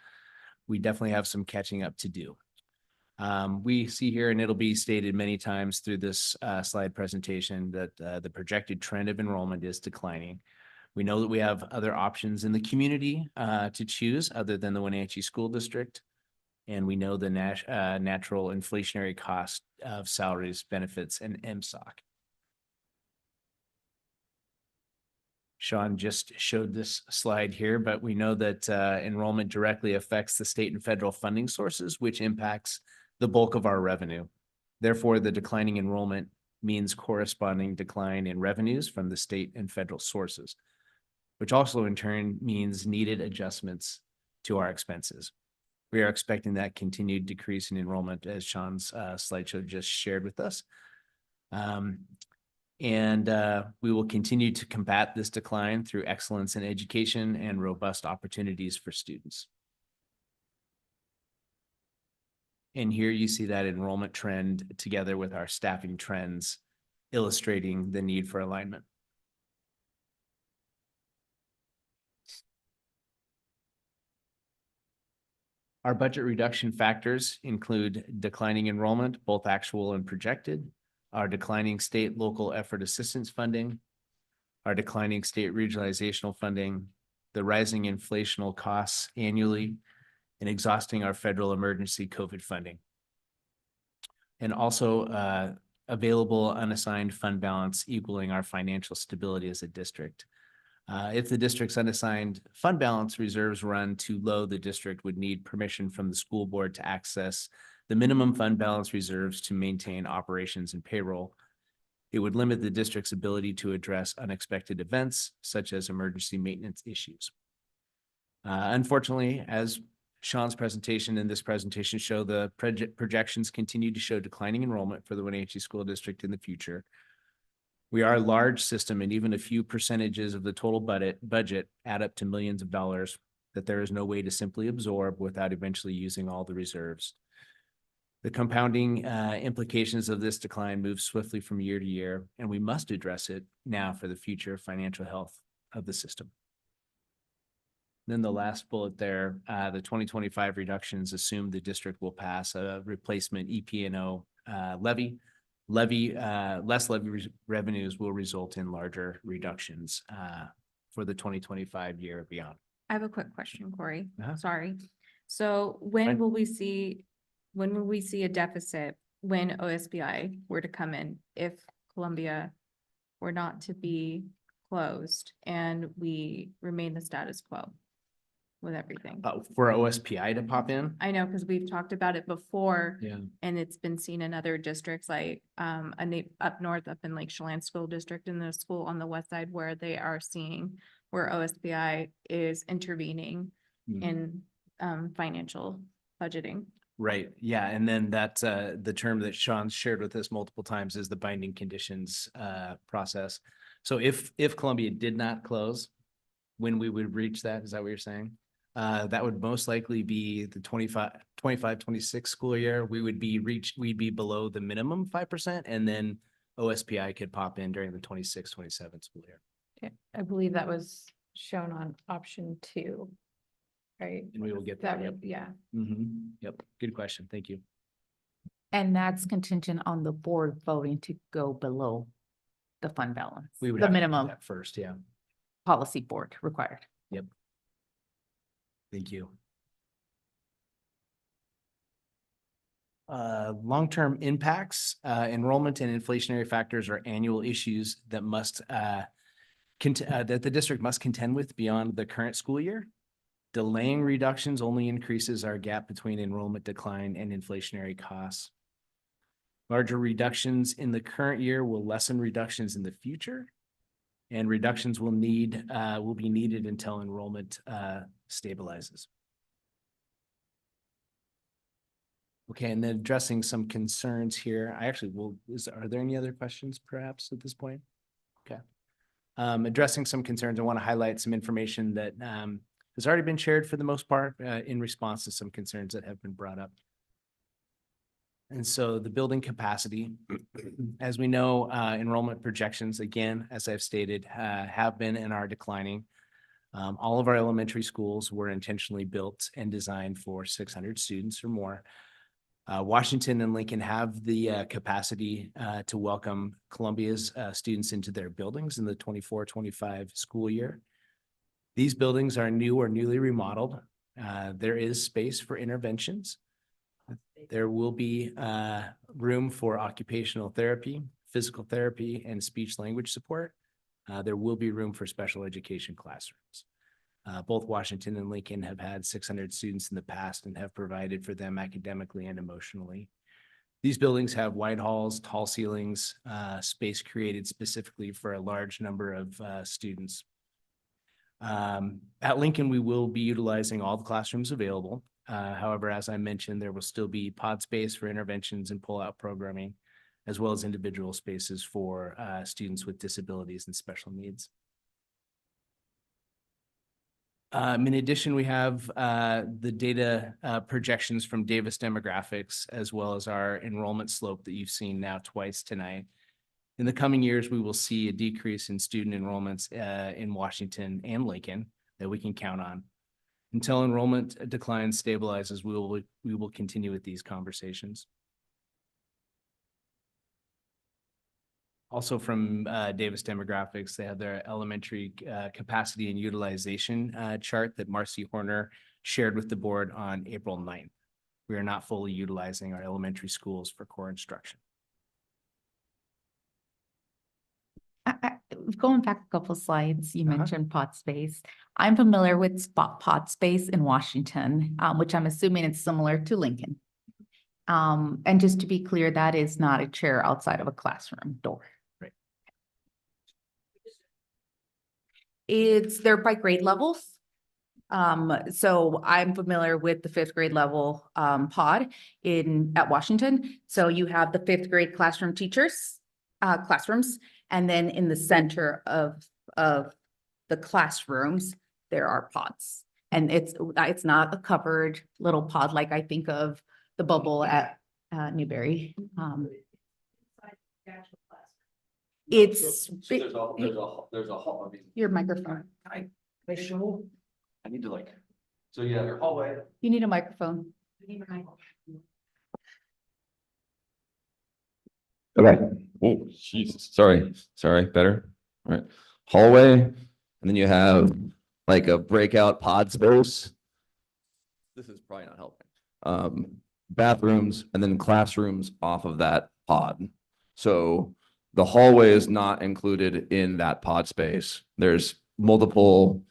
We definitely have some catching up to do. We see here, and it'll be stated many times through this slide presentation, that the projected trend of enrollment is declining. We know that we have other options in the community to choose other than the Wenatchee School District. And we know the natural inflationary cost of salaries, benefits, and MSOC. Sean just showed this slide here, but we know that enrollment directly affects the state and federal funding sources, which impacts the bulk of our revenue. Therefore, the declining enrollment means corresponding decline in revenues from the state and federal sources, which also in turn means needed adjustments to our expenses. We are expecting that continued decrease in enrollment, as Sean's slideshow just shared with us. We will continue to combat this decline through excellence in education and robust opportunities for students. And here you see that enrollment trend together with our staffing trends, illustrating the need for alignment. Our budget reduction factors include declining enrollment, both actual and projected, our declining state local effort assistance funding, our declining state regionalizational funding, the rising inflational costs annually, and exhausting our federal emergency COVID funding. And also available unassigned fund balance equaling our financial stability as a district. If the district's unassigned fund balance reserves run too low, the district would need permission from the school board to access the minimum fund balance reserves to maintain operations and payroll. It would limit the district's ability to address unexpected events such as emergency maintenance issues. Unfortunately, as Sean's presentation and this presentation show, the projections continue to show declining enrollment for the Wenatchee School District in the future. We are a large system, and even a few percentages of the total budget add up to millions of dollars that there is no way to simply absorb without eventually using all the reserves. The compounding implications of this decline move swiftly from year to year, and we must address it now for the future financial health of the system. Then the last bullet there, the 2025 reductions assume the district will pass a replacement EP&O levy. Less levy revenues will result in larger reductions for the 2025 year beyond. I have a quick question, Corey. Uh-huh. Sorry. So when Fine. will we see when will we see a deficit when OSBI were to come in if Columbia were not to be closed and we remain the status quo with everything? For OSPI to pop in? I know, because we've talked about it before. Yeah. And it's been seen in other districts like up north, up in Lake Chelan School District, in the school on the west side, where they are seeing where OSBI is intervening in financial budgeting. Right, yeah, and then that, the term that Sean shared with us multiple times is the binding conditions, process. So if Columbia did not close, when we would reach that, is that what you're saying? That would most likely be the 25-26 school year. We'd be below the minimum 5%, and then OSPI could pop in during the 26-27 school year. Yeah, I believe that was shown on option 2, right? And we will get That that, yep. would, yeah. Yep, good question, thank you. And that's contingent on the board voting to go below the fund balance. We would The have to do minimum that first, yeah, policy board required. yep. Thank you. Long-term impacts, enrollment and inflationary factors are annual issues that that the district must contend with beyond the current school year. Delaying reductions only increases our gap between enrollment decline and inflationary costs. Larger reductions in the current year will lessen reductions in the future, and reductions will be needed until enrollment stabilizes. Okay, and then addressing some concerns here. Are there any other questions perhaps at this point? Okay. Addressing some concerns, I want to highlight some information that has already been shared for the most part in response to some concerns that have been brought up. And so the building capacity, as we know, enrollment projections, again, as I've stated, have been and are declining. All of our elementary schools were intentionally built and designed for 600 students or more. Washington and Lincoln have the capacity to welcome Columbia's students into their buildings in the 24-25 school year. These buildings are new or newly remodeled. There is space for interventions. There will be room for occupational therapy, physical therapy, and speech language support. There will be room for special education classrooms. Both Washington and Lincoln have had 600 students in the past and have provided for them academically and emotionally. These buildings have wide halls, tall ceilings, space created specifically for a large number of students. At Lincoln, we will be utilizing all the classrooms available. However, as I mentioned, there will still be pod space for interventions and pull-out programming, as well as individual spaces for students with disabilities and special needs. In addition, we have the data projections from Davis Demographics, as well as our enrollment slope that you've seen now twice tonight. In the coming years, we will see a decrease in student enrollments in Washington and Lincoln that we can count on. Until enrollment decline stabilizes, we will continue with these conversations. Also from Davis Demographics, they have their elementary capacity and utilization chart that Marcy Horner shared with the board on April 9th. We are not fully utilizing our elementary schools for core instruction. Going back a couple slides, you mentioned pod space. I'm familiar with pod space in Washington, which I'm assuming it's similar to Lincoln. And just to be clear, that is not a chair outside of a classroom door. Right. They're by grade levels. So I'm familiar with the 5th grade level pod at Washington. So you have the 5th grade classroom teachers, classrooms, and then in the center of the classrooms, there are pods. And it's not a covered little pod like I think of the bubble at Newberry. It's There's a hall. your microphone. I need to so yeah, your hallway. You need a microphone. Okay. Oh, Jesus. Sorry. Better. All right. Hallway. And then you have like a breakout pod space. This is probably not helping. bathrooms, and then classrooms off of that pod. So the hallway is not included in that pod space. There's multiple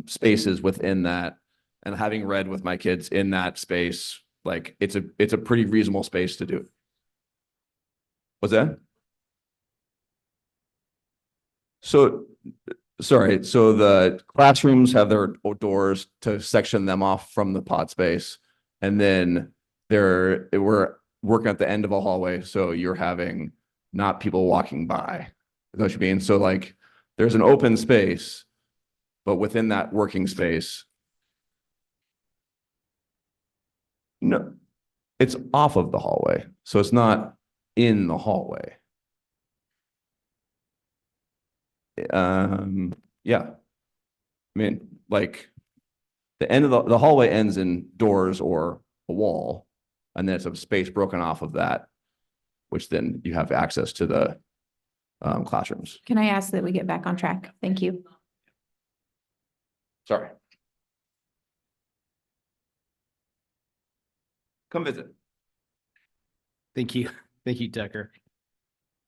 spaces within that. And having read with my kids in that space, like it's a pretty reasonable space to do it. What's that? So, sorry, so the classrooms have their doors to section them off from the pod space. And then we're working at the end of a hallway, so you're having not people walking by. You know what you mean? So like, there's an open space, but within that working space, no, it's off of the hallway, so it's not in the hallway. Yeah. I mean, like, the end of the hallway ends in doors or a wall, and then it's a space broken off of that, which then you have access to the classrooms. Can I ask that we get back on track? Thank you. Sorry. Come visit. Thank you. Thank you, Tucker.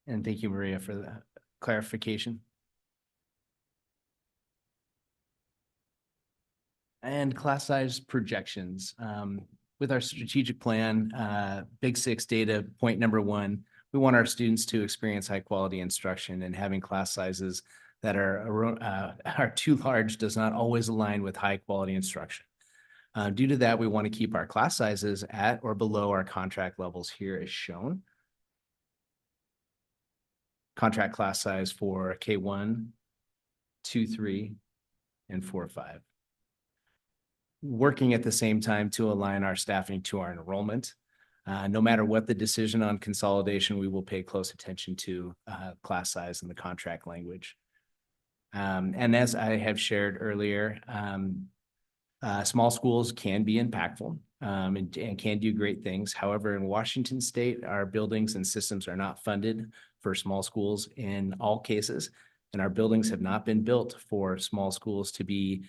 And thank you, Maria, for the clarification. And class size projections. With our strategic plan, Big Six data, point number one, we want our students to experience high quality instruction, and having class sizes that are too large does not always align with high quality instruction. Due to that, we want to keep our class sizes at or below our contract levels here as shown. Contract class size for K1, 2, 3, and 4, 5. Working at the same time to align our staffing to our enrollment. No matter what the decision on consolidation, we will pay close attention to class size and the contract language. And as I have shared earlier, small schools can be impactful and can do great things. However, in Washington State, our buildings and systems are not funded for small schools in all cases. And our buildings have not been built for small schools to be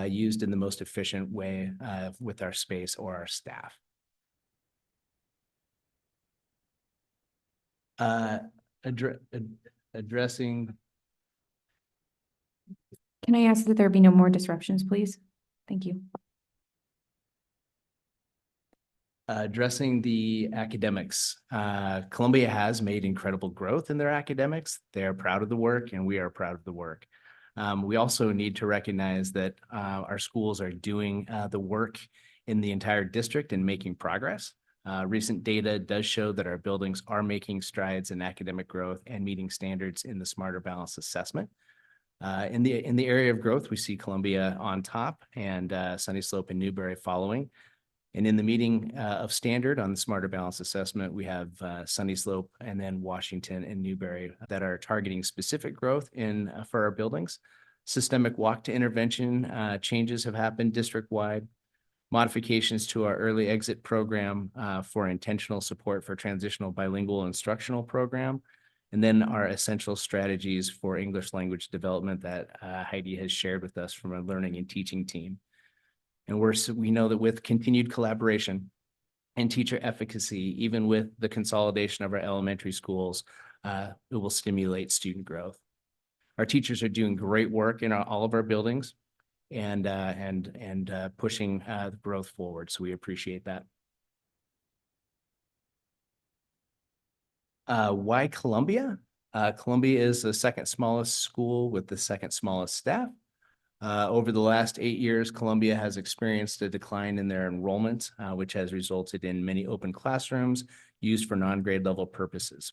used in the most efficient way with our space or our staff. Addressing. Can I ask that there be no more disruptions, please? Thank you. Addressing the academics. Columbia has made incredible growth in their academics. They are proud of the work, and we are proud of the work. We also need to recognize that our schools are doing the work in the entire district and making progress. Recent data does show that our buildings are making strides in academic growth and meeting standards in the Smarter Balanced Assessment. In the area of growth, we see Columbia on top and Sunny Slope and Newberry following. And in the meeting of standard on the Smarter Balanced Assessment, we have Sunny Slope and then Washington and Newberry that are targeting specific growth for our buildings. Systemic walk to intervention changes have happened district-wide. Modifications to our early exit program for intentional support for transitional bilingual instructional program. And then our essential strategies for English language development that Heidi has shared with us from our learning and teaching team. And we know that with continued collaboration and teacher efficacy, even with the consolidation of our elementary schools, it will stimulate student growth. Our teachers are doing great work in all of our buildings and pushing the growth forward. So we appreciate that. Why Columbia? Columbia is the second smallest school with the second smallest staff. Over the last 8 years, Columbia has experienced a decline in their enrollment, which has resulted in many open classrooms used for non-grade level purposes.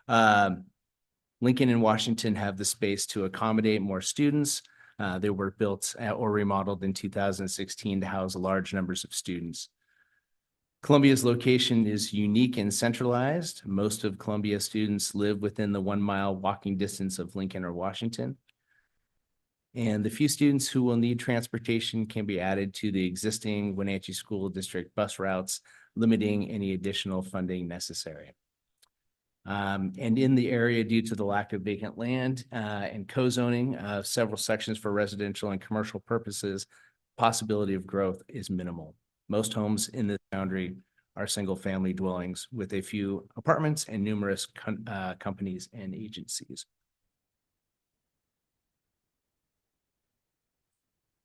Lincoln and Washington have the space to accommodate more students. They were built or remodeled in 2016 to house large numbers of students. Columbia's location is unique and centralized. Most of Columbia students live within the 1 mile walking distance of Lincoln or Washington. And the few students who will need transportation can be added to the existing Wenatchee School District bus routes, limiting any additional funding necessary. And in the area, due to the lack of vacant land and co-zoning of several sections for residential and commercial purposes, possibility of growth is minimal. Most homes in this boundary are single-family dwellings with a few apartments and numerous companies and agencies.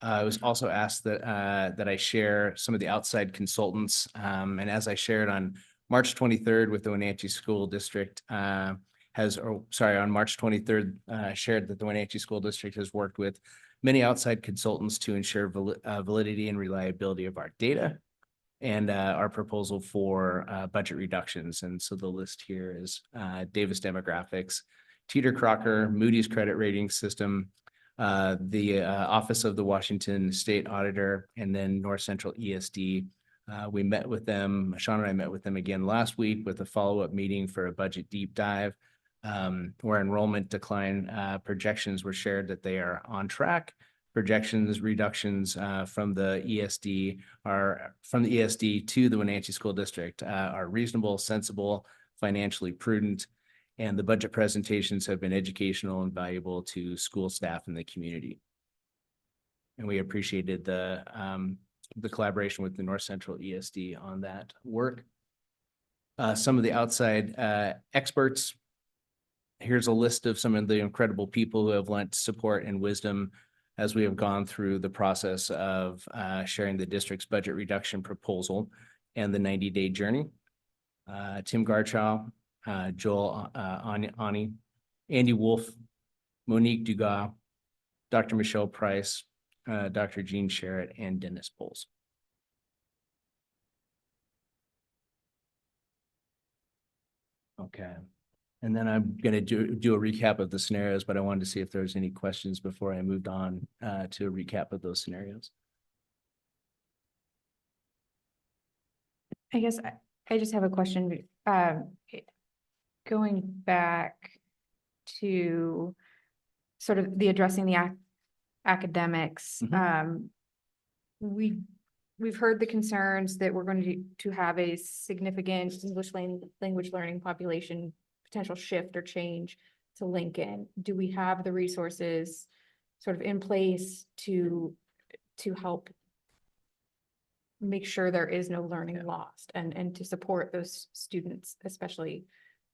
I was also asked that I share some of the outside consultants. And as I shared on March 23rd with the Wenatchee School District, on March 23rd, shared that the Wenatchee School District has worked with many outside consultants to ensure validity and reliability of our data and our proposal for budget reductions. And so the list here is Davis Demographics, Teeter Crocker, Moody's Credit Rating System, the Office of the Washington State Auditor, and then North Central ESD. We met with them, Sean and I met with them again last week with a follow-up meeting for a budget deep dive, where enrollment decline projections were shared that they are on track. Projections reductions from the ESD to the Wenatchee School District are reasonable, sensible, financially prudent, and the budget presentations have been educational and valuable to school staff and the community. And we appreciated the collaboration with the North Central ESD on that work. Some of the outside experts. Here's a list of some of the incredible people who have lent support and wisdom as we have gone through the process of sharing the district's budget reduction proposal and the 90-day journey. Tim Garchow, Joel Ani, Andy Wolf, Monique Dugas, Dr. Michelle Price, Dr. Jean Sherritt, and Dennis Bowles. Okay. And then I'm going to do a recap of the scenarios, but I wanted to see if there's any questions before I moved on to a recap of those scenarios. I guess I just have a question. Going back to sort of the addressing the academics, we've heard the concerns that we're going to have a significant English language learning population potential shift or change to Lincoln. Do we have the resources sort of in place to help make sure there is no learning lost and to support those students, especially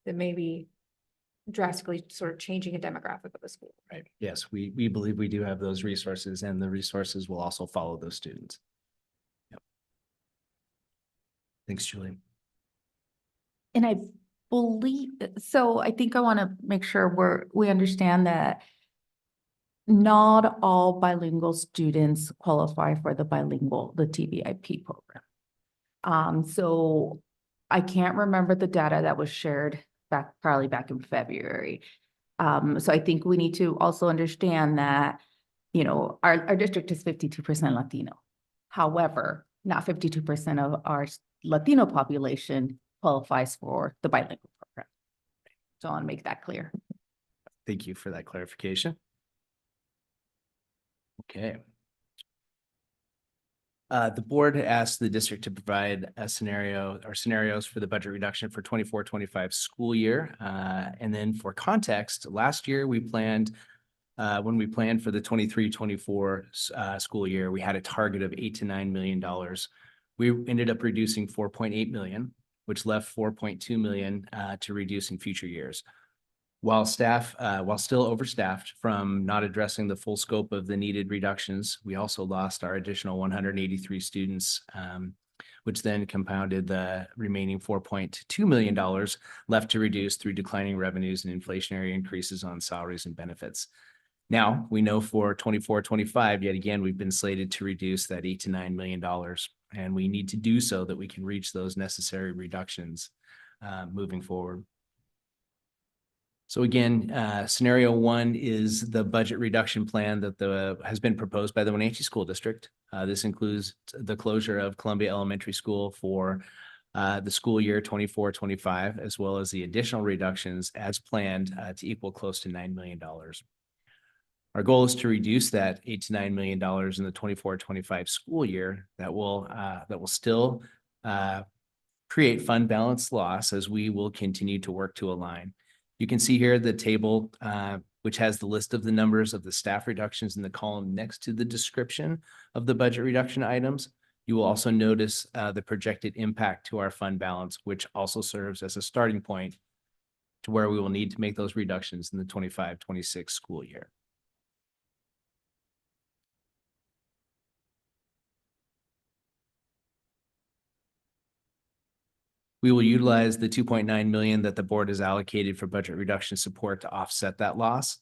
that may be drastically sort of changing a demographic of the school? Right. Yes, we believe we do have those resources, and the resources will also follow those students. Yep. Thanks, Julie. And I believe, so I think I want to make sure we understand that not all bilingual students qualify for the TVIP program. So I can't remember the data that was shared probably back in February. So I think we need to also understand that, you know, our district is 52% Latino. However, not 52% of our Latino population qualifies for the bilingual program. So I want to make that clear. Thank you for that clarification. Okay. The board asked the district to provide a scenario or scenarios for the budget reduction for 24-25 school year. And then for context, last year we planned, when we planned for the 23-24 school year, we had a target of $8 to $9 million. We ended up reducing 4.8 million, which left 4.2 million to reduce in future years. While still overstaffed from not addressing the full scope of the needed reductions, we also lost our additional 183 students, which then compounded the remaining $4.2 million left to reduce through declining revenues and inflationary increases on salaries and benefits. Now we know for 24-25, yet again, we've been slated to reduce that $8 to $9 million, and we need to do so that we can reach those necessary reductions moving forward. So again, scenario one is the budget reduction plan that has been proposed by the Wenatchee School District. This includes the closure of Columbia Elementary School for the school year 24-25, as well as the additional reductions as planned to equal close to $9 million. Our goal is to reduce that $8 to $9 million in the 24-25 school year. That will still create fund balance loss as we will continue to work to align. You can see here the table, which has the list of the numbers of the staff reductions in the column next to the description of the budget reduction items. You will also notice the projected impact to our fund balance, which also serves as a starting point to where we will need to make those reductions in the 25-26 school year. We will utilize the 2.9 million that the board has allocated for budget reduction support to offset that loss.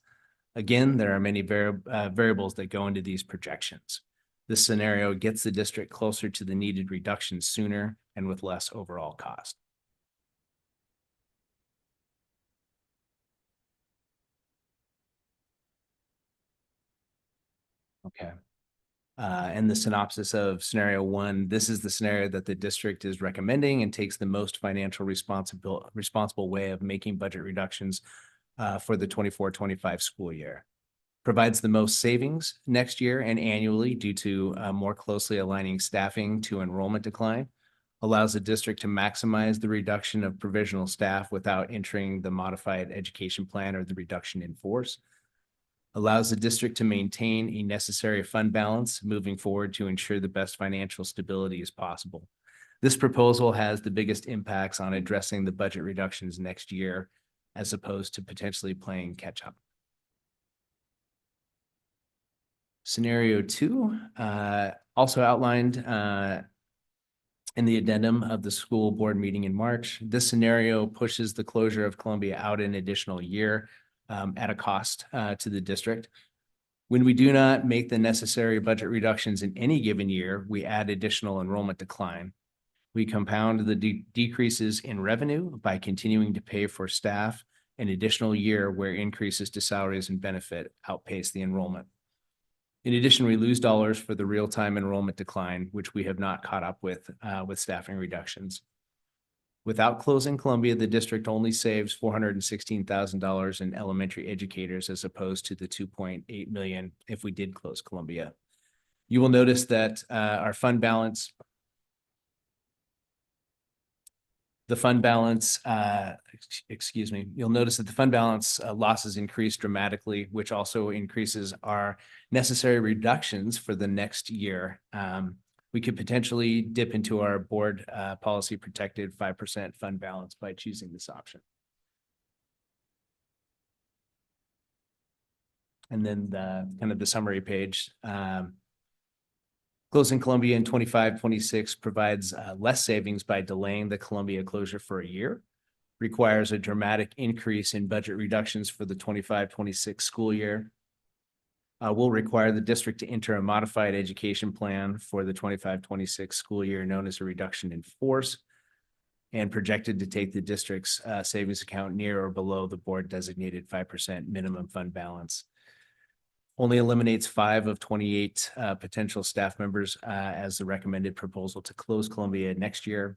Again, there are many variables that go into these projections. This scenario gets the district closer to the needed reduction sooner and with less overall cost. Okay. And the synopsis of scenario one, this is the scenario that the district is recommending and takes the most financial responsible way of making budget reductions for the 24-25 school year. Provides the most savings next year and annually due to more closely aligning staffing to enrollment decline. Allows the district to maximize the reduction of provisional staff without entering the modified education plan or the reduction in force. Allows the district to maintain a necessary fund balance moving forward to ensure the best financial stability as possible. This proposal has the biggest impacts on addressing the budget reductions next year, as opposed to potentially playing catch up. Scenario two, also outlined in the addendum of the school board meeting in March. This scenario pushes the closure of Columbia out an additional year at a cost to the district. When we do not make the necessary budget reductions in any given year, we add additional enrollment decline. We compound the decreases in revenue by continuing to pay for staff an additional year where increases to salaries and benefit outpace the enrollment. In addition, we lose dollars for the real-time enrollment decline, which we have not caught up with staffing reductions. Without closing Columbia, the district only saves $416,000 in elementary educators as opposed to the 2.8 million if we did close Columbia. You will notice that our fund balance, you'll notice that the fund balance losses increased dramatically, which also increases our necessary reductions for the next year. We could potentially dip into our board policy protected 5% fund balance by choosing this option. And then the summary page. Closing Columbia in 25-26 provides less savings by delaying the Columbia closure for a year, requires a dramatic increase in budget reductions for the 25-26 school year, will require the district to enter a modified education plan for the 25-26 school year known as a reduction in force, and projected to take the district's savings account near or below the board designated 5% minimum fund balance. Only eliminates 5 of 28 potential staff members as the recommended proposal to close Columbia next year.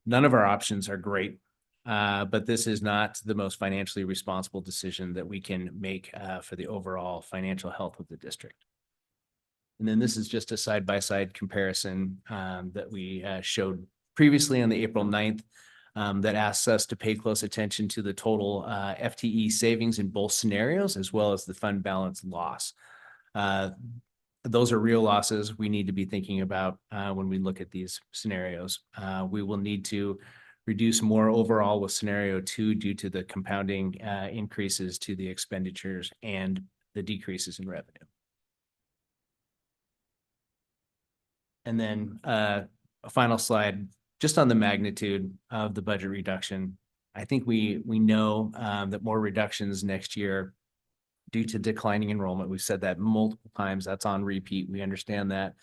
None of our options are great, but this is not the most financially responsible decision that we can make for the overall financial health of the district. And then this is just a side-by-side comparison that we showed previously on the April 9th that asks us to pay close attention to the total FTE savings in both scenarios, as well as the fund balance loss. Those are real losses we need to be thinking about when we look at these scenarios. We will need to reduce more overall with scenario 2 due to the compounding increases to the expenditures and the decreases in revenue. And then a final slide, just on the magnitude of the budget reduction. I think we know that more reductions next year due to declining enrollment. We've said that multiple times. That's on repeat. We understand that.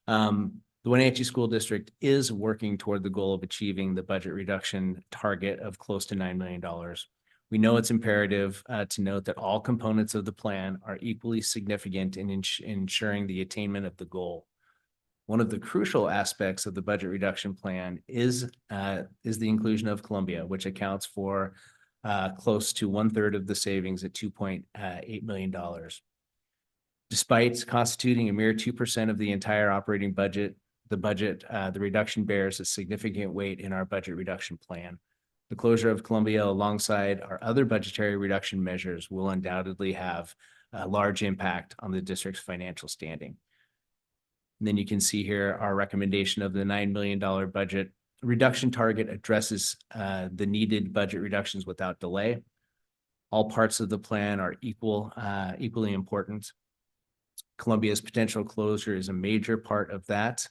The Wenatchee School District is working toward the goal of achieving the budget reduction target of close to $9 million. We know it's imperative to note that all components of the plan are equally significant in ensuring the attainment of the goal. One of the crucial aspects of the budget reduction plan is the inclusion of Columbia, which accounts for close to 1/3 of the savings at $2.8 million. Despite constituting a mere 2% of the entire operating budget, the reduction bears a significant weight in our budget reduction plan. The closure of Columbia alongside our other budgetary reduction measures will undoubtedly have a large impact on the district's financial standing. And then you can see here our recommendation of the $9 million budget reduction target addresses the needed budget reductions without delay. All parts of the plan are equally important. Columbia's potential closure is a major part of that.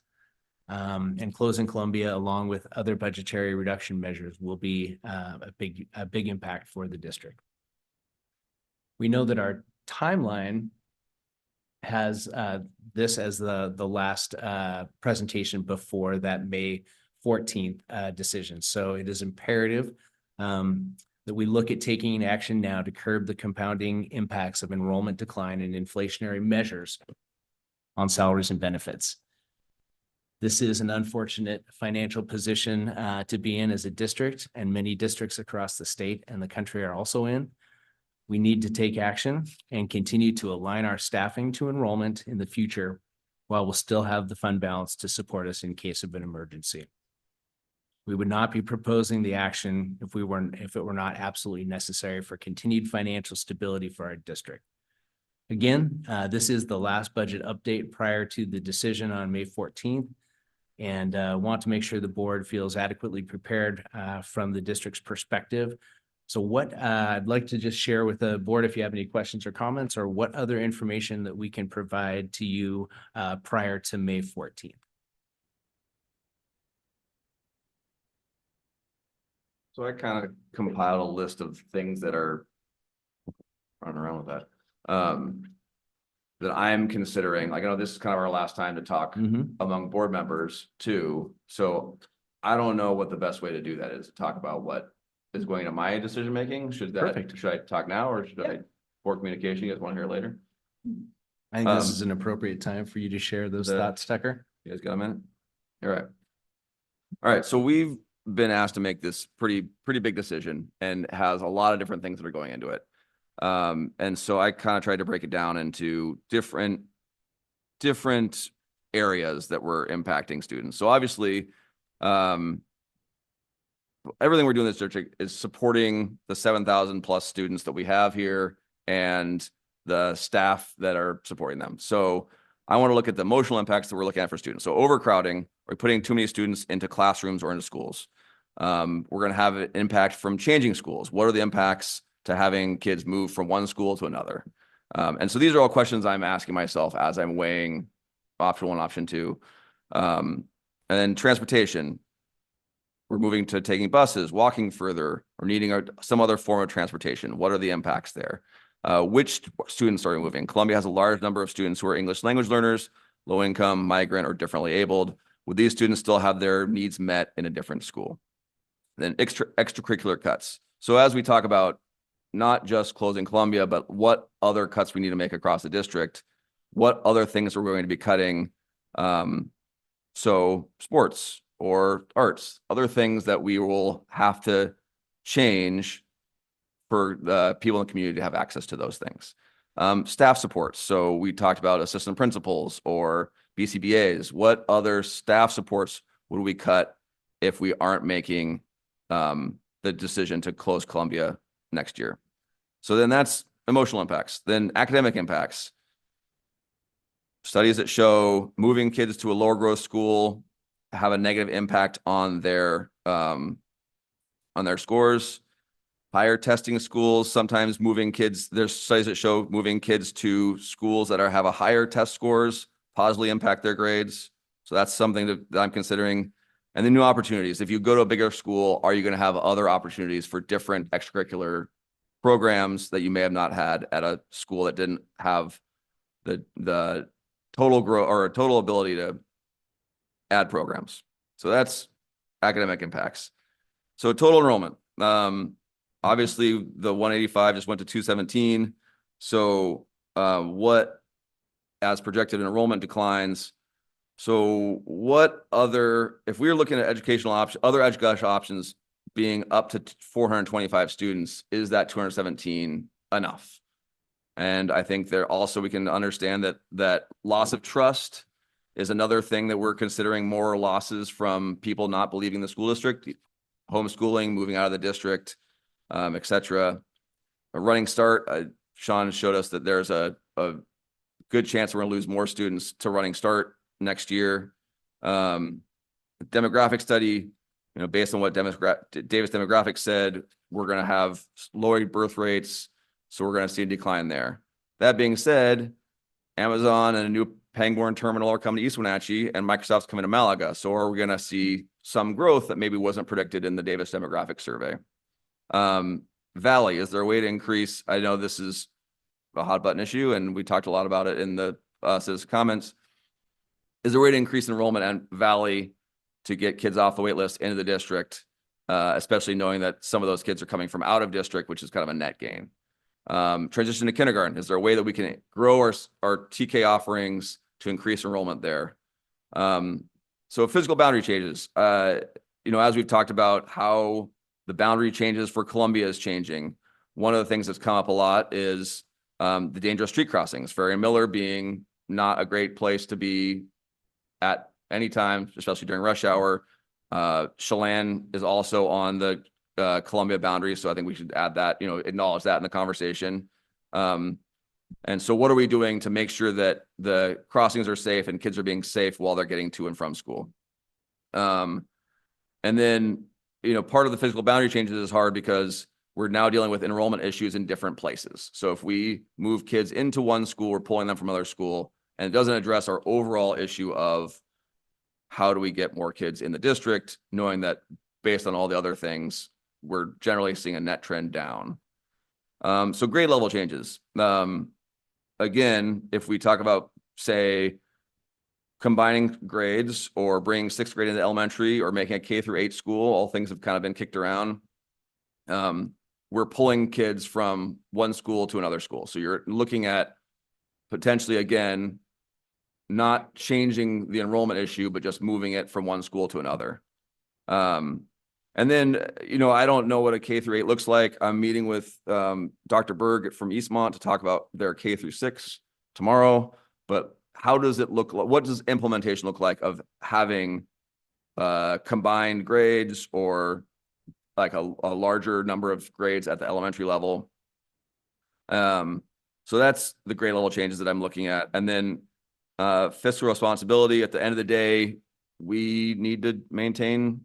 And closing Columbia along with other budgetary reduction measures will be a big impact for the district. We know that our timeline has this as the last presentation before that May 14th decision. So it is imperative that we look at taking action now to curb the compounding impacts of enrollment decline and inflationary measures on salaries and benefits. This is an unfortunate financial position to be in as a district, and many districts across the state and the country are also in. We need to take action and continue to align our staffing to enrollment in the future while we'll still have the fund balance to support us in case of an emergency. We would not be proposing the action if it were not absolutely necessary for continued financial stability for our district. Again, this is the last budget update prior to the decision on May 14th, and want to make sure the board feels adequately prepared from the district's perspective. So what I'd like to just share with the board, if you have any questions or comments, or what other information that we can provide to you prior to May 14th. So I kind of compiled a list of things that are running around with that. That I'm considering, like, I know this is kind of our last time to talk among board members too. So I don't know what the best way to do that is, to talk about what is going to my decision-making. Should I talk now, or should I, for communication, you guys want to hear later? I think this is an appropriate time for you to share those thoughts, Tucker. You guys got a minute? All right. All right. So we've been asked to make this pretty big decision, and has a lot of different things that are going into it. And so I kind of tried to break it down into different areas that were impacting students. So obviously, everything we're doing in this district is supporting the 7,000 plus students that we have here and the staff that are supporting them. So I want to look at the emotional impacts that we're looking at for students. So overcrowding, or putting too many students into classrooms or into schools. We're going to have an impact from changing schools. What are the impacts to having kids move from one school to another? And so these are all questions I'm asking myself as I'm weighing option one, option two. And then transportation. We're moving to taking buses, walking further, or needing some other form of transportation. What are the impacts there? Which students are moving? Columbia has a large number of students who are English language learners, low income, migrant, or differently abled. Would these students still have their needs met in a different school? Then extracurricular cuts. So as we talk about not just closing Columbia, but what other cuts we need to make across the district, what other things are we going to be cutting? So sports or arts, other things that we will have to change for the people in the community to have access to those things. Staff supports. So we talked about assistant principals or BCBAs. What other staff supports would we cut if we aren't making the decision to close Columbia next year? So then that's emotional impacts. Then academic impacts. Studies that show moving kids to a lower growth school have a negative impact on their scores. Higher testing schools, sometimes moving kids, there's studies that show moving kids to schools that have a higher test scores positively impact their grades. So that's something that I'm considering. And then new opportunities. If you go to a bigger school, are you going to have other opportunities for different extracurricular programs that you may have not had at a school that didn't have the total growth or total ability to add programs? So that's academic impacts. So total enrollment. Obviously the 185 just went to 217. So what, as projected enrollment declines, so what other, if we were looking at educational options, other education options being up to 425 students, is that 217 enough? And I think there also, we can understand that loss of trust is another thing that we're considering, more losses from people not believing the school district, homeschooling, moving out of the district, et cetera. A running start, Sean showed us that there's a good chance we're going to lose more students to running start next year. Demographic study, based on what Davis Demographics said, we're going to have lowered birth rates. So we're going to see a decline there. That being said, Amazon and a new Pangborn terminal are coming to East Wenatchee, and Microsoft's coming to Malaga. So are we going to see some growth that maybe wasn't predicted in the Davis Demographics survey? Valley, is there a way to increase? I know this is a hot button issue, and we talked a lot about it in the citizen comments. Is there a way to increase enrollment at Valley to get kids off the wait list into the district, especially knowing that some of those kids are coming from out of district, which is kind of a net gain? Transition to kindergarten, is there a way that we can grow our TK offerings to increase enrollment there? So physical boundary changes, as we've talked about how the boundary changes for Columbia is changing. One of the things that's come up a lot is the dangerous street crossings, Ferry and Miller being not a great place to be at any time, especially during rush hour. Chelan is also on the Columbia boundary. So I think we should add that, acknowledge that in the conversation. And so what are we doing to make sure that the crossings are safe and kids are being safe while they're getting to and from school? And then, part of the physical boundary changes is hard because we're now dealing with enrollment issues in different places. So if we move kids into one school, we're pulling them from another school, and it doesn't address our overall issue of how do we get more kids in the district, knowing that based on all the other things, we're generally seeing a net trend down. So grade level changes. Again, if we talk about, say, combining grades or bringing sixth grade into elementary or making a K-8 school, all things have kind of been kicked around. We're pulling kids from one school to another school. So you're looking at potentially, again, not changing the enrollment issue, but just moving it from one school to another. And then, I don't know what a K-8 looks like. I'm meeting with Dr. Berg from Eastmont to talk about their K-6 tomorrow, but how does it look like? What does implementation look like of having combined grades or like a larger number of grades at the elementary level? So that's the grade level changes that I'm looking at. And then fiscal responsibility. At the end of the day, we need to maintain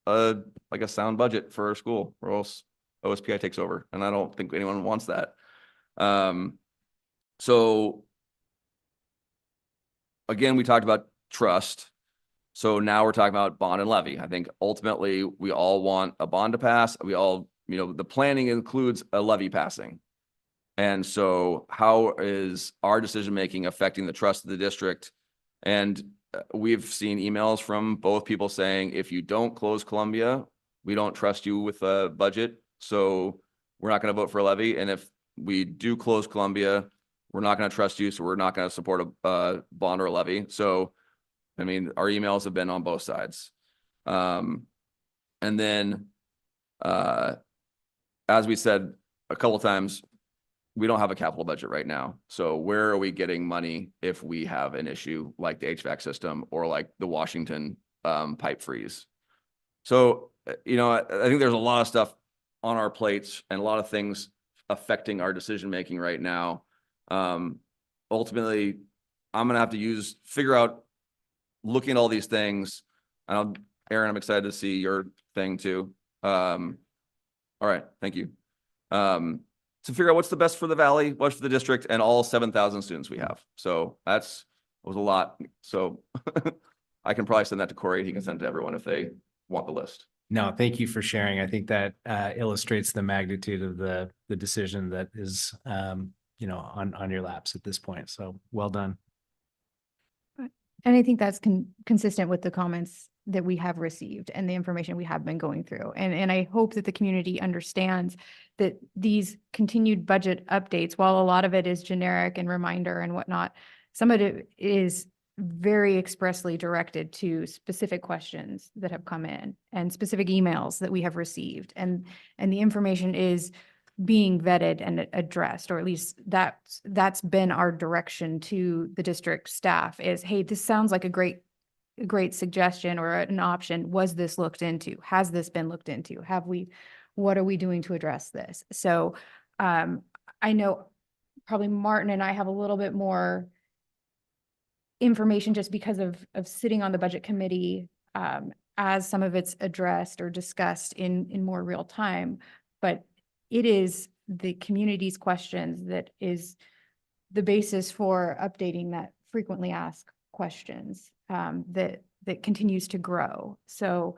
a sound budget for our school, or else OSPI takes over, and I don't think anyone wants that. So again, we talked about trust. So now we're talking about bond and levy. I think ultimately we all want a bond to pass. We all, the planning includes a levy passing. And so how is our decision-making affecting the trust of the district? And we've seen emails from both people saying, if you don't close Columbia, we don't trust you with a budget. So we're not going to vote for a levy. And if we do close Columbia, we're not going to trust you. So we're not going to support a bond or a levy. So, our emails have been on both sides. And then, as we said a couple of times, we don't have a capital budget right now. So where are we getting money if we have an issue like the HVAC system or like the Washington pipe freeze? So, I think there's a lot of stuff on our plates and a lot of things affecting our decision-making right now. Ultimately, I'm going to have to figure out, looking at all these things. Aaron, I'm excited to see your thing too. All right. Thank you. To figure out what's the best for the Valley, what's for the district, and all 7,000 students we have. So was a lot. So I can probably send that to Corey. He can send it to everyone if they want the list. No, thank you for sharing. I think that illustrates the magnitude of the decision that is, on your laps at this point. So well done. And I think that's consistent with the comments that we have received and the information we have been going through. And I hope that the community understands that these continued budget updates, while a lot of it is generic and reminder and whatnot, some of it is very expressly directed to specific questions that have come in and specific emails that we have received. And the information is being vetted and addressed, or at least that's been our direction to the district staff is, hey, this sounds like a great suggestion or an option. Was this looked into? Has this been looked into? What are we doing to address this? So I know probably Martin and I have a little bit more information just because of sitting on the budget committee, as some of it's addressed or discussed in more real time. But it is the community's questions that is the basis for updating that frequently asked questions, that continues to grow. So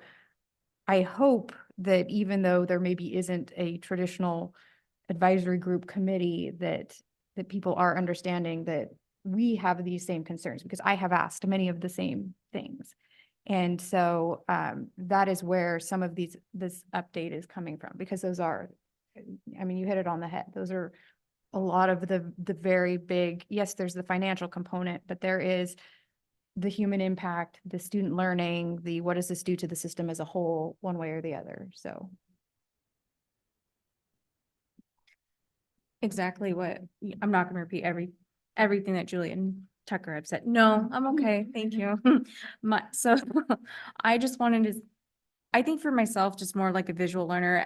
I hope that even though there maybe isn't a traditional advisory group committee, that people are understanding that we have these same concerns, because I have asked many of the same things. And so that is where some of this update is coming from, because those are, I mean, you hit it on the head. Those are a lot of the very big, yes, there's the financial component, but there is the human impact, the student learning, the what does this do to the system as a whole, one way or the other. So Exactly what, I'm not gonna repeat everything that Julie and Tucker have said. No, I'm okay, thank you. So I just wanted to, I think for myself, just more like a visual learner,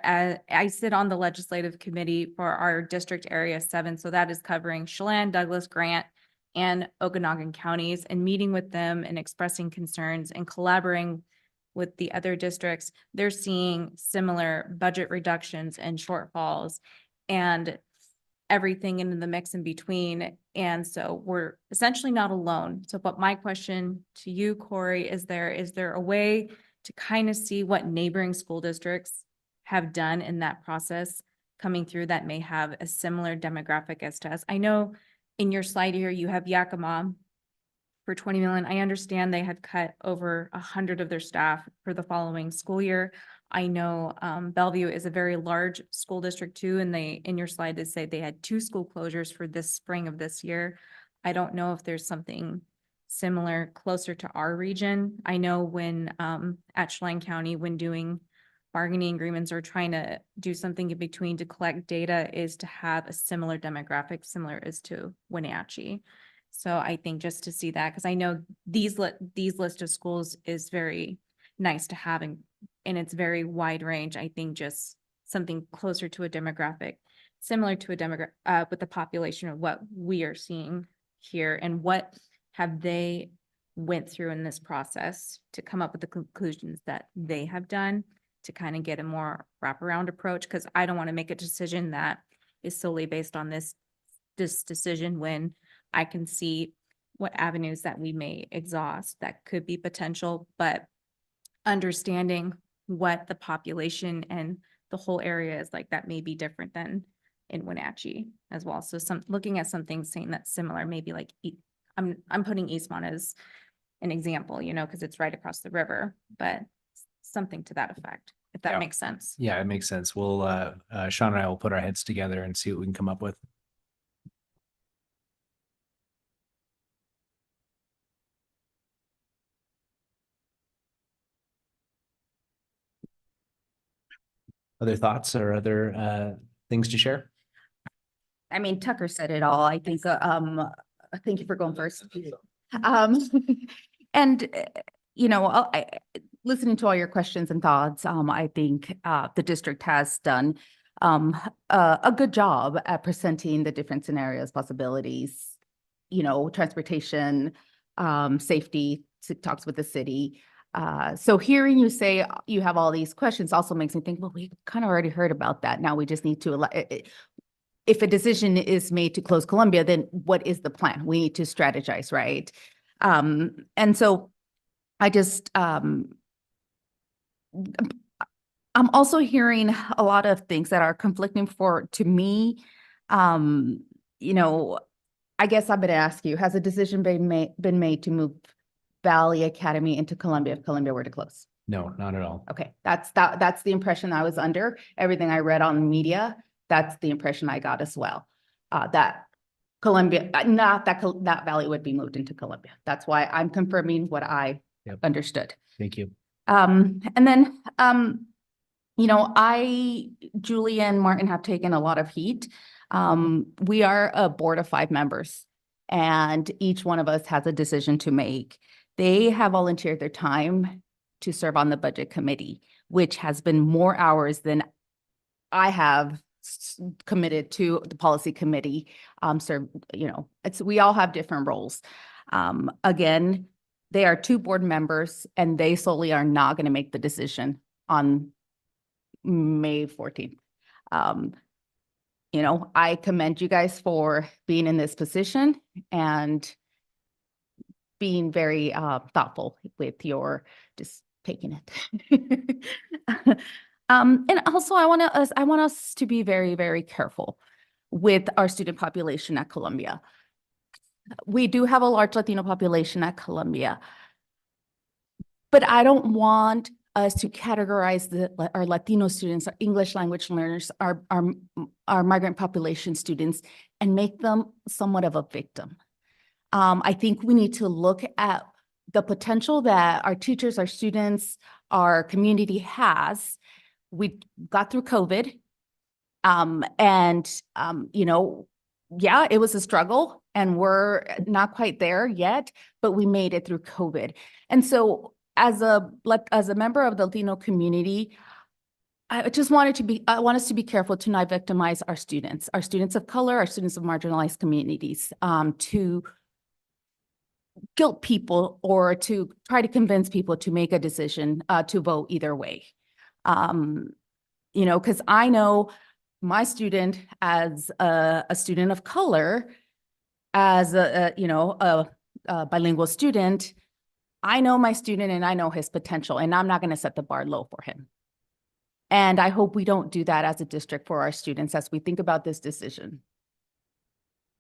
I sit on the legislative committee for our district area 7. So that is covering Chelan, Douglas, Grant, and Okanagan counties, and meeting with them and expressing concerns and collaborating with the other districts. They're seeing similar budget reductions and shortfalls and everything in the mix in between. And so we're essentially not alone. So, but my question to you, Corey, is there a way to kind of see what neighboring school districts have done in that process coming through that may have a similar demographic as to us? I know in your slide here, you have Yakima for 20 million. I understand they had cut over 100 of their staff for the following school year. I know Bellevue is a very large school district too, and in your slide, they say they had 2 school closures for this spring of this year. I don't know if there's something similar closer to our region. I know when at Chelan County, when doing bargaining agreements or trying to do something in between to collect data, is to have a similar demographic, similar as to Wenatchee. So I think just to see that, because I know these list of schools is very nice to have, and it's very wide range. I think just something closer to a demographic, similar to a demographic with the population of what we are seeing here, and what have they went through in this process to come up with the conclusions that they have done to kind of get a more wraparound approach. Because I don't want to make a decision that is solely based on this decision when I can see what avenues that we may exhaust that could be potential, but understanding what the population and the whole area is like, that may be different than in Wenatchee as well. So looking at something saying that's similar, maybe like I'm putting Eastmont as an example, because it's right across the river, but something to that effect, if that makes sense. Yeah, it makes sense. We'll, Sean and I will put our heads together and see what we can come up with. Other thoughts or other things to share? I mean, Tucker said it all. I think, thank you for going first. And, listening to all your questions and thoughts, I think the district has done a good job at presenting the different scenarios, possibilities, transportation, safety, talks with the city. So hearing you say you have all these questions also makes me think, well, we kind of already heard about that. Now we just need to, if a decision is made to close Columbia, then what is the plan? We need to strategize, right? And so I just, I'm also hearing a lot of things that are conflicting to me. I guess I'm going to ask you, has a decision been made to move Valley Academy into Columbia if Columbia were to close? No, not at all. Okay, that's the impression I was under. Everything I read on media, that's the impression I got as well. That Columbia, not that Valley would be moved into Columbia. That's why I'm confirming what I understood. Thank you. And then, Julie and Martin have taken a lot of heat. We are a board of 5 members, and each one of us has a decision to make. They have volunteered their time to serve on the budget committee, which has been more hours than I have committed to the policy committee. We all have different roles. Again, they are two board members and they solely are not going to make the decision on May 14th. You know, I commend you guys for being in this position and being very thoughtful with your just taking it. And also I want us to be very, very careful with our student population at Columbia. We do have a large Latino population at Columbia, but I don't want us to categorize our Latino students, our English language learners, our migrant population students, and make them somewhat of a victim. I think we need to look at the potential that our teachers, our students, our community has. We got through COVID, you know, yeah, it was a struggle and we're not quite there yet, but we made it through COVID. And so as a member of the Latino community, I want us to be careful to not victimize our students of color, our students of marginalized communities, to guilt people or to try to convince people to make a decision to vote either way. You know, because I know my student as a student of color, as a bilingual student, I know my student and I know his potential, and I'm not going to set the bar low for him. And I hope we don't do that as a district for our students as we think about this decision.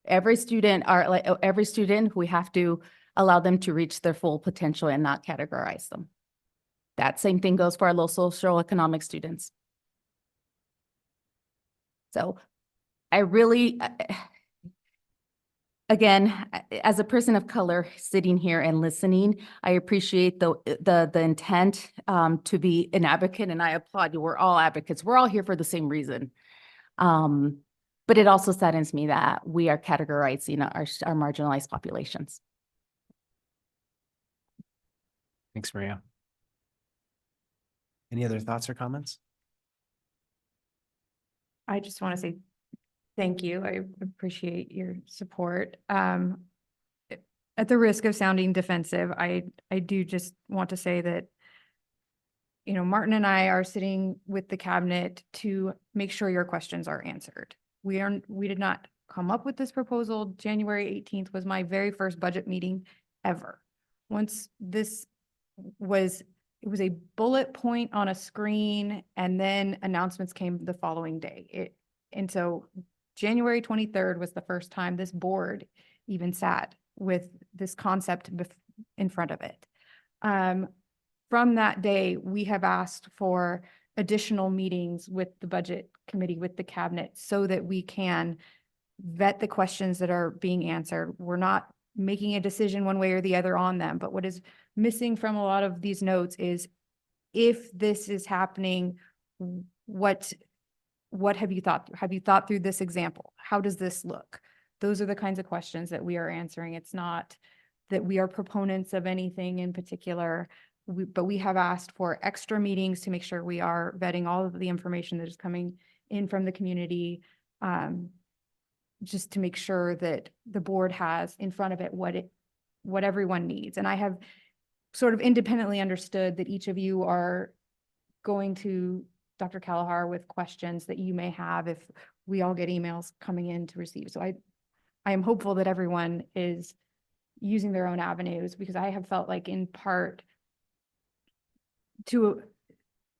Every student, we have to allow them to reach their full potential and not categorize them. That same thing goes for our low socioeconomic students. So I really, again, as a person of color sitting here and listening, I appreciate the intent to be an advocate, and I applaud you. We're all advocates. We're all here for the same reason. But it also saddens me that we are categorizing our marginalized populations. Thanks, Maria. Any other thoughts or comments? I just want to say thank you. I appreciate your support. At the risk of sounding defensive, I do just want to say that, you know, Martin and I are sitting with the cabinet to make sure your questions are answered. We did not come up with this proposal. January 18th was my very first budget meeting ever. Once this was, it was a bullet point on a screen, and then announcements came the following day. And so January 23rd was the first time this board even sat with this concept in front of it. From that day, we have asked for additional meetings with the budget committee, with the cabinet, so that we can vet the questions that are being answered. We're not making a decision one way or the other on them, but what is missing from a lot of these notes is, if this is happening, what have you thought through? Have you thought through this example? How does this look? Those are the kinds of questions that we are answering. It's not that we are proponents of anything in particular, but we have asked for extra meetings to make sure we are vetting all of the information that is coming in from the community, just to make sure that the board has in front of it what everyone needs. And I have sort of independently understood that each of you are going to Dr. Kalahar with questions that you may have if we all get emails coming in to receive. So I am hopeful that everyone is using their own avenues, because I have felt like, in part, to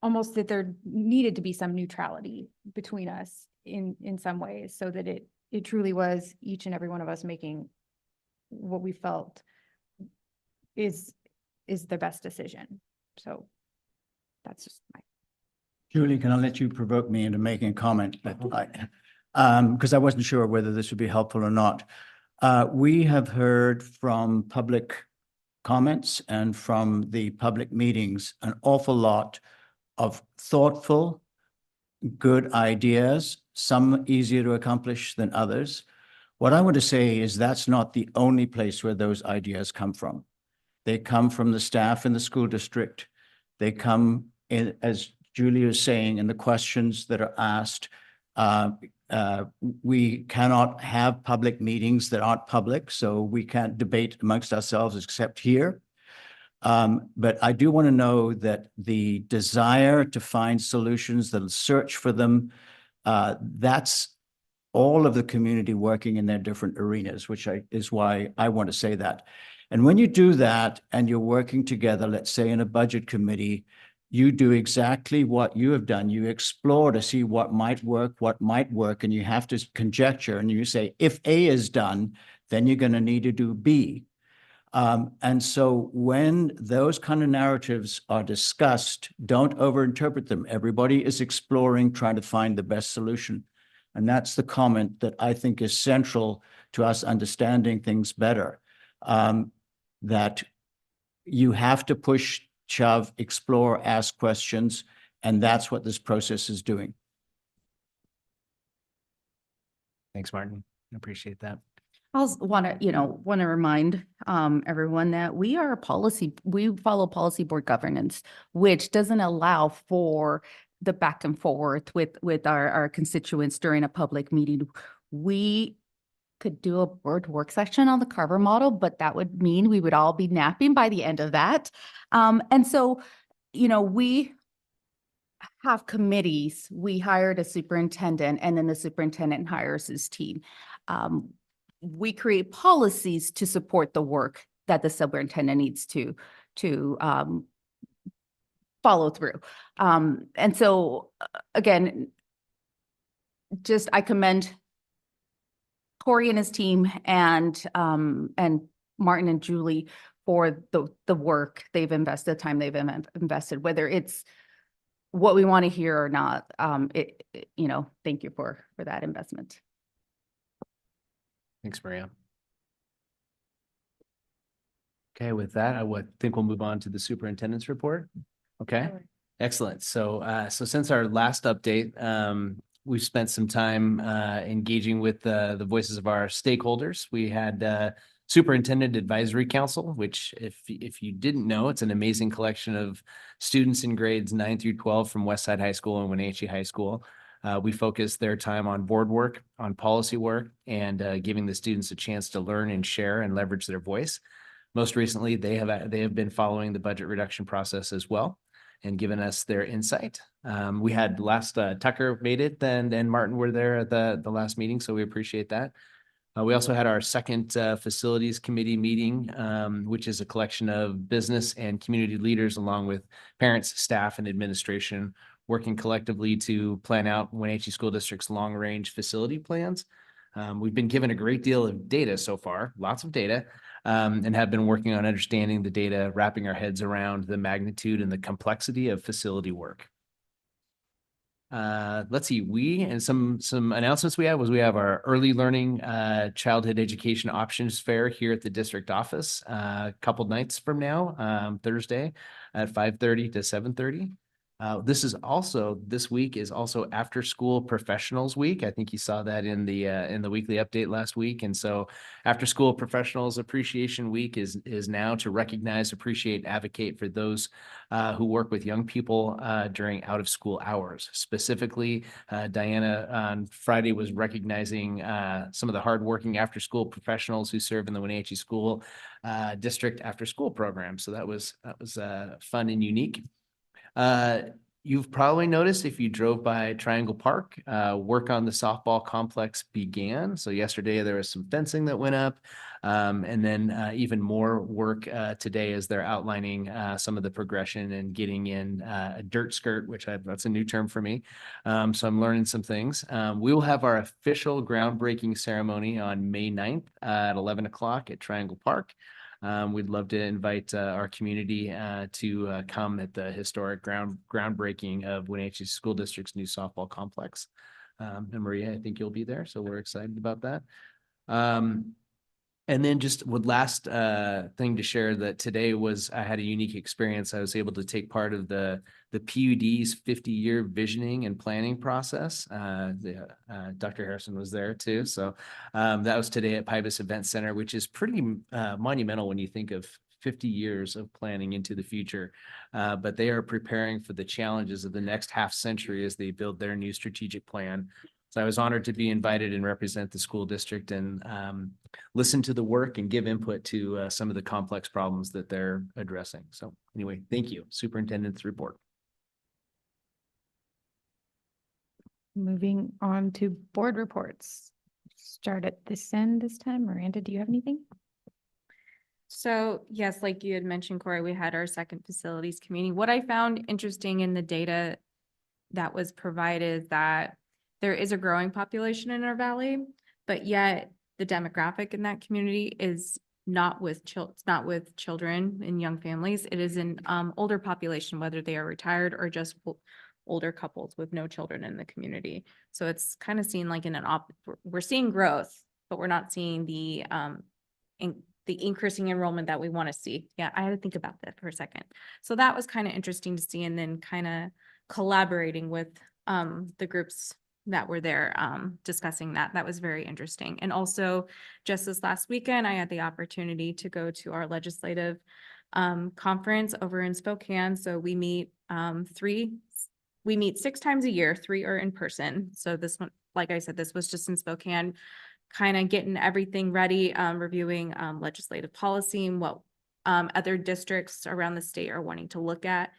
almost that there needed to be some neutrality between us in some ways, so that it truly was each and every one of us making what we felt is the best decision. So that's just my. Julie, can I let you provoke me into making a comment? Because I wasn't sure whether this would be helpful or not. We have heard from public comments and from the public meetings an awful lot of thoughtful, good ideas, some easier to accomplish than others. What I want to say is that's not the only place where those ideas come from. They come from the staff in the school district. They come in, as Julie is saying, in the questions that are asked we cannot have public meetings that aren't public, so we can't debate amongst ourselves except here. But I do want to know that the desire to find solutions, the search for them, that's all of the community working in their different arenas, which is why I want to say that. And when you do that and you're working together, let's say in a budget committee, you do exactly what you have done. You explore to see what might work, and you have to conjecture, and you say, if A is done, then you're going to need to do B. And so when those kind of narratives are discussed, don't overinterpret them. Everybody is exploring, trying to find the best solution. And that's the comment that I think is central to us understanding things better. That you have to push, shove, explore, ask questions, and that's what this process is doing. Thanks, Martin. I appreciate that. I also want to remind everyone that we follow policy board governance, which doesn't allow for the back and forth with our constituents during a public meeting. We could do a board work session on the Carver model, but that would mean we would all be napping by the end of that. And so, we have committees. We hired a superintendent, and then the superintendent hires his team. We create policies to support the work that the superintendent needs to follow through. And so again, I commend Corey and his team and Martin and Julie for the work they've invested, the time they've invested, whether it's what we want to hear or not. Thank you for that investment. Thanks, Maria. Okay, with that, I think we'll move on to the superintendent's report. Okay, excellent. So since our last update, we've spent some time engaging with the voices of our stakeholders. We had Superintendent Advisory Council, which if you didn't know, it's an amazing collection of students in grades 9 through 12 from Westside High School and Wenatchee High School. We focus their time on board work, on policy work, and giving the students a chance to learn and share and leverage their voice. Most recently, they have been following the budget reduction process as well and given us their insight. We had Tucker made it, and Martin were there at the last meeting, so we appreciate that. We also had our second facilities committee meeting, which is a collection of business and community leaders along with parents, staff, and administration working collectively to plan out Wenatchee School District's long-range facility plans. We've been given a great deal of data so far, lots of data, and have been working on understanding the data, wrapping our heads around the magnitude and the complexity of facility work. Let's see, and some announcements we have our early learning childhood education options fair here at the district office a couple nights from now, Thursday at 5:30 to 7:30. This week is also after school professionals week. I think you saw that in the weekly update last week. And so after school professionals appreciation week is now to recognize, appreciate, advocate for those who work with young people during out of school hours. Specifically, Diana on Friday was recognizing some of the hardworking after school professionals who serve in the Wenatchee School District after school program. So that was fun and unique. You've probably noticed if you drove by Triangle Park, work on the softball complex began. So yesterday there was some fencing that went up, and then even more work today as they're outlining some of the progression and getting in a dirt skirt, that's a new term for me. So I'm learning some things. We will have our official groundbreaking ceremony on May 9th at 11 o'clock at Triangle Park. We'd love to invite our community to come at the historic groundbreaking of Wenatchee School District's new softball complex. And Maria, I think you'll be there, so we're excited about that. And then just last thing to share that today I had a unique experience. I was able to take part of the PUD's 50-year visioning and planning process. Dr. Harrison was there too. So that was today at Pybus Event Center, which is pretty monumental when you think of 50 years of planning into the future. But they are preparing for the challenges of the next half century as they build their new strategic plan. So I was honored to be invited and represent the school district and listen to the work and give input to some of the complex problems that they're addressing. So anyway, thank you. Superintendent's report. Moving on to board reports. Start at this end this time. Miranda, do you have anything? So yes, like you had mentioned, Corey, we had our second facilities committee. What I found interesting in the data that was provided is that there is a growing population in our valley, but yet the demographic in that community is not with children and young families. It is an older population, whether they are retired or just older couples with no children in the community. So it's kind of seen like we're seeing growth, but we're not seeing the increasing enrollment that we want to see. Yeah, I had to think about that for a second. So that was kind of interesting to see, and then kind of collaborating with the groups that were there discussing that. That was very interesting. And also just this last weekend, I had the opportunity to go to our legislative conference over in Spokane. So we meet 6 times a year, 3 are in person. So this one, like I said, this was just in Spokane, kind of getting everything ready, reviewing legislative policy and what other districts around the state are wanting to look at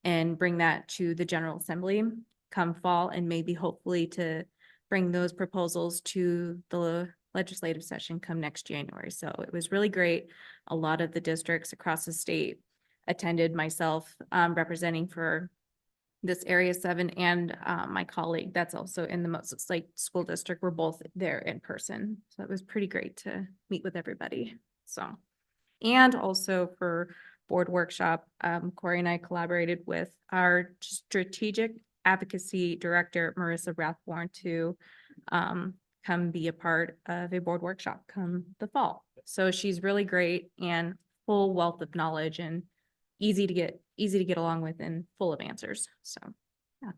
and bring that to the General Assembly come fall, and maybe hopefully to bring those proposals to the legislative session come next January. So it was really great. A lot of the districts across the state attended, myself representing for this Area 7 and my colleague that's also in the Moses Lake School District. We're both there in person. So it was pretty great to meet with everybody. So, and also for board workshop, Corey and I collaborated with our strategic advocacy director, Marissa Rathborn, to come be a part of a board workshop come the fall. So she's really great and full wealth of knowledge and easy to get along with and full of answers. So, yeah.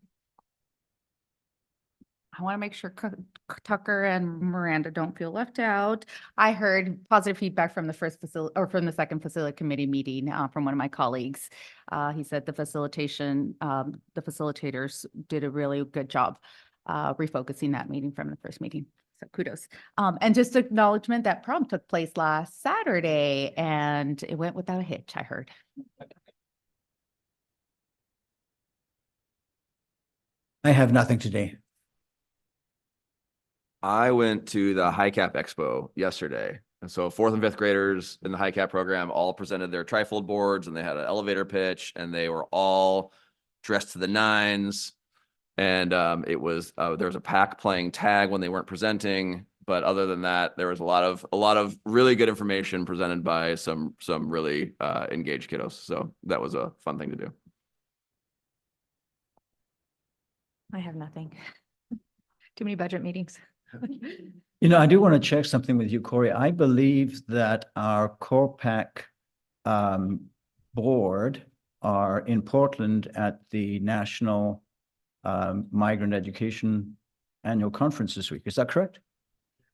I want to make sure Tucker and Miranda don't feel left out. I heard positive feedback from the second facility committee meeting from one of my colleagues. He said the facilitators did a really good job refocusing that meeting from the first meeting. So kudos. And just acknowledgement that prom took place last Saturday and it went without a hitch, I heard. I have nothing today. I went to the High Cap Expo yesterday. And so 4th and 5th graders in the High Cap program all presented their trifold boards, and they had an elevator pitch, and they were all dressed to the nines. And it was there was a pack playing tag when they weren't presenting. But other than that, there was a lot of really good information presented by some really engaged kiddos. So that was a fun thing to do. I have nothing. Too many budget meetings. You know, I do want to check something with you, Corey. I believe that our core pack board are in Portland at the National Migrant Education Annual Conference this week. Is that correct?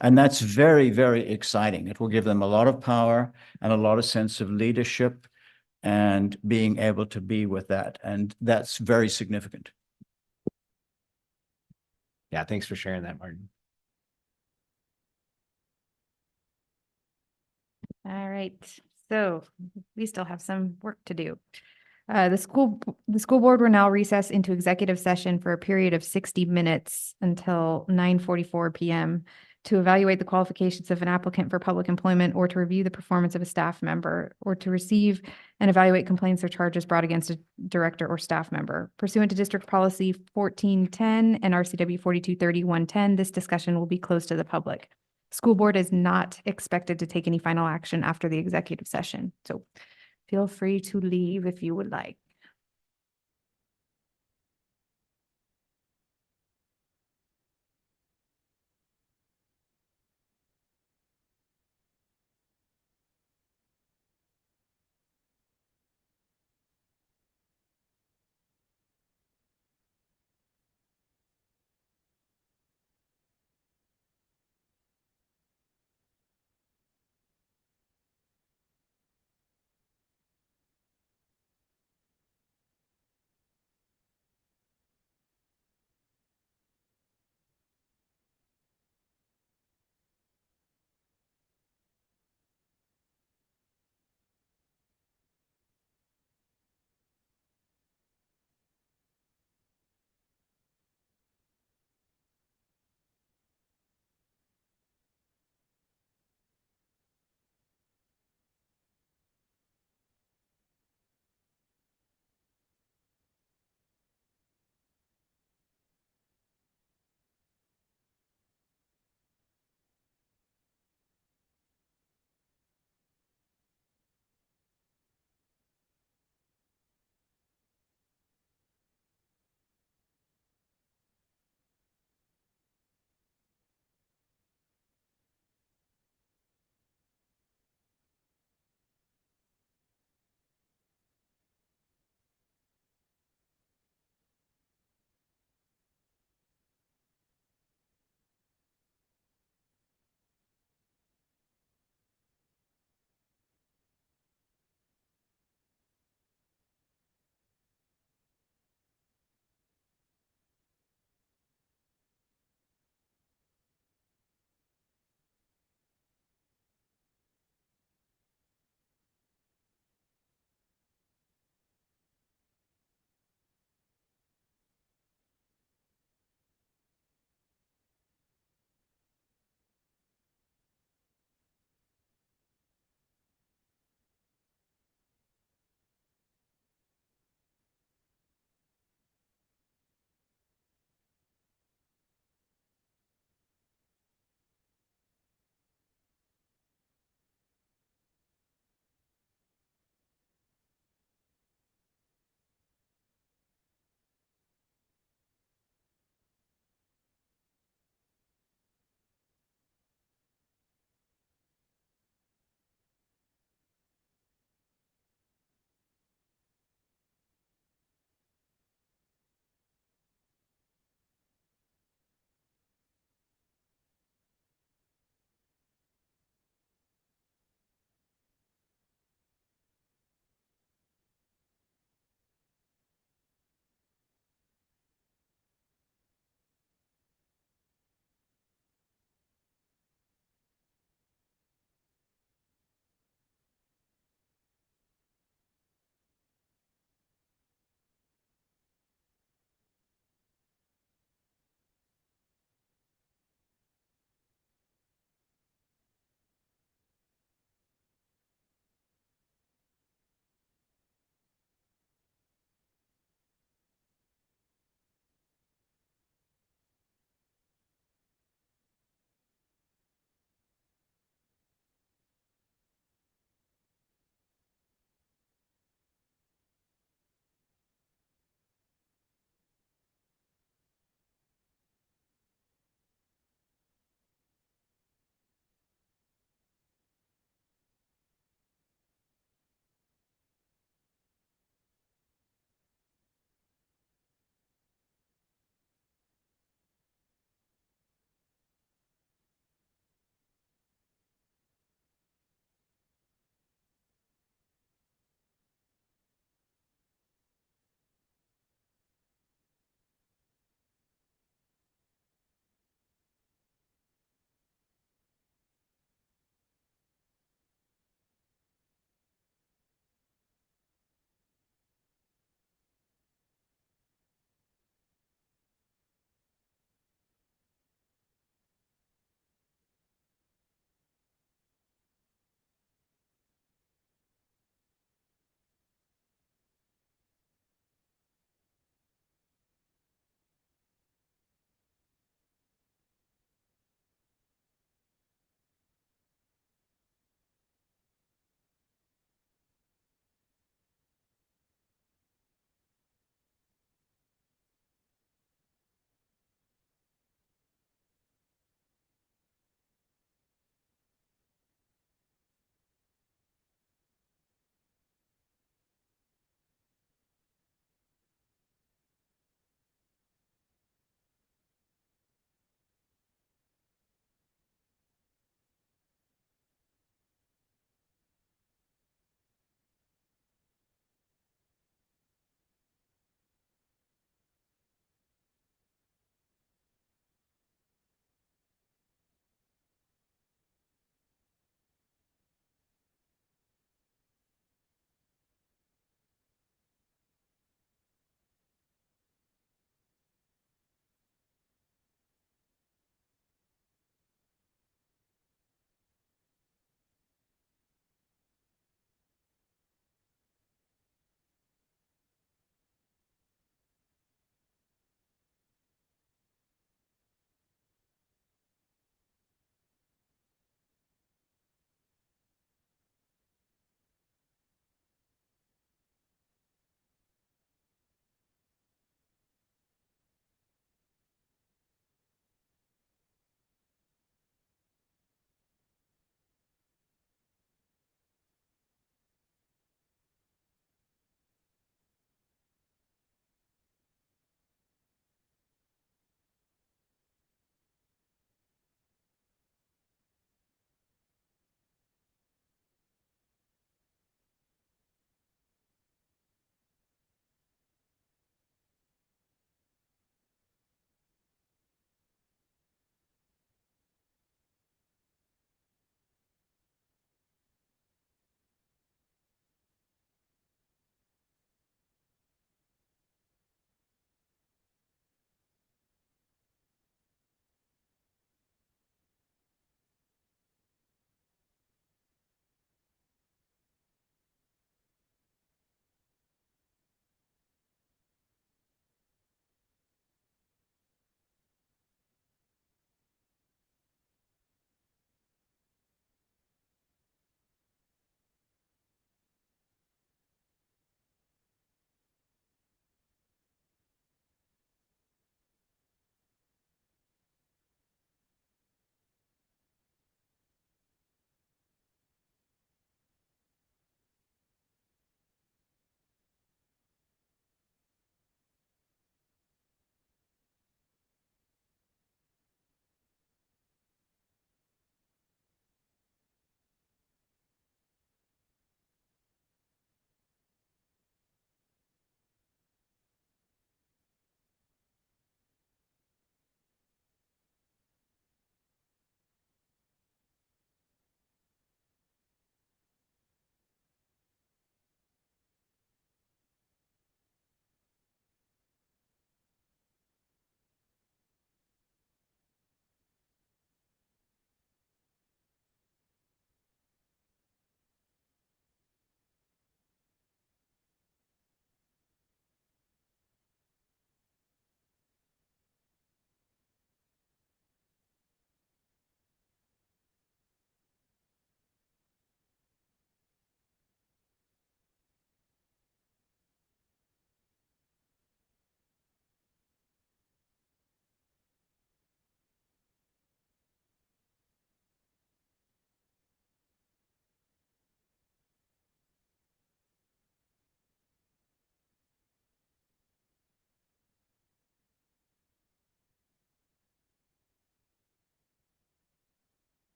And that's very, very exciting. It will give them a lot of power and a lot of sense of leadership and being able to be with that. And that's very significant. Yeah, thanks for sharing that, Martin. All right, so we still have some work to do. The school board will now recess into executive session for a period of 60 minutes until 9:44 p.m. to evaluate the qualifications of an applicant for public employment, or to review the performance of a staff member, or to receive and evaluate complaints or charges brought against a director or staff member. Pursuant to District Policy 1410 and RCW 4230-110, this discussion will be closed to the public. School board is not expected to take any final action after the executive session, so feel free to leave if you would like.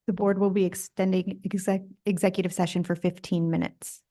The board will be extending executive session for 15 minutes.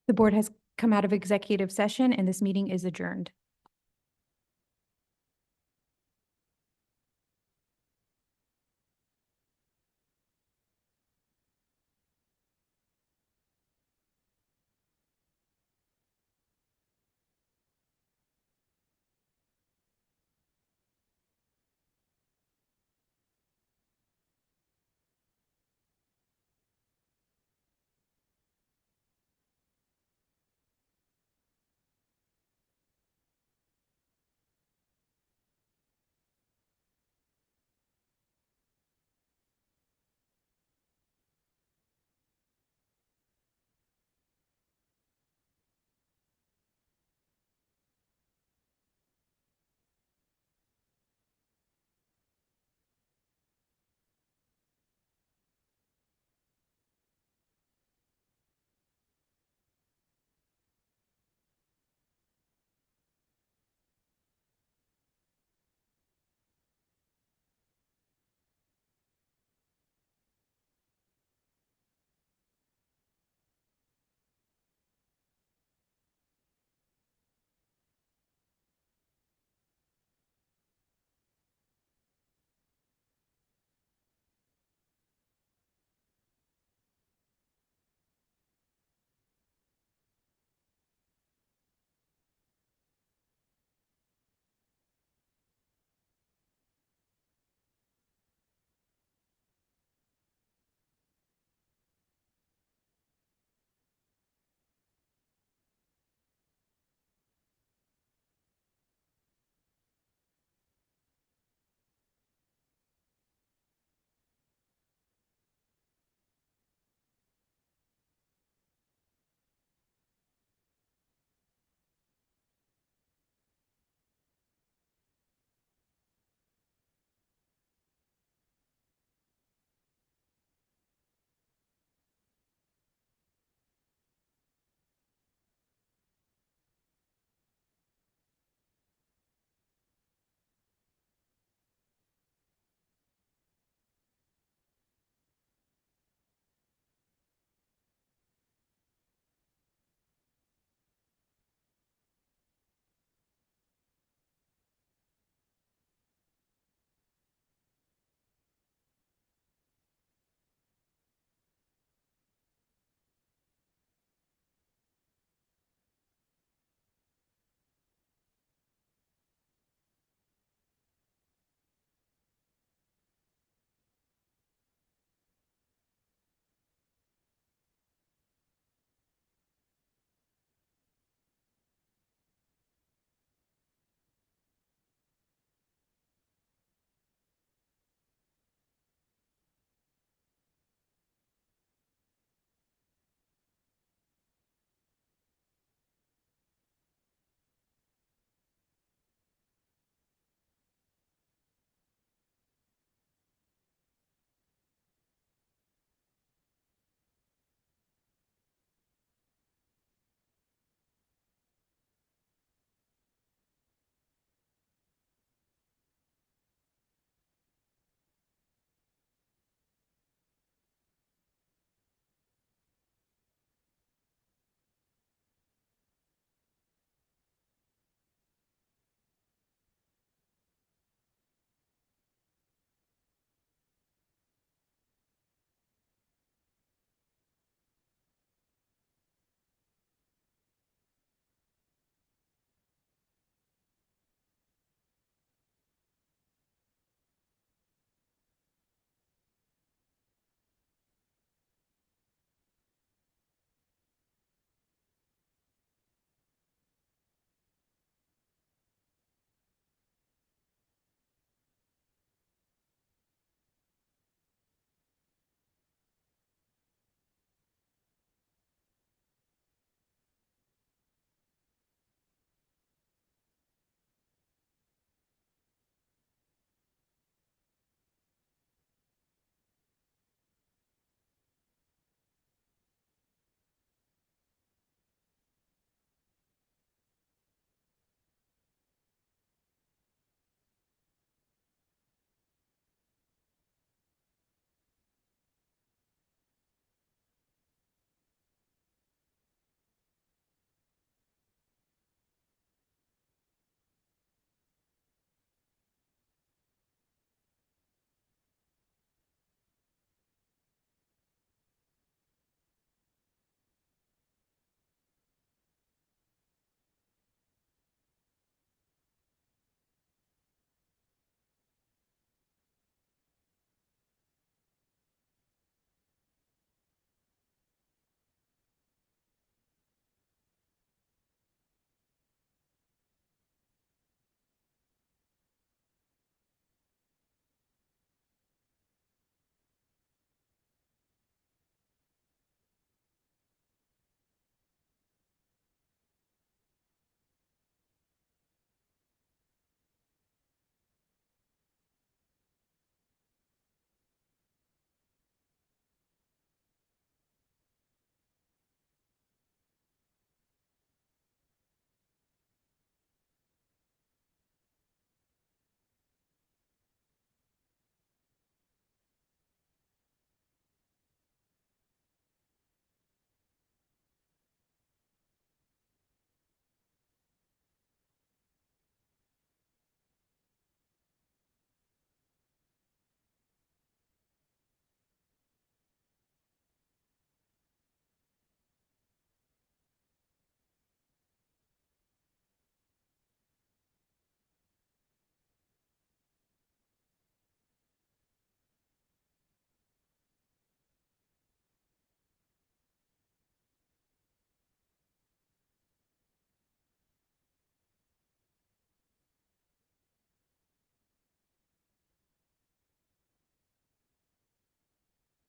The board has come out of executive session and this meeting is adjourned.